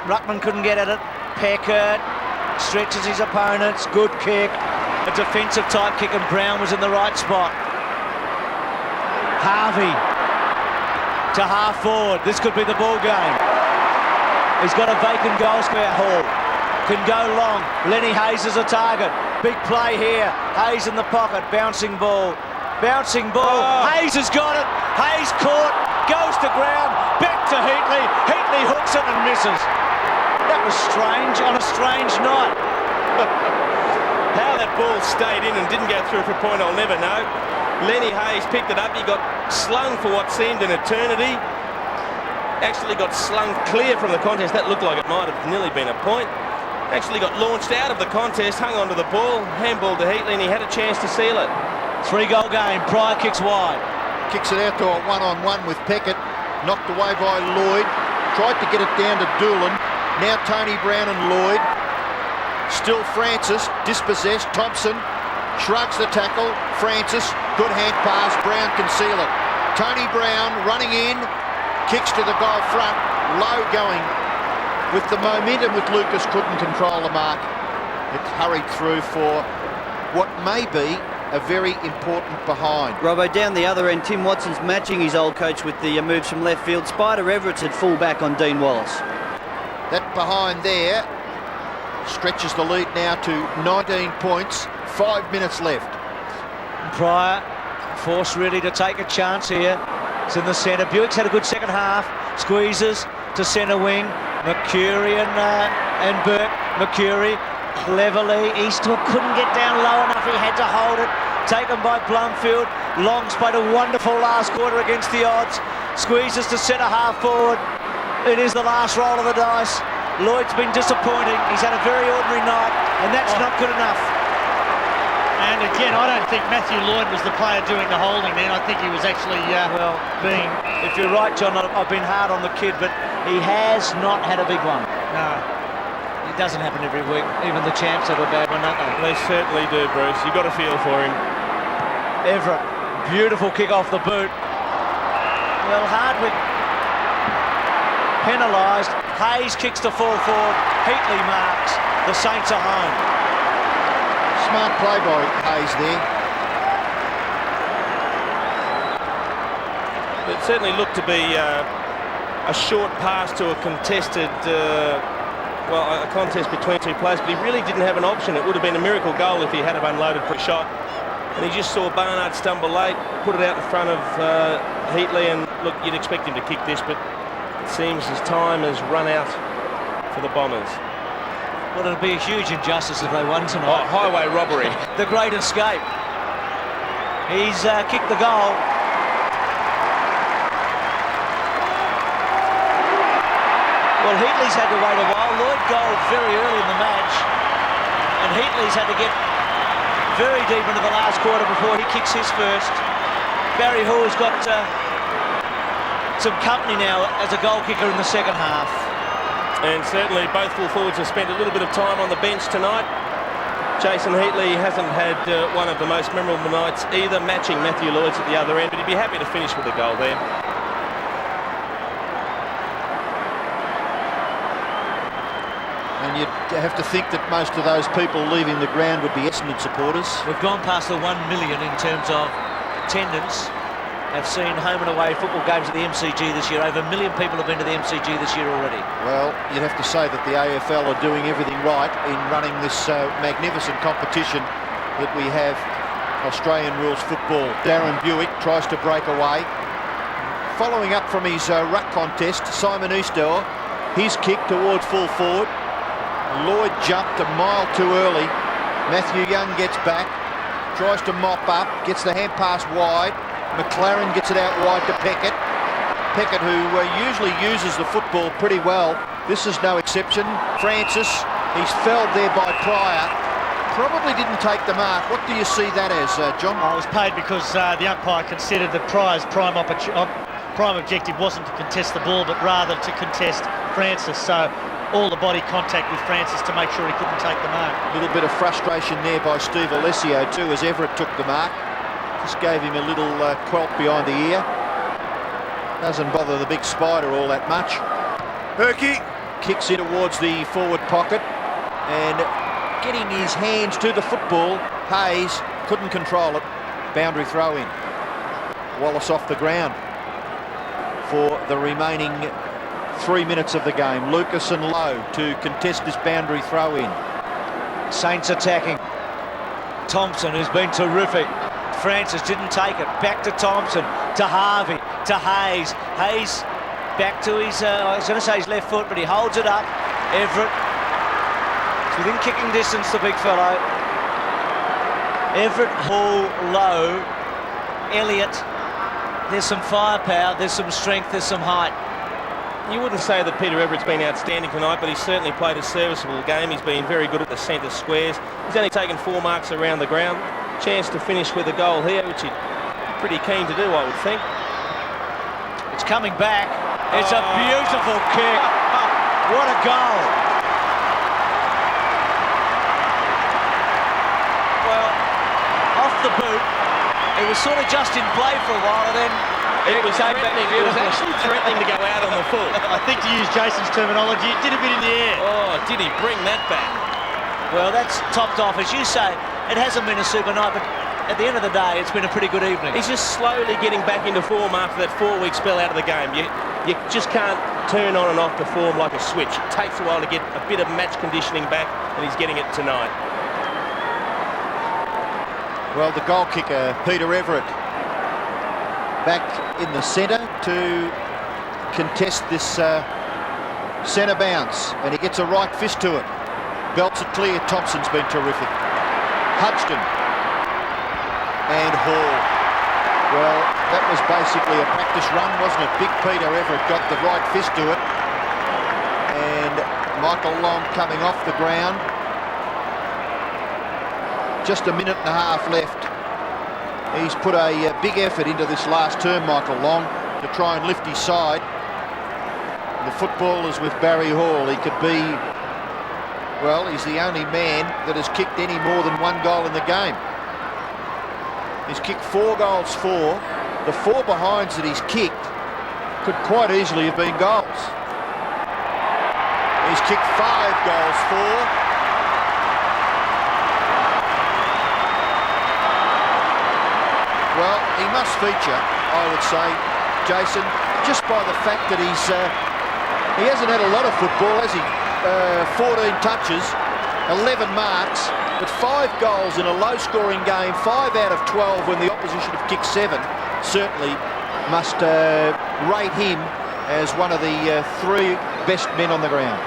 Ruckman couldn't get at it. Peckett stretches his opponents. Good kick. A defensive type kick, and Brown was in the right spot. Harvey to half forward. This could be the ball game. He's got a vacant goal square. Hall can go long. Lenny Hayes is a target. Big play here. Hayes in the pocket. Bouncing ball. Bouncing ball. Oh. Hayes has got it. Hayes caught. Goes to ground. Back to Heatley. Heatley hooks it and misses. That was strange on a strange night. How that ball stayed in and didn't go through for a point, I'll never know. Lenny Hayes picked it up. He got slung for what seemed an eternity. Actually got slung clear from the contest. That looked like it might have nearly been a point. Actually got launched out of the contest, hung onto the ball, handball to Heatley, and he had a chance to seal it. 3-goal game. Pryor kicks wide. Kicks it out to a one-on-one with Peckett. Knocked away by Lloyd. Tried to get it down to Doolan. Now Tony Brown and Lloyd. Still Francis, dispossessed. Thompson shrugs the tackle. Francis, good hand pass. Brown can seal it. Tony Brown running in. Kicks to the goal front. Low going with the momentum with Lucas. Couldn't control the mark. It hurried through for what may be a very important behind. Robbo, down the other end, Tim Watson's matching his old coach with the moves from left field. Spider Everett's at full back on Dean Wallace. That behind there stretches the lead now to 19 points. 5 minutes left. Pryor forced really to take a chance here. It's in the centre. Buick's had a good second half. Squeezes to centre wing. Mercury and Burke. Mercury cleverly. Eastwood couldn't get down low enough. He had to hold it. Taken by Blumfield. Long's played a wonderful last quarter against the odds. Squeezes to centre half forward. It is the last roll of the dice. Lloyd's been disappointing. He's had a very ordinary night, and that's not good enough. And again, I don't think Matthew Lloyd was the player doing the holding then. I think he was actually being... If you're right, John, I've been hard on the kid, but he has not had a big one. No. It doesn't happen every week. Even the champs have a bad one, don't they? They certainly do, Bruce. You've got to feel for him. Everett, beautiful kick off the boot. Well, Hardwick penalised. Hayes kicks to full forward. Heatley marks. The Saints are home. Smart play by Hayes there. It certainly looked to be a short pass to a contested, a contest between two players, but he really didn't have an option. It would have been a miracle goal if he had have unloaded for a shot. And he just saw Barnard stumble late, put it out in front of Heatley, and look, you'd expect him to kick this, but it seems his time has run out for the Bombers. Well, it'll be a huge injustice if they won tonight. Oh, highway robbery. The great escape. He's kicked the goal. Well, Heatley's had to wait a while. Lloyd goal very early in the match, and Heatley's had to get very deep into the last quarter before he kicks his first. Barry Hall's got some company now as a goal kicker in the second half. And certainly both full forwards have spent a little bit of time on the bench tonight. Jason Heatley hasn't had one of the most memorable nights either, matching Matthew Lloyd's at the other end, but he'd be happy to finish with a goal there. And you'd have to think that most of those people leaving the ground would be Essendon supporters. We've gone past the 1 million in terms of attendance. Have seen home and away football games at the MCG this year. Over 1 million people have been to the MCG this year already. Well, you'd have to say that the AFL are doing everything right in running this magnificent competition that we have, Australian rules football. Darren Buick tries to break away. Following up from his ruck contest, Simon Easter, his kick towards full forward. Lloyd jumped a mile too early. Matthew Young gets back, tries to mop up, gets the hand pass wide. McLaren gets it out wide to Peckett. Peckett, who usually uses the football pretty well. This is no exception. Francis, he's felled there by Pryor. Probably didn't take the mark. What do you see that as, John? I was paid because the umpire considered that Pryor's prime objective wasn't to contest the ball, but rather to contest Francis. So all the body contact with Francis to make sure he couldn't take the mark. A little bit of frustration there by Steve Alessio too, as Everett took the mark. Just gave him a little quelt behind the ear. Doesn't bother the big spider all that much. Herky Kicks in towards the forward pocket and getting his hands to the football. Hayes couldn't control it. Boundary throw in. Wallace off the ground for the remaining 3 minutes of the game. Lucas and Lowe to contest this boundary throw in. Saints attacking. Thompson, who's been terrific. Francis didn't take it. Back to Thompson, to Harvey, to Hayes. Hayes back to his, I was going to say his left foot, but he holds it up. Everett, it's within kicking distance, the big fellow. Everett, Hall, Lowe, Elliott. There's some firepower, there's some strength, there's some height. You wouldn't say that Peter Everett's been outstanding tonight, but he's certainly played a serviceable game. He's been very good at the centre squares. He's only taken 4 marks around the ground. Chance to finish with a goal here, which he'd be pretty keen to do, I would think. It's coming back. It's a beautiful kick. What a goal. Well, off the boot. It was sort of just in play for a while, and then it was threatening. It was actually threatening to go out on the full. I think, to use Jason's terminology, it did a bit in the air. Oh, did he bring that back? Well, that's topped off. As you say, it hasn't been a super night, but at the end of the day, it's been a pretty good evening. He's just slowly getting back into form after that 4-week spell out of the game. You just can't turn on and off the form like a switch. It takes a while to get a bit of match conditioning back, and he's getting it tonight. Well, the goal kicker, Peter Everett, back in the centre to contest this centre bounce, and he gets a right fist to it. Belts it clear. Thompson's been terrific. Hudson and Hall. Well, that was basically a practice run, wasn't it? Big Peter Everett got the right fist to it, and Michael Long coming off the ground. Just a minute and a half left. He's put a big effort into this last term, Michael Long, to try and lift his side. The football is with Barry Hall. He could be, well, he's the only man that has kicked any more than 1 goal in the game. He's kicked 4 goals for. The 4 behinds that he's kicked could quite easily have been goals. He's kicked 5 goals for. Well, he must feature, I would say, Jason, just by the fact that he hasn't had a lot of football, has he? 14 touches, 11 marks, but 5 goals in a low-scoring game, 5 out of 12 when the opposition have kicked 7, certainly must rate him as one of the 3 best men on the ground.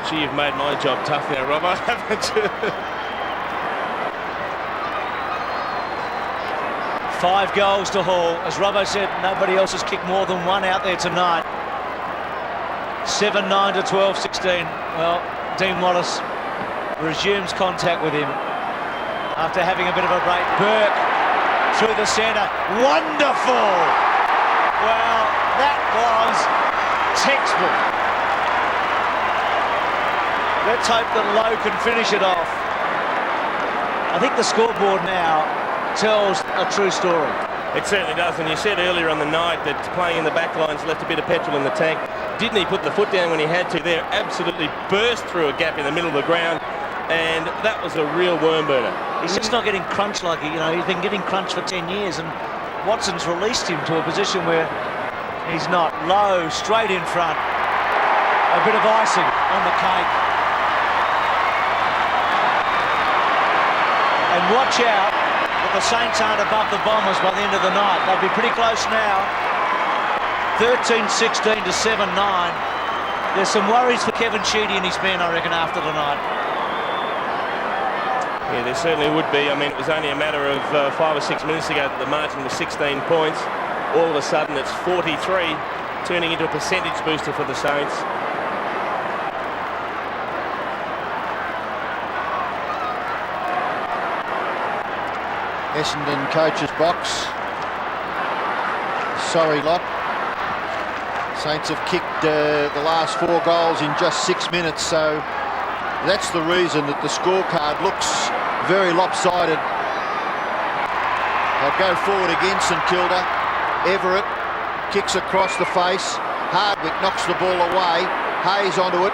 Gee, you've made my job tough now, Rob, haven't you? 5 goals to Hall. As Robbo said, nobody else has kicked more than 1 out there tonight. 7-9 to 12-16. Well, Dean Wallace resumes contact with him after having a bit of a break. Burke through the centre. Wonderful! Well, that was textbook. Let's hope that Lowe can finish it off. I think the scoreboard now tells a true story. It certainly does, and you said earlier on the night that playing in the back line's left a bit of petrol in the tank. Didn't he put the foot down when he had to there? Absolutely burst through a gap in the middle of the ground, and that was a real worm burner. He's just not getting crunched like he's been getting crunched for 10 years, and Watson's released him to a position where he's not. Low, straight in front. A bit of icing on the cake. And watch out that the Saints aren't above the Bombers by the end of the night. They'll be pretty close now. 13-16 to 7-9. There's some worries for Kevin Sheedy and his men, I reckon, after tonight. Yeah, there certainly would be. I mean, it was only a matter of 5 or 6 minutes ago that the margin was 16 points. All of a sudden, it's 43, turning into a percentage booster for the Saints. Essendon coach's box. Sorry, lot. Saints have kicked the last 4 goals in just 6 minutes, so that's the reason that the scorecard looks very lopsided. They'll go forward again, St Kilda. Everett kicks across the face. Hardwick knocks the ball away. Hayes onto it.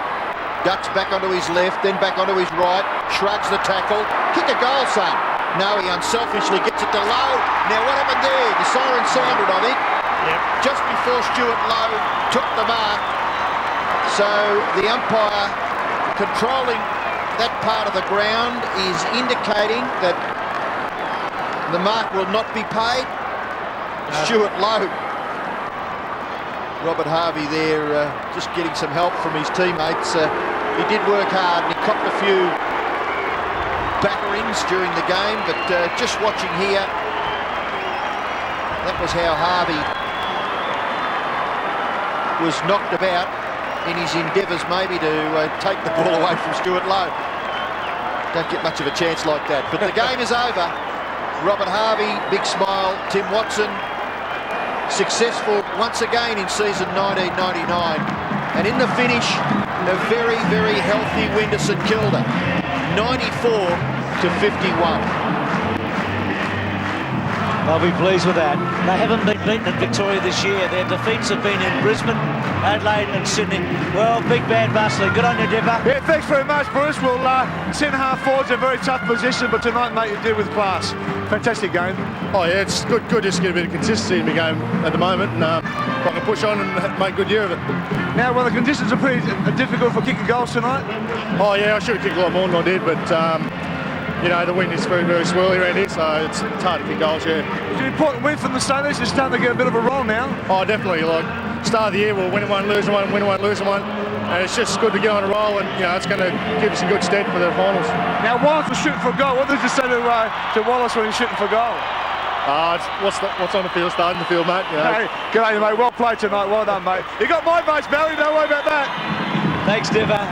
Ducks back onto his left, then back onto his right. Shrugs the tackle. Kick a goal, son. No, he unselfishly gets it to Lowe. Now, what happened there? The siren sounded, I think. Yep. Just before Stuart Lowe took the mark. So the umpire controlling that part of the ground is indicating that the mark will not be paid. Stuart Lowe. Robert Harvey there just getting some help from his teammates. He did work hard and he copped a few batterings during the game, but just watching here, that was how Harvey was knocked about in his endeavours maybe to take the ball away from Stuart Lowe. Don't get much of a chance like that, but the game is over. Robert Harvey, big smile. Tim Watson, successful once again in season 1999, and in the finish, a very, very healthy win to St Kilda, 94-51. They'll be pleased with that. They haven't been beaten in Victoria this year. Their defeats have been in Brisbane, Adelaide and Sydney. Well, big bad bustling. Good on you, Dipper. Yeah, thanks very much, Bruce. Well, centre half forwards a very tough position, but tonight, mate, you did with class. Fantastic game. Oh yeah, it's good just to get a bit of consistency in the game at the moment, and I can push on and make a good year of it. Now, well, the conditions are pretty difficult for kicking goals tonight. Oh yeah, I should have kicked a lot more than I did, but you know, the wind is very, very swirly around here, so it's hard to kick goals, yeah. It's an important win from the Saints. They're starting to get a bit of a roll now. Oh, definitely. Like, start of the year, we'll win one, lose one, win one, lose one. And it's just good to get on a roll, and, you know, it's going to give us in good stead for the finals. Now, Wallace was shooting for a goal. What did you say to Wallace when he's shooting for goal? What's on the field, starting the field, mate. You know. Hey, good on you, mate. Well played tonight. Well done, mate. You got my votes, Barry. Don't worry about that. Thanks, Dipper.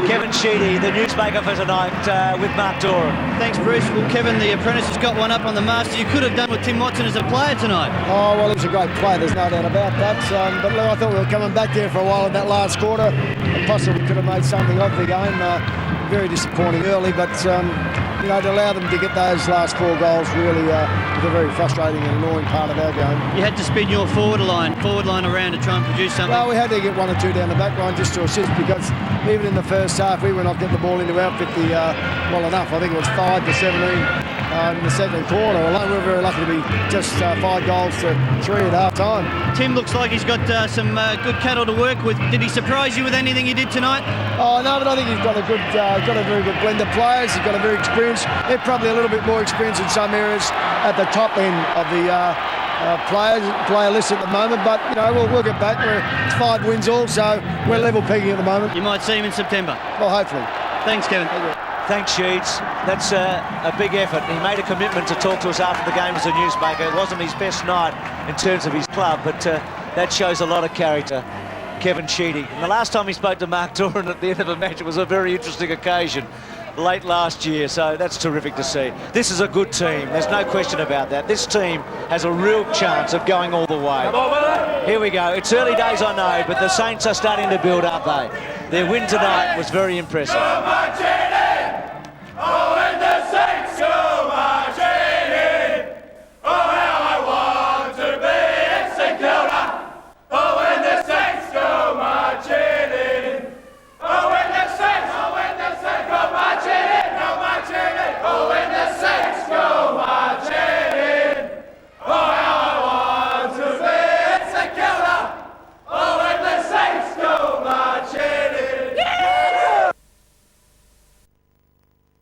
Kevin Sheedy, the newsmaker for tonight, with Mark Doran. Thanks, Bruce. Well, Kevin, the apprentice, has got one up on the master. You could have done with Tim Watson as a player tonight. Oh, well, he was a great player, there's no doubt about that. But look, I thought we were coming back there for a while in that last quarter and possibly could have made something of the game. Very disappointing early, but you know, to allow them to get those last 4 goals really was a very frustrating and annoying part of our game. You had to spin your forward line around to try and produce something. Well, we had to get 1 or 2 down the back line just to assist, because even in the first half we were not getting the ball into our 50 well enough. I think it was 5 to 17 in the second quarter alone. We were very lucky to be just 5 goals to 3 at half time. Tim looks like he's got some good cattle to work with. Did he surprise you with anything he did tonight? Oh no, but I think he's got a very good blend of players. He's got a very experienced. They're probably a little bit more experienced in some areas at the top end of the player list at the moment. But you know, we'll get back. It's 5 wins all, so we're level pegging at the moment. You might see him in September. Well, hopefully. Thanks, Kevin. Thanks, Sheeds. That's a big effort. He made a commitment to talk to us after the game as a newsmaker. It wasn't his best night in terms of his club, but that shows a lot of character. Kevin Sheedy. And the last time he spoke to Mark Doran at the end of a match, it was a very interesting occasion late last year, so that's terrific to see. This is a good team. There's no question about that. This team has a real chance of going all the way. Here we go. It's early days, I know, but the Saints are starting to build up, Their win tonight was very impressive.